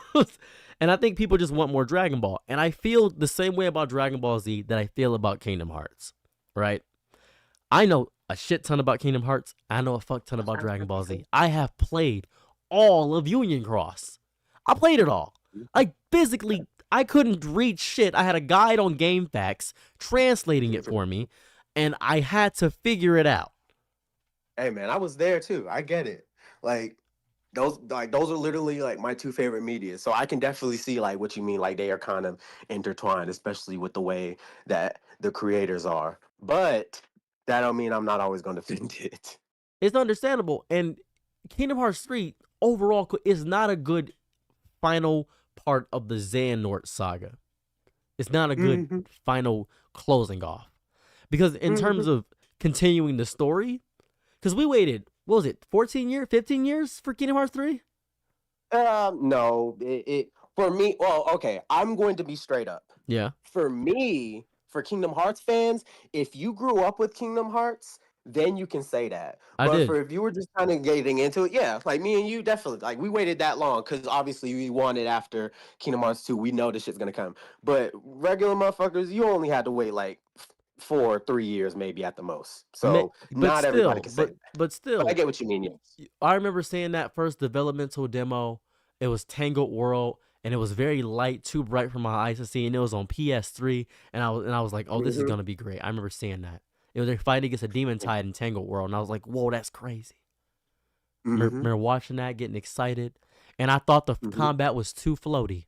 And I think people just want more Dragon Ball. And I feel the same way about Dragon Ball Z that I feel about Kingdom Hearts, right? I know a shit ton about Kingdom Hearts. I know a fuck ton about Dragon Ball Z. I have played all of Union Cross. I played it all. Like, physically, I couldn't read shit. I had a guide on GameFAQs translating it for me, and I had to figure it out. Hey man, I was there too. I get it. Those are literally like my two favorite media. So I can definitely see like what you mean. Like they are kind of intertwined, especially with the way that the creators are. But that don't mean I'm not always going to defend it. It's understandable. And Kingdom Hearts 3 overall is not a good final part of the Xehanort saga. It's not a good final closing off. Because in terms of continuing the story, because we waited, what was it, 14 years, 15 years for Kingdom Hearts 3? No, it for me. Well, okay, I'm going to be straight up. Yeah. For me, for Kingdom Hearts fans, if you grew up with Kingdom Hearts, then you can say that. I But did. for if you were just kind of getting into it, yeah, like me and you, definitely. Like we waited that long because obviously we wanted after Kingdom Hearts 2. We know this shit's gonna come. But regular motherfuckers, you only had to wait like 3 years maybe at the most. So not everybody can say that. But still, But I get what you mean, yes. I remember seeing that first developmental demo. It was Tangled World, and it was very light, too bright for my eyes to see, and it was on PS3, and I was like, oh, this is gonna be great. I remember seeing that. It was they're fighting against a demon tide in Tangled World, and I was like, whoa, that's crazy. Remember watching that, getting excited, and I thought the combat was too floaty.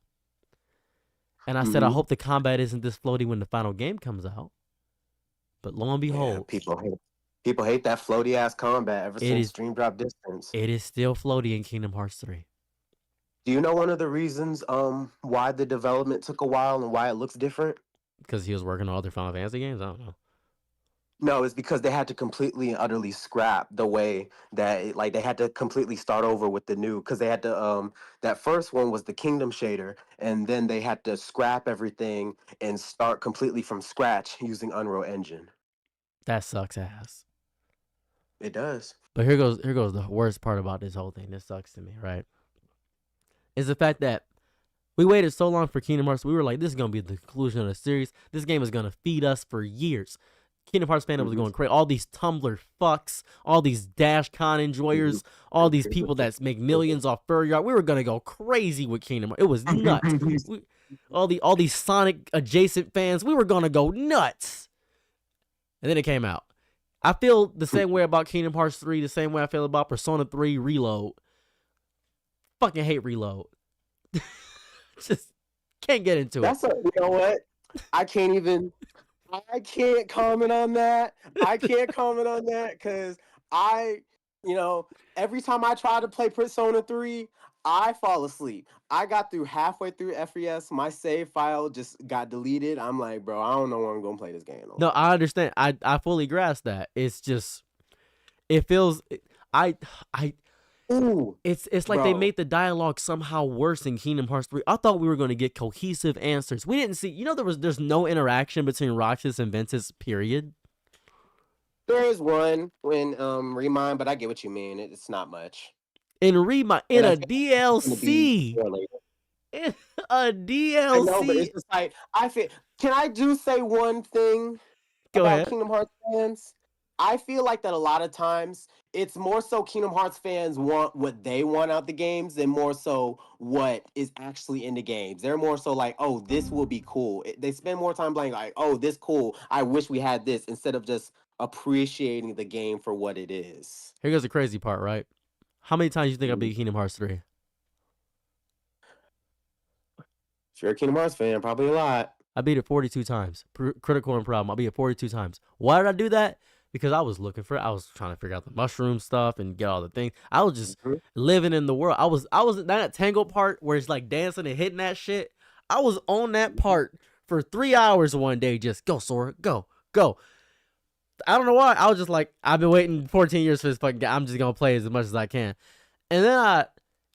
And I said, I hope the combat isn't this floaty when the final game comes out. But lo and behold, people hate that floaty ass combat ever since Dream Drop Distance. It is still floaty in Kingdom Hearts 3. Do you know one of the reasons why the development took a while and why it looks different? Because he was working on other Final Fantasy games? I don't know. No, it's because they had to completely and utterly scrap the way that they had to completely start over with the new, because they had to that first one was the Kingdom shader, and then they had to scrap everything and start completely from scratch using Unreal Engine. That sucks ass. It does. But here goes the worst part about this whole thing. This sucks to me, right? Is the fact that we waited so long for Kingdom Hearts. We were like, this is gonna be the conclusion of the series. This game is gonna feed us for years. Kingdom Hearts fandom was going crazy. All these Tumblr fucks, all these DashCon enjoyers, all these people that make millions off Furry Art. We were gonna go crazy with Kingdom Hearts. It was nuts. All these Sonic adjacent fans. We were gonna go nuts. And then it came out. I feel the same way about Kingdom Hearts 3, the same way I feel about Persona 3 Reload. Fucking hate Reload. Just can't get into it. You know what? I can't comment on that. I can't comment on that because every time I try to play Persona 3, I fall asleep. I got through halfway through FES. My save file just got deleted. I'm like, bro, I don't know when I'm going to play this game. No, I understand. I fully grasp that. It's just, it feels, it's like they made the dialogue somehow worse in Kingdom Hearts 3. I thought we were going to get cohesive answers. We didn't see, there's no interaction between Roxas and Ventus, period. There is one when Remind, but I get what you mean. It's not much. In Remind, in a DLC. In a DLC. I know, but it's just like, can I say one thing about Kingdom Hearts fans? I feel like that a lot of times it's more so Kingdom Hearts fans want what they want out the games than more so what is actually in the games. They're more so like, oh, this will be cool. They spend more time playing like, oh, this cool. I wish we had this, instead of just appreciating the game for what it is. Here goes the crazy part, right? How many times do you think I beat Kingdom Hearts 3? If you're a Kingdom Hearts fan, probably a lot. I beat it 42 times. Critical and problem. I beat it 42 times. Why did I do that? Because I was trying to figure out the mushroom stuff and get all the things. I was just living in the world. I was that Tangled part where it's like dancing and hitting that shit. I was on that part for 3 hours one day. Just go, Sora, go. I don't know why. I was just like, I've been waiting 14 years for this fucking game. I'm just gonna play as much as I can. And then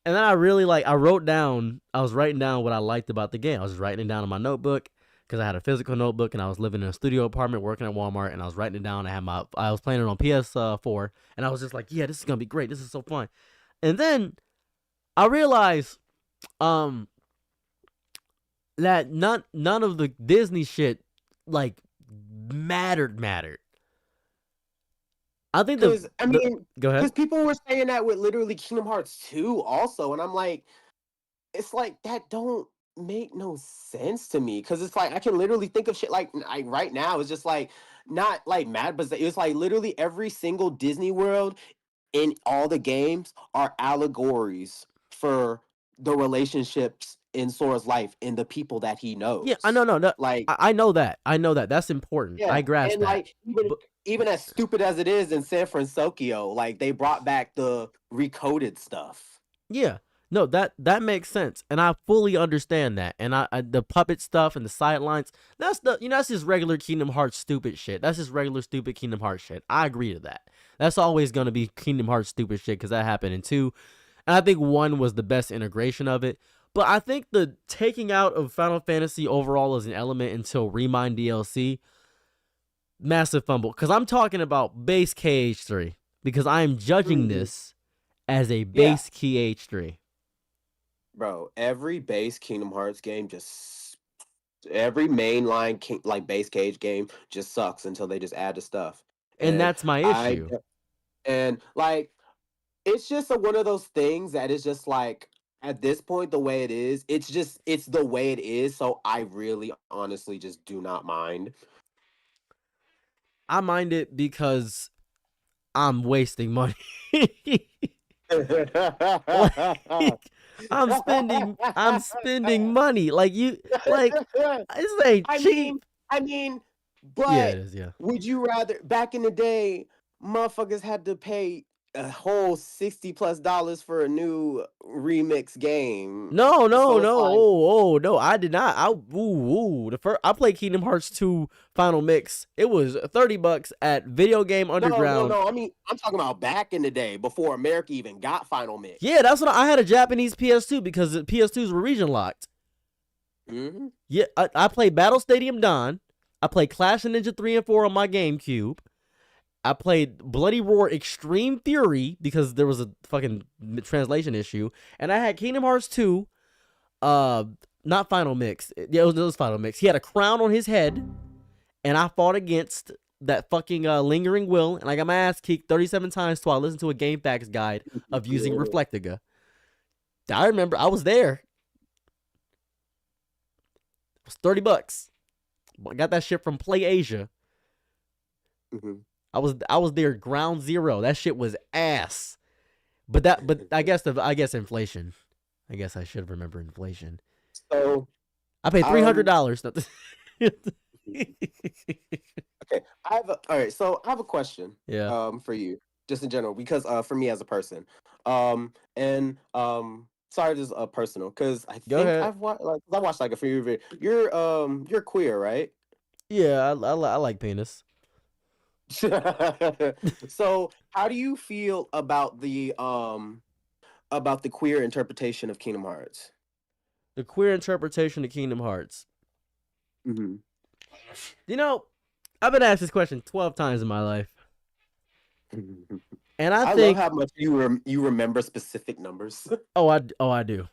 And then I really I was writing down what I liked about the game. I was writing it down in my notebook because I had a physical notebook and I was living in a studio apartment working at Walmart and I was writing it down. I was playing it on PS4 and I was just like, yeah, this is going to be great. This is so fun. And then I realized that none of the Disney shit mattered. I think go ahead. Because people were saying that with literally Kingdom Hearts 2 also, and I'm like, it's like that don't make no sense to me. Because it's like I can literally think of shit like right now. It's just like not like mad, but it's like literally every single Disney World in all the games are allegories for the relationships in Sora's life and the people that he knows. Yeah, I know. Like I know that. That's important. Yeah, I grasp and that. Like even as stupid as it is in San Francisco, like they brought back the recoded stuff. Yeah. No, that makes sense, and I fully understand that. And I the puppet stuff and the sidelines, that's just regular Kingdom Hearts stupid shit. That's just regular stupid Kingdom Hearts shit. I agree to that. That's always gonna be Kingdom Hearts stupid shit because that happened in 2, and I think 1 was the best integration of it. But I think the taking out of Final Fantasy overall as an element until Remind DLC, massive fumble. Because I'm talking about base KH3 because I am judging this as a base KH3. Bro, every base Kingdom Hearts game every mainline base cage game just sucks until they just add the stuff. And that's my issue. And like, it's just one of those things that is just like, at this point, the way it is, it's the way it is. So I really, honestly, just do not mind. I mind it because I'm wasting money. I'm spending money. It's ain't cheap. But yeah, it is, yeah. Would you rather, back in the day, motherfuckers had to pay a whole $60+ for a new remix game? No. No, I did not. I played Kingdom Hearts 2 Final Mix. It was $30 at Video Game Underground. No. I mean, I'm talking about back in the day before America even got Final Mix. Yeah, that's what I had a Japanese PS2 because the PS2s were region locked. Mm-hmm. Yeah, I played Battle Stadium Dawn. I played Clash of Ninja 3 and 4 on my GameCube. I played Bloody Roar Extreme Fury because there was a fucking translation issue. And I had Kingdom Hearts 2, not Final Mix. Yeah, it was Final Mix. He had a crown on his head, and I fought against that fucking Lingering Will, and I got my ass kicked 37 times till I listened to a Game Facts guide of using Reflectiga. I remember I was there. It was $30. I got that shit from Play Asia. Mm-hmm. I was there ground zero. That shit was ass. But I guess inflation. I guess I should remember inflation. So I paid $300. Okay. All right. So I have a question. Yeah. For you, just in general, because for me as a person, sorry, this is personal, because I think I watched like a few of it. You're queer, right? Yeah, I like penis. So how do you feel about the queer interpretation of Kingdom Hearts? The queer interpretation of Kingdom Hearts. Mm-hmm. You know, I've been asked this question 12 times in my life, and I think love how much you remember specific numbers. I do,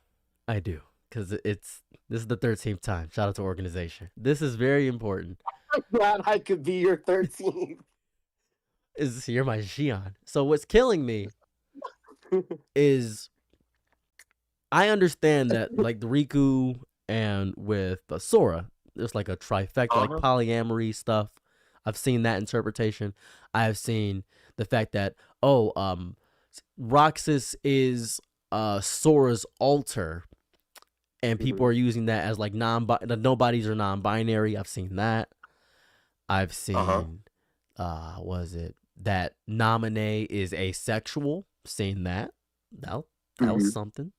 because this is the 13th time. Shout out to organization. This is very important. I'm glad I could be your 13th. You're my Xion. So what's killing me is I understand that like the Riku and with Sora, there's like a trifecta, like polyamory stuff. I've seen that interpretation. I have seen the fact that Roxas is Sora's alter, and people are using that as like nobodies are non-binary. I've seen that. I've seen was it that Naminé is asexual? Seen that. That was something.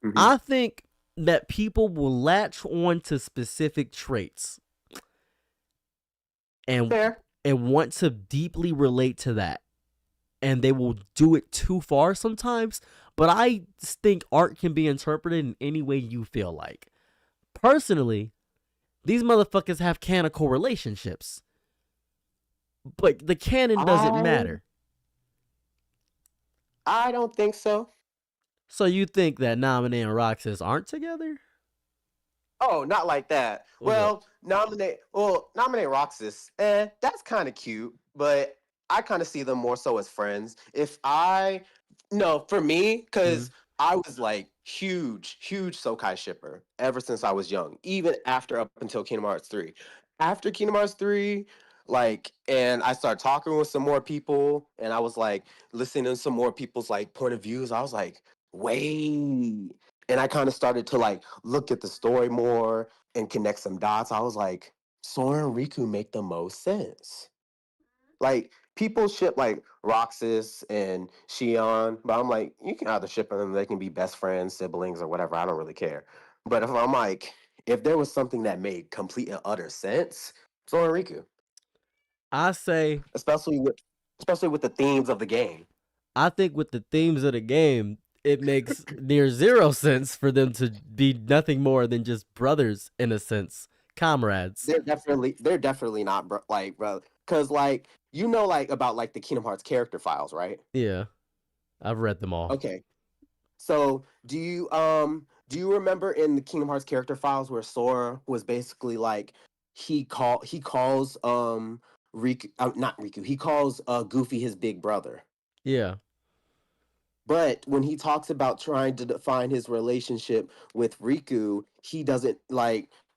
Mm-hmm. I think that people will latch on to specific traits and want to deeply relate to that. and they will do it too far sometimes. But I think art can be interpreted in any way you feel like. Personally, these motherfuckers have canonical relationships, but the canon doesn't matter. I don't think so. So you think that Nominee and Roxas aren't together? Oh, not like that. What's Nominate Roxas. That's kind of cute, but I kind of see them more so as friends. For me, because I was like huge Sokai shipper ever since I was young, even up until Kingdom Hearts 3. After Kingdom Hearts 3, and I started talking with some more people, and I was like listening to some more people's like point of views. I was like, wait. And I kind of started to like look at the story more and connect some dots. I was like, Sora and Riku make the most sense. Like, people ship like Roxas and Shion, but I'm like, you can either ship them, they can be best friends, siblings, or whatever. I don't really care. But if there was something that made complete and utter sense, Sora and Riku. I say, especially with the themes of the game. I think with the themes of the game, it makes near zero sense for them to be nothing more than just brothers in a sense, comrades. They're definitely not bro, because about the Kingdom Hearts character files, right? Yeah, I've read them all. Okay, so do you remember in the Kingdom Hearts character files where Sora was basically like he calls Riku, not Riku, he calls Goofy his big brother. Yeah. But when he talks about trying to define his relationship with Riku, he doesn't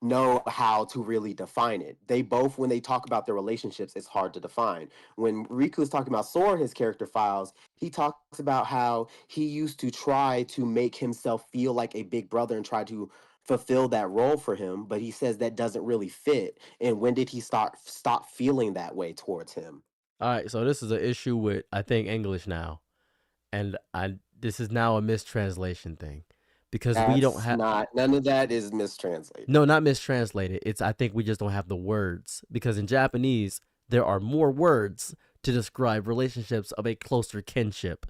know how to really define it. They both, when they talk about their relationships, it's hard to define. When Riku is talking about Sora in his character files, he talks about how he used to try to make himself feel like a big brother and try to fulfill that role for him, but he says that doesn't really fit. And when did he stop feeling that way towards him? All right, so this is an issue with, I think, English now. And this is now a mistranslation thing. Because we don't have none of that is mistranslated. No, not mistranslated. It's I think we just don't have the words. Because in Japanese, there are more words to describe relationships of a closer kinship.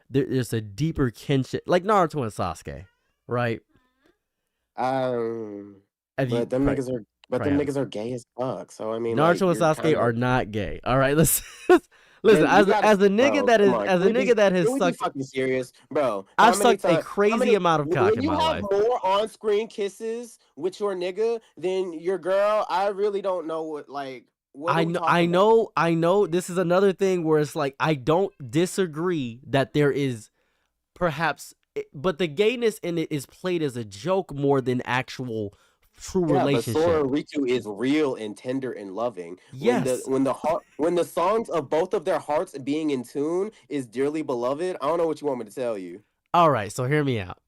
There's a deeper kinship, like Naruto and Sasuke, right? But them niggas are gay as fuck. So I mean, Naruto and Sasuke are not gay. All right, listen. Listen, as a nigga that has sucked, fucking serious, bro. I've sucked a crazy amount of cock in my life. When you have more on-screen kisses with your nigga than your girl, I really don't know what I know. This is another thing where it's like I don't disagree that there is perhaps, but the gayness in it is played as a joke more than actual true relationship. But Sora and Riku is real and tender and loving. Yes. When the songs of both of their hearts being in tune is dearly beloved, I don't know what you want me to tell you. All right, so hear me out.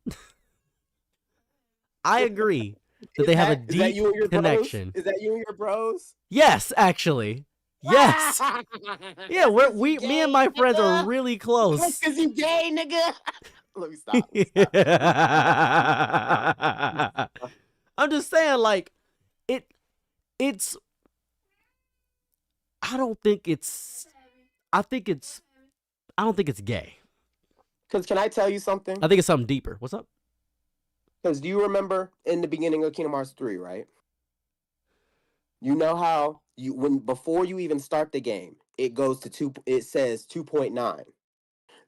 I agree that they have a deep connection. Is that you and your bros? Yes, actually. Yes. Yeah, me and my friends are really close. Because you gay, nigga. Let me stop. I'm just saying, like, it's. I don't think it's gay. Because can I tell you something? I think it's something deeper. What's up? Because do you remember in the beginning of Kingdom Hearts 3, right? You know how before you even start the game, it says 2.9.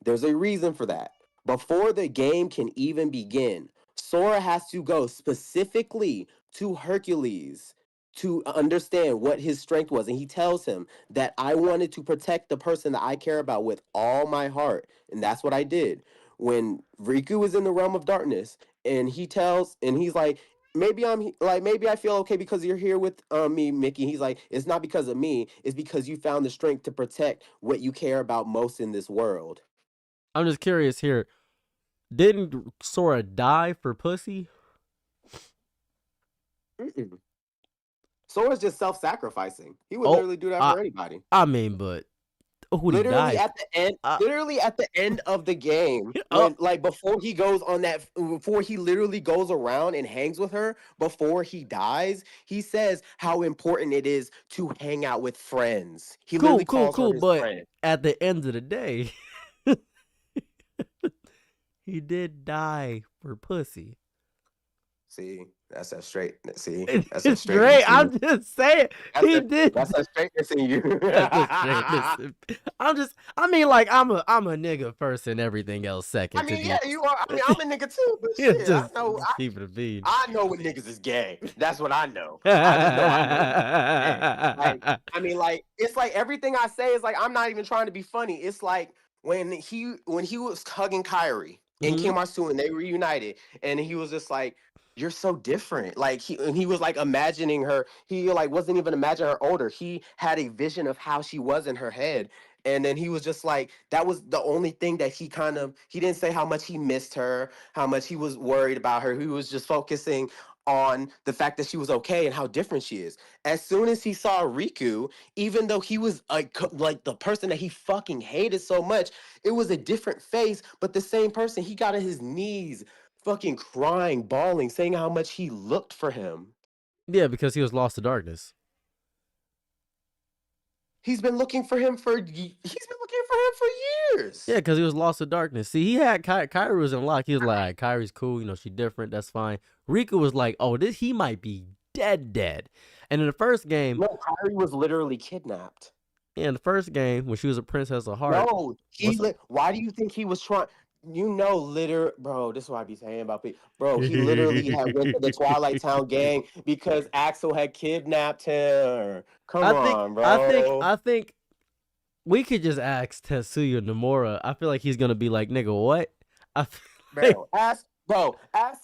There's a reason for that. Before the game can even begin, Sora has to go specifically to Hercules to understand what his strength was. And he tells him that I wanted to protect the person that I care about with all my heart. And that's what I did. When Riku is in the realm of darkness and he's like, maybe I feel okay because you're here with me, Mickey. He's like, it's not because of me. It's because you found the strength to protect what you care about most in this world. I'm just curious here. Didn't Sora die for pussy? Mm-mm. Sora's just self-sacrificing. He would literally do that for anybody. I mean, but Oh, who he Literally dies. at the end, Uh, literally at the end of the game, oh, when like before he goes on that, before he literally goes around and hangs with her, before he dies, he says how important it is to hang out with friends. He literally calls her cool. his But friend. at the end of the day, he did die for pussy. See, that's that straight. See, that's that It's straightness great. in you. I'm just saying he did. That's that straightness in you. That's a straightness. I mean, like I'm a nigga first and everything else second. I To mean, be, yeah, you are. I mean, I'm a nigga too, but yeah, shit, just I keep it a bean. I know when niggas is gay. That's what I know. I just know I know when niggas is gay. Like, I mean, like, it's like everything I say is like I'm not even trying to be funny. It's like when he was hugging Kyrie in Mhm. Kingdom Hearts 2 and they reunited, and he was just like, "You're so different." Like he was like imagining her. He like wasn't even imagining her older. He had a vision of how she was in her head. And then he was just like, that was the only thing that he didn't say how much he missed her, how much he was worried about her. He was just focusing on the fact that she was okay and how different she is. As soon as he saw Riku, even though he was like the person that he fucking hated so much, it was a different face, but the same person. He got on his knees, fucking crying, bawling, saying how much he looked for him. Yeah, because he was lost to darkness. He's been looking for him for years. Yeah, because he was lost to darkness. See, he had Kyrie was in lock. He was like, Kyrie's cool, you know, she's different, that's fine. Riku was like, oh, he might be dead. And in the first game, No, Kyrie was literally kidnapped. in the first game, when she was a princess of heart. No, why do you think he was trying? Bro, this is what I be saying about people. Bro, he literally had went to the Twilight Town gang because Axel had kidnapped him. Come on, bro. I think we could just ask Tetsuya Nomura. I feel like he's gonna be like, nigga, what? Ask the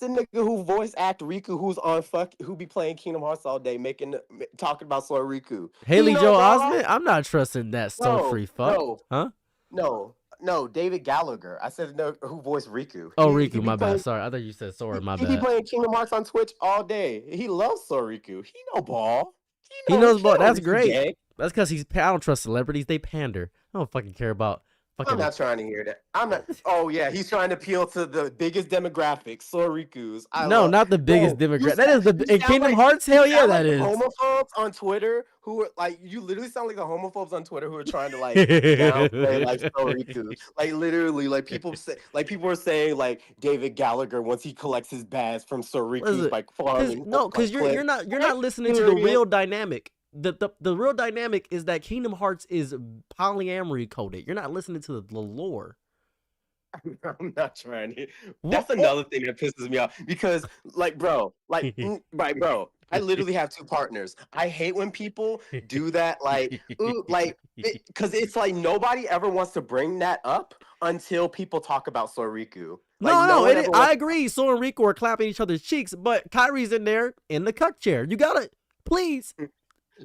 nigga who voice act Riku, who be playing Kingdom Hearts all day, talking about Sora Riku. Haley Joel Osment? I'm not trusting that stone free fuck. Huh? No, David Gallagher. I said no, who voiced Riku. Oh, Riku, my bad. Sorry, I thought you said Sora, my bad. He be playing Kingdom Hearts on Twitch all day. He loves Sora Riku. He know ball. He knows ball. That's great. That's because I don't trust celebrities. They pander. I don't fucking care about. I'm not trying to hear that. I'm not. Oh yeah, he's trying to appeal to the biggest demographics, Soriku's. Not the biggest demographic. That is in Kingdom Hearts. Hell yeah, that is. Homophobes on Twitter who are like, you literally sound like the homophobes on Twitter who are trying to like downplay like Soriku. Like literally, like people are saying like David Gallagher once he collects his badge from Soriku's like farming. No, because you're not listening to the real dynamic. The real dynamic is that Kingdom Hearts is polyamory coded. You're not listening to the lore. I'm not trying to. That's another thing that pisses me off because, like, bro, I literally have two partners. I hate when people do that, because it's like nobody ever wants to bring that up until people talk about Soriku. I agree. Sora and Riku are clapping each other's cheeks, but Kyrie's in there in the cuck chair. You gotta, please.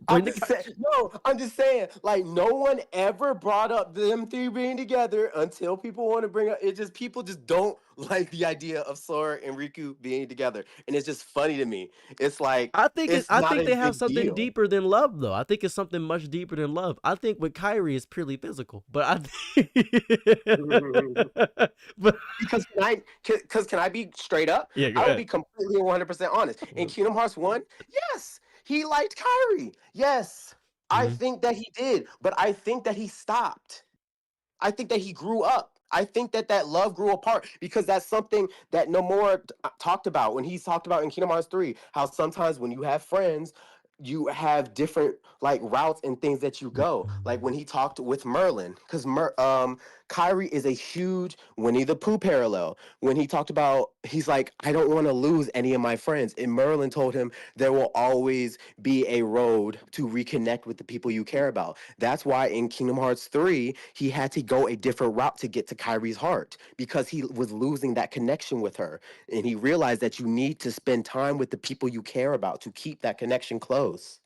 I'm just saying, like, no one ever brought up them three being together until people want to bring up people just don't like the idea of Sora and Riku being together. And it's just funny to me. It's like I think they have something deeper than love, though. I think it's something much deeper than love. I think with Kyrie is purely physical. But because can I be straight up? Yeah, I would be completely 100% honest. In Kingdom Hearts 1, yes. He liked Kyrie. Yes, I think that he did, but I think that he stopped. I think that he grew up. I think that love grew apart because that's something that Nomura talked about when he talked about in Kingdom Hearts 3, how sometimes when you have friends, you have different like routes and things that you go. Like when he talked with Merlin, because Kyrie is a huge Winnie the Pooh parallel. When he talked about, he's like, I don't want to lose any of my friends. And Merlin told him there will always be a road to reconnect with the people you care about. That's why in Kingdom Hearts 3, he had to go a different route to get to Kyrie's heart because he was losing that connection with her. And he realized that you need to spend time with the people you care about to keep that connection close.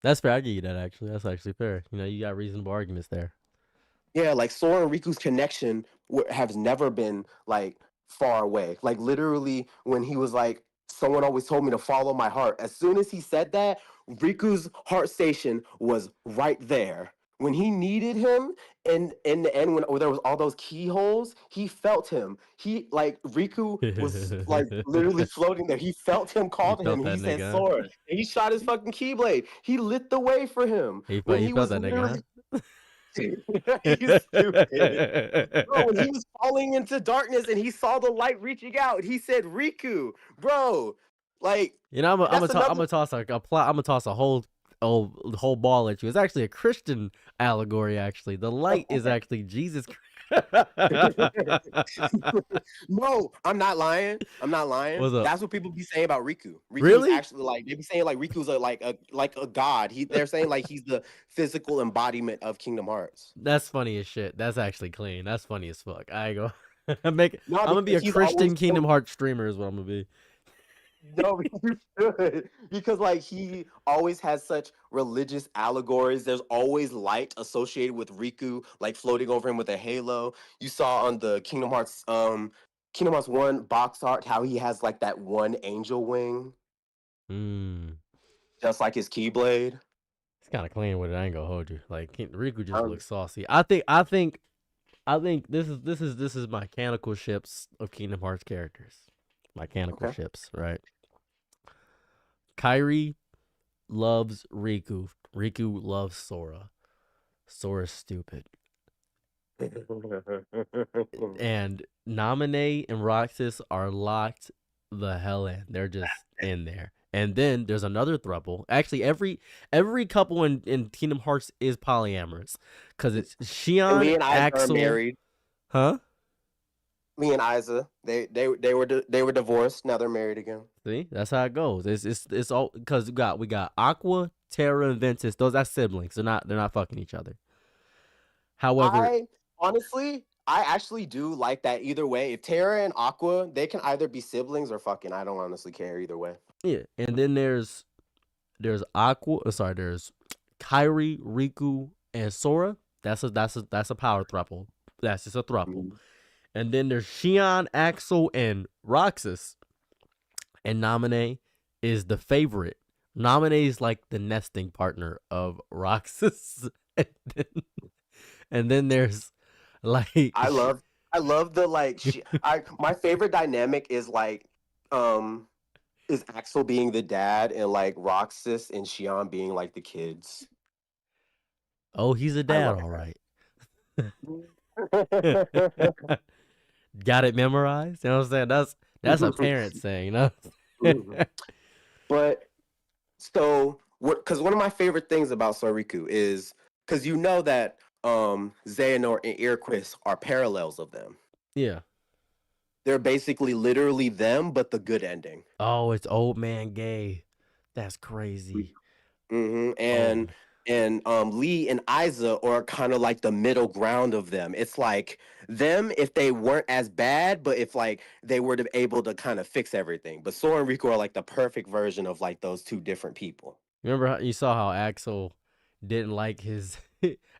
That's fair. I give you that, actually. That's actually fair. You know, you got reasonable arguments there. Yeah, like Sora and Riku's connection has never been like far away. Like literally when he was like someone always told me to follow my heart. As soon as he said that, Riku's heart station was right there. When he needed him, and in the end, when there was all those keyholes, he felt him. He like Riku was like literally floating there. He felt him You call to him. felt And he that said, nigga, huh? "Sora." And he shot his fucking keyblade. He lit the way for him when He he felt was that nigga, literally. He's stupid. Bro, when he huh? was falling into darkness and he saw the light reaching out, he said, "Riku, bro." Like You know, I'm that's another. gonna toss a plot. I'm gonna toss a whole ball at you. It's actually a Christian allegory. Actually, the light is actually Jesus. No, I'm not lying. I'm not lying. What's up? That's what people be saying about Riku. Riku is Really? actually like they be saying like Riku's like a god. They're saying like he's the physical embodiment of Kingdom Hearts. That's funny as shit. That's actually clean. That's funny as fuck. I go. I'm gonna be a because he's Christian always Kingdom Hearts streamer. Is what I'm gonna be. No, you should. Because like he always has such religious allegories. There's always light associated with Riku, like floating over him with a halo. You saw on the Kingdom Hearts 1 box art how he has like that one angel wing, Mm. just like his Keyblade. It's kind of clean with it. I ain't gonna hold you. Like Riku just Um, looks saucy. I think this is mechanical ships of Kingdom Hearts characters. Mechanical Okay. ships, right? Kairi loves Riku. Riku loves Sora. Sora's stupid. And Naminé and Roxas are locked the hell in. They're just in there. And then there's another throuple. Actually, every couple in Kingdom Hearts is polyamorous. Because it's And Xion, Lee and Isa are Axel. married. Huh? Lee and Isa, they were divorced. Now they're married again. See, that's how it goes. It's all because we got Aqua, Terra, and Ventus. That's siblings. They're not fucking each other. However, I actually do like that either way. If Terra and Aqua, they can either be siblings or fucking. I don't honestly care either way. yeah. And then there's Aqua. Sorry, there's Kairi, Riku, and Sora. That's a power throuple. That's just a throuple. And then there's Xion, Axel, and Roxas. And Naminé is the favorite. Naminé is like the nesting partner of Roxas. And then there's like I love the like. My favorite dynamic is like, is Axel being the dad and like Roxas and Xion being like the kids. oh, he's a dad, all right. Got it memorized? You know what I'm saying? That's a parent saying, you know? But so because one of my favorite things about Soriku is because you know that Xehanort and Irquis are parallels of them. Yeah. They're basically literally them, but the good ending. Oh, it's old man gay. That's crazy. And Lee and Isa are kind of like the middle ground of them. It's like them if they weren't as bad, but if like they were able to kind of fix everything. But Sora and Riku are like the perfect version of like those two different people. Remember how you saw how Axel didn't like his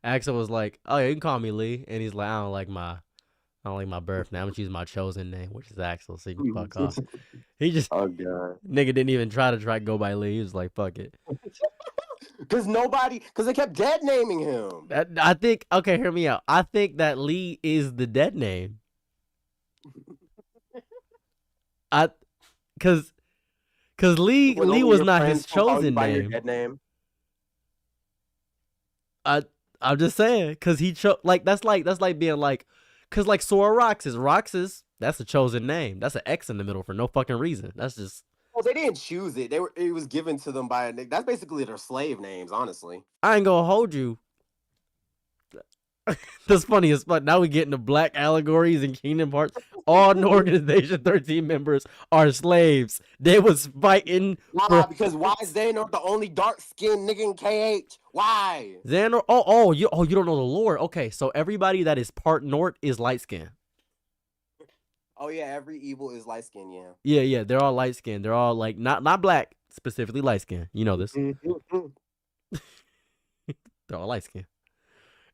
Axel was like, "Oh yeah, you can call me Lee," and he's like, "I don't like my birth name. I'm gonna choose my chosen name, which is Axel, so you can fuck off." He just Oh god. nigga didn't even try to go by Lee. He was like, "Fuck it." Because they kept dead naming him. I think okay, hear me out. I think that Lee is the dead name. Cause Lee When only was your not friends his can call you chosen by your name. dead name. I'm just saying, cause he like that's like being like, cause like Sora Roxas, that's a chosen name. That's an X in the middle for no fucking reason. That's just. Well, they didn't choose it. It was given to them by that's basically their slave names, honestly. I ain't gonna hold you. That's funny as fuck. Now we get into black allegories in Kingdom Hearts. All the organization 13 members are slaves. They was fighting Because why is Xehanort the only dark-skinned nigga in KH? Why? Xehanort. You don't know the lore. Okay, so everybody that is part Nort is light skinned. Oh yeah, every evil is light skinned, yeah. Yeah, they're all light skinned. They're all like not black, specifically light skinned. You know this. They're all light skinned.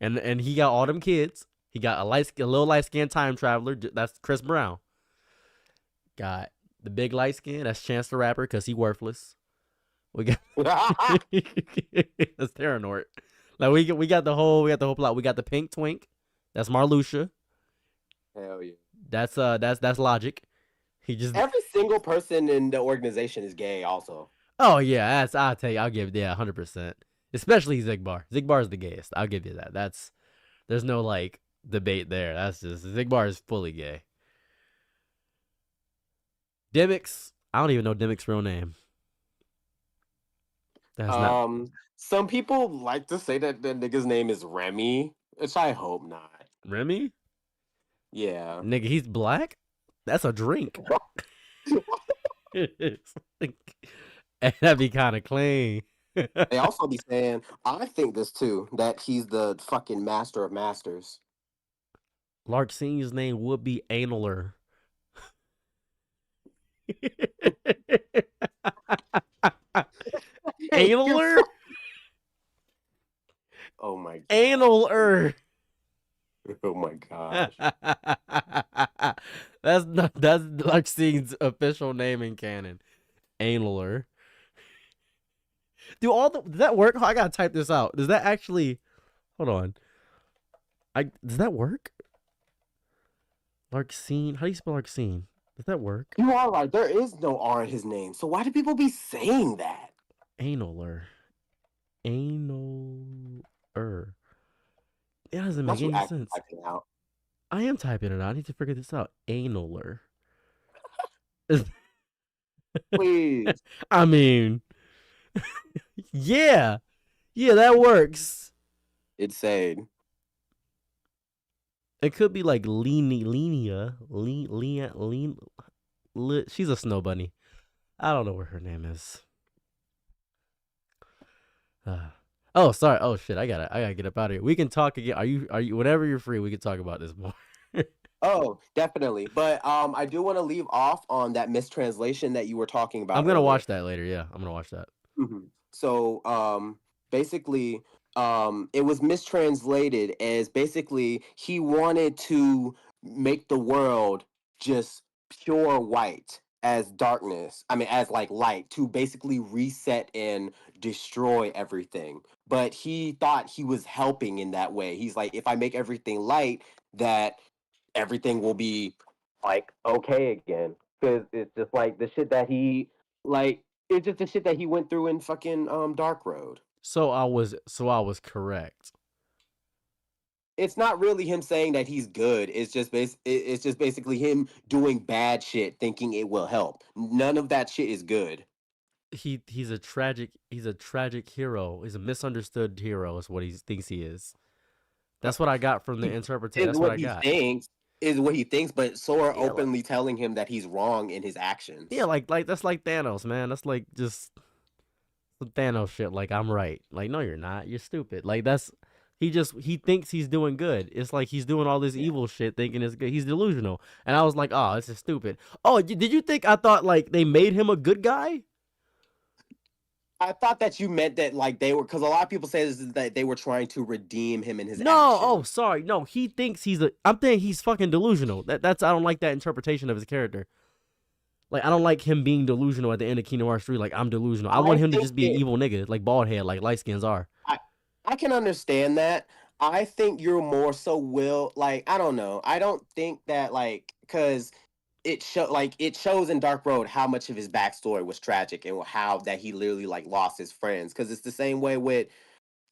And he got all them kids. He got a little light skinned time traveler. That's Chris Brown. Got The big light skin, that's Chance the Rapper, because he worthless. We got that's Terranort. Like we got the whole plot. We got the pink twink. That's Marluxia. Hell yeah. That's Logic. He just Every single person in the organization is gay. Also. Oh yeah, I'll give 100%. Especially Zigbar. Zigbar is the gayest. I'll give you that. There's no like debate there. That's just Zigbar is fully gay. Dimix, I don't even know Dimix's real name. That's not Some people like to say that the nigga's name is Remy, which I hope not. Remy. Yeah, Nigga, he's black. That's a drink. And that'd be kind of clean. they also be saying, I think this too, that he's the fucking master of masters. Larksin's name would be Analer. Analer? Oh my god. Analer. Oh my gosh. That's Larksin's official name in canon. Analer. Does that work? Oh, I gotta type this out. Does that actually? Hold on. Does that work? Larksin. How do you spell Larksin? Does that work? You are right. There is no R in his name. So why do people be saying that? Analer. Analer. It doesn't make any sense. I am typing it out. I need to figure this out. Analer. Please. I mean, yeah, that works. It's saying it could be like Lenia. She's a snow bunny. I don't know what her name is. Oh, sorry. Oh shit. I gotta get up out of here. We can talk again. Are you? Whenever you're free, we can talk about this more. Oh, definitely. But I do want to leave off on that mistranslation that you were talking about. I'm gonna watch that later. Yeah, I'm gonna watch that. Mm-hmm. So basically, it was mistranslated as basically he wanted to make the world just pure white as darkness. I mean, as like light to basically reset and destroy everything. But he thought he was helping in that way. He's like, if I make everything light, that everything will be like okay again. Because it's just like the shit that he like. It's just the shit that he went through in fucking Dark Road. So I was correct. It's not really him saying that he's good. It's just basically him doing bad shit, thinking it will help. None of that shit is good. He's a tragic hero. He's a misunderstood hero. Is what he thinks he is. That's what I got from the interpretation. That's what I got. Is what he thinks, but Sora openly telling him that he's wrong in his actions. Yeah, like that's like Thanos, man. That's like just some Thanos shit. Like, I'm right. Like, no, you're not. You're stupid. Like, he thinks he's doing good. It's like he's doing all this evil shit thinking it's good. He's delusional. And I was like, oh, this is stupid. Oh, did you think I thought like they made him a good guy? I thought that you meant that like they were, because a lot of people say this is that they were trying to redeem him in his No, actions. oh, sorry. No, he thinks I'm thinking he's fucking delusional. That's I don't like that interpretation of his character. Like, I don't like him being delusional at the end of Kingdom Hearts 3. Like, I'm delusional. I want him to just be an evil nigga, like bald head, like light skins are. I can understand that. I think you're more so like, I don't know. I don't think that like, because it shows in Dark Road how much of his backstory was tragic and how that he literally like lost his friends. Because it's the same way with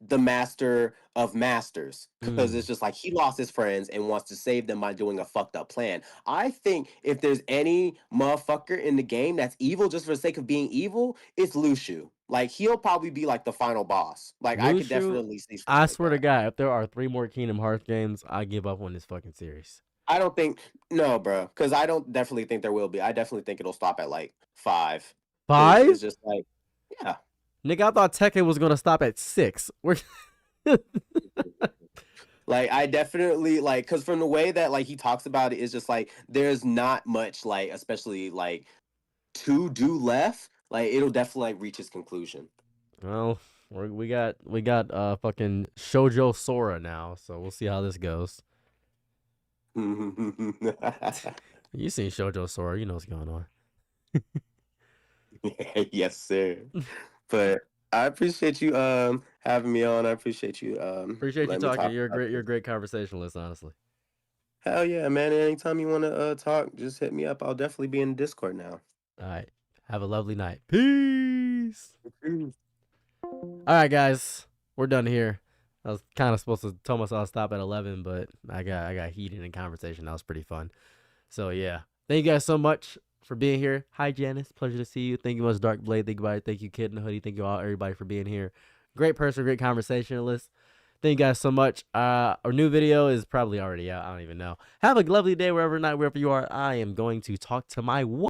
the Master of Masters, because it's just like he lost his friends and wants to save them by doing a fucked up plan. I think if there's any motherfucker in the game that's evil just for the sake of being evil, it's Luxu. Like, he'll probably be like the final boss. Like, Luxu, I could definitely see. I swear to God, if there are 3 more Kingdom Hearts games, I give up on this fucking series. I don't think bro, because I don't definitely think there will be. I definitely think it'll stop at like 5. 5? It's just like, yeah. Nigga, I thought Tekken was gonna stop at 6. Like, I definitely like, because from the way that like he talks about it, is just like there's not much like, especially like to do left. Like, it'll definitely like reach its conclusion. Well, we got fucking Shoujo Sora now, so we'll see how this goes. You seen Shoujo Sora, you know what's going on. Yes, sir. But I appreciate you having me on. I appreciate you Appreciate you letting me talking. talk You're a about great. You're this. a great conversationalist, honestly. Hell yeah, man. Anytime you want to talk, just hit me up. I'll definitely be in Discord now. All right. Have a lovely night. Peace. All right, guys. We're done here. I was kind of supposed to tell myself I'll stop at 11, but I got heated in conversation. That was pretty fun. So yeah, thank you guys so much for being here. Hi, Janice. Pleasure to see you. Thank you much, Dark Blade. Thank you, everybody. Thank you, Kid in the Hoodie. Thank you all, everybody, for being here. Great person, great conversationalist. Thank you guys so much. Our new video is probably already out. I don't even know. Have a lovely day wherever you are. I am going to talk to my wife.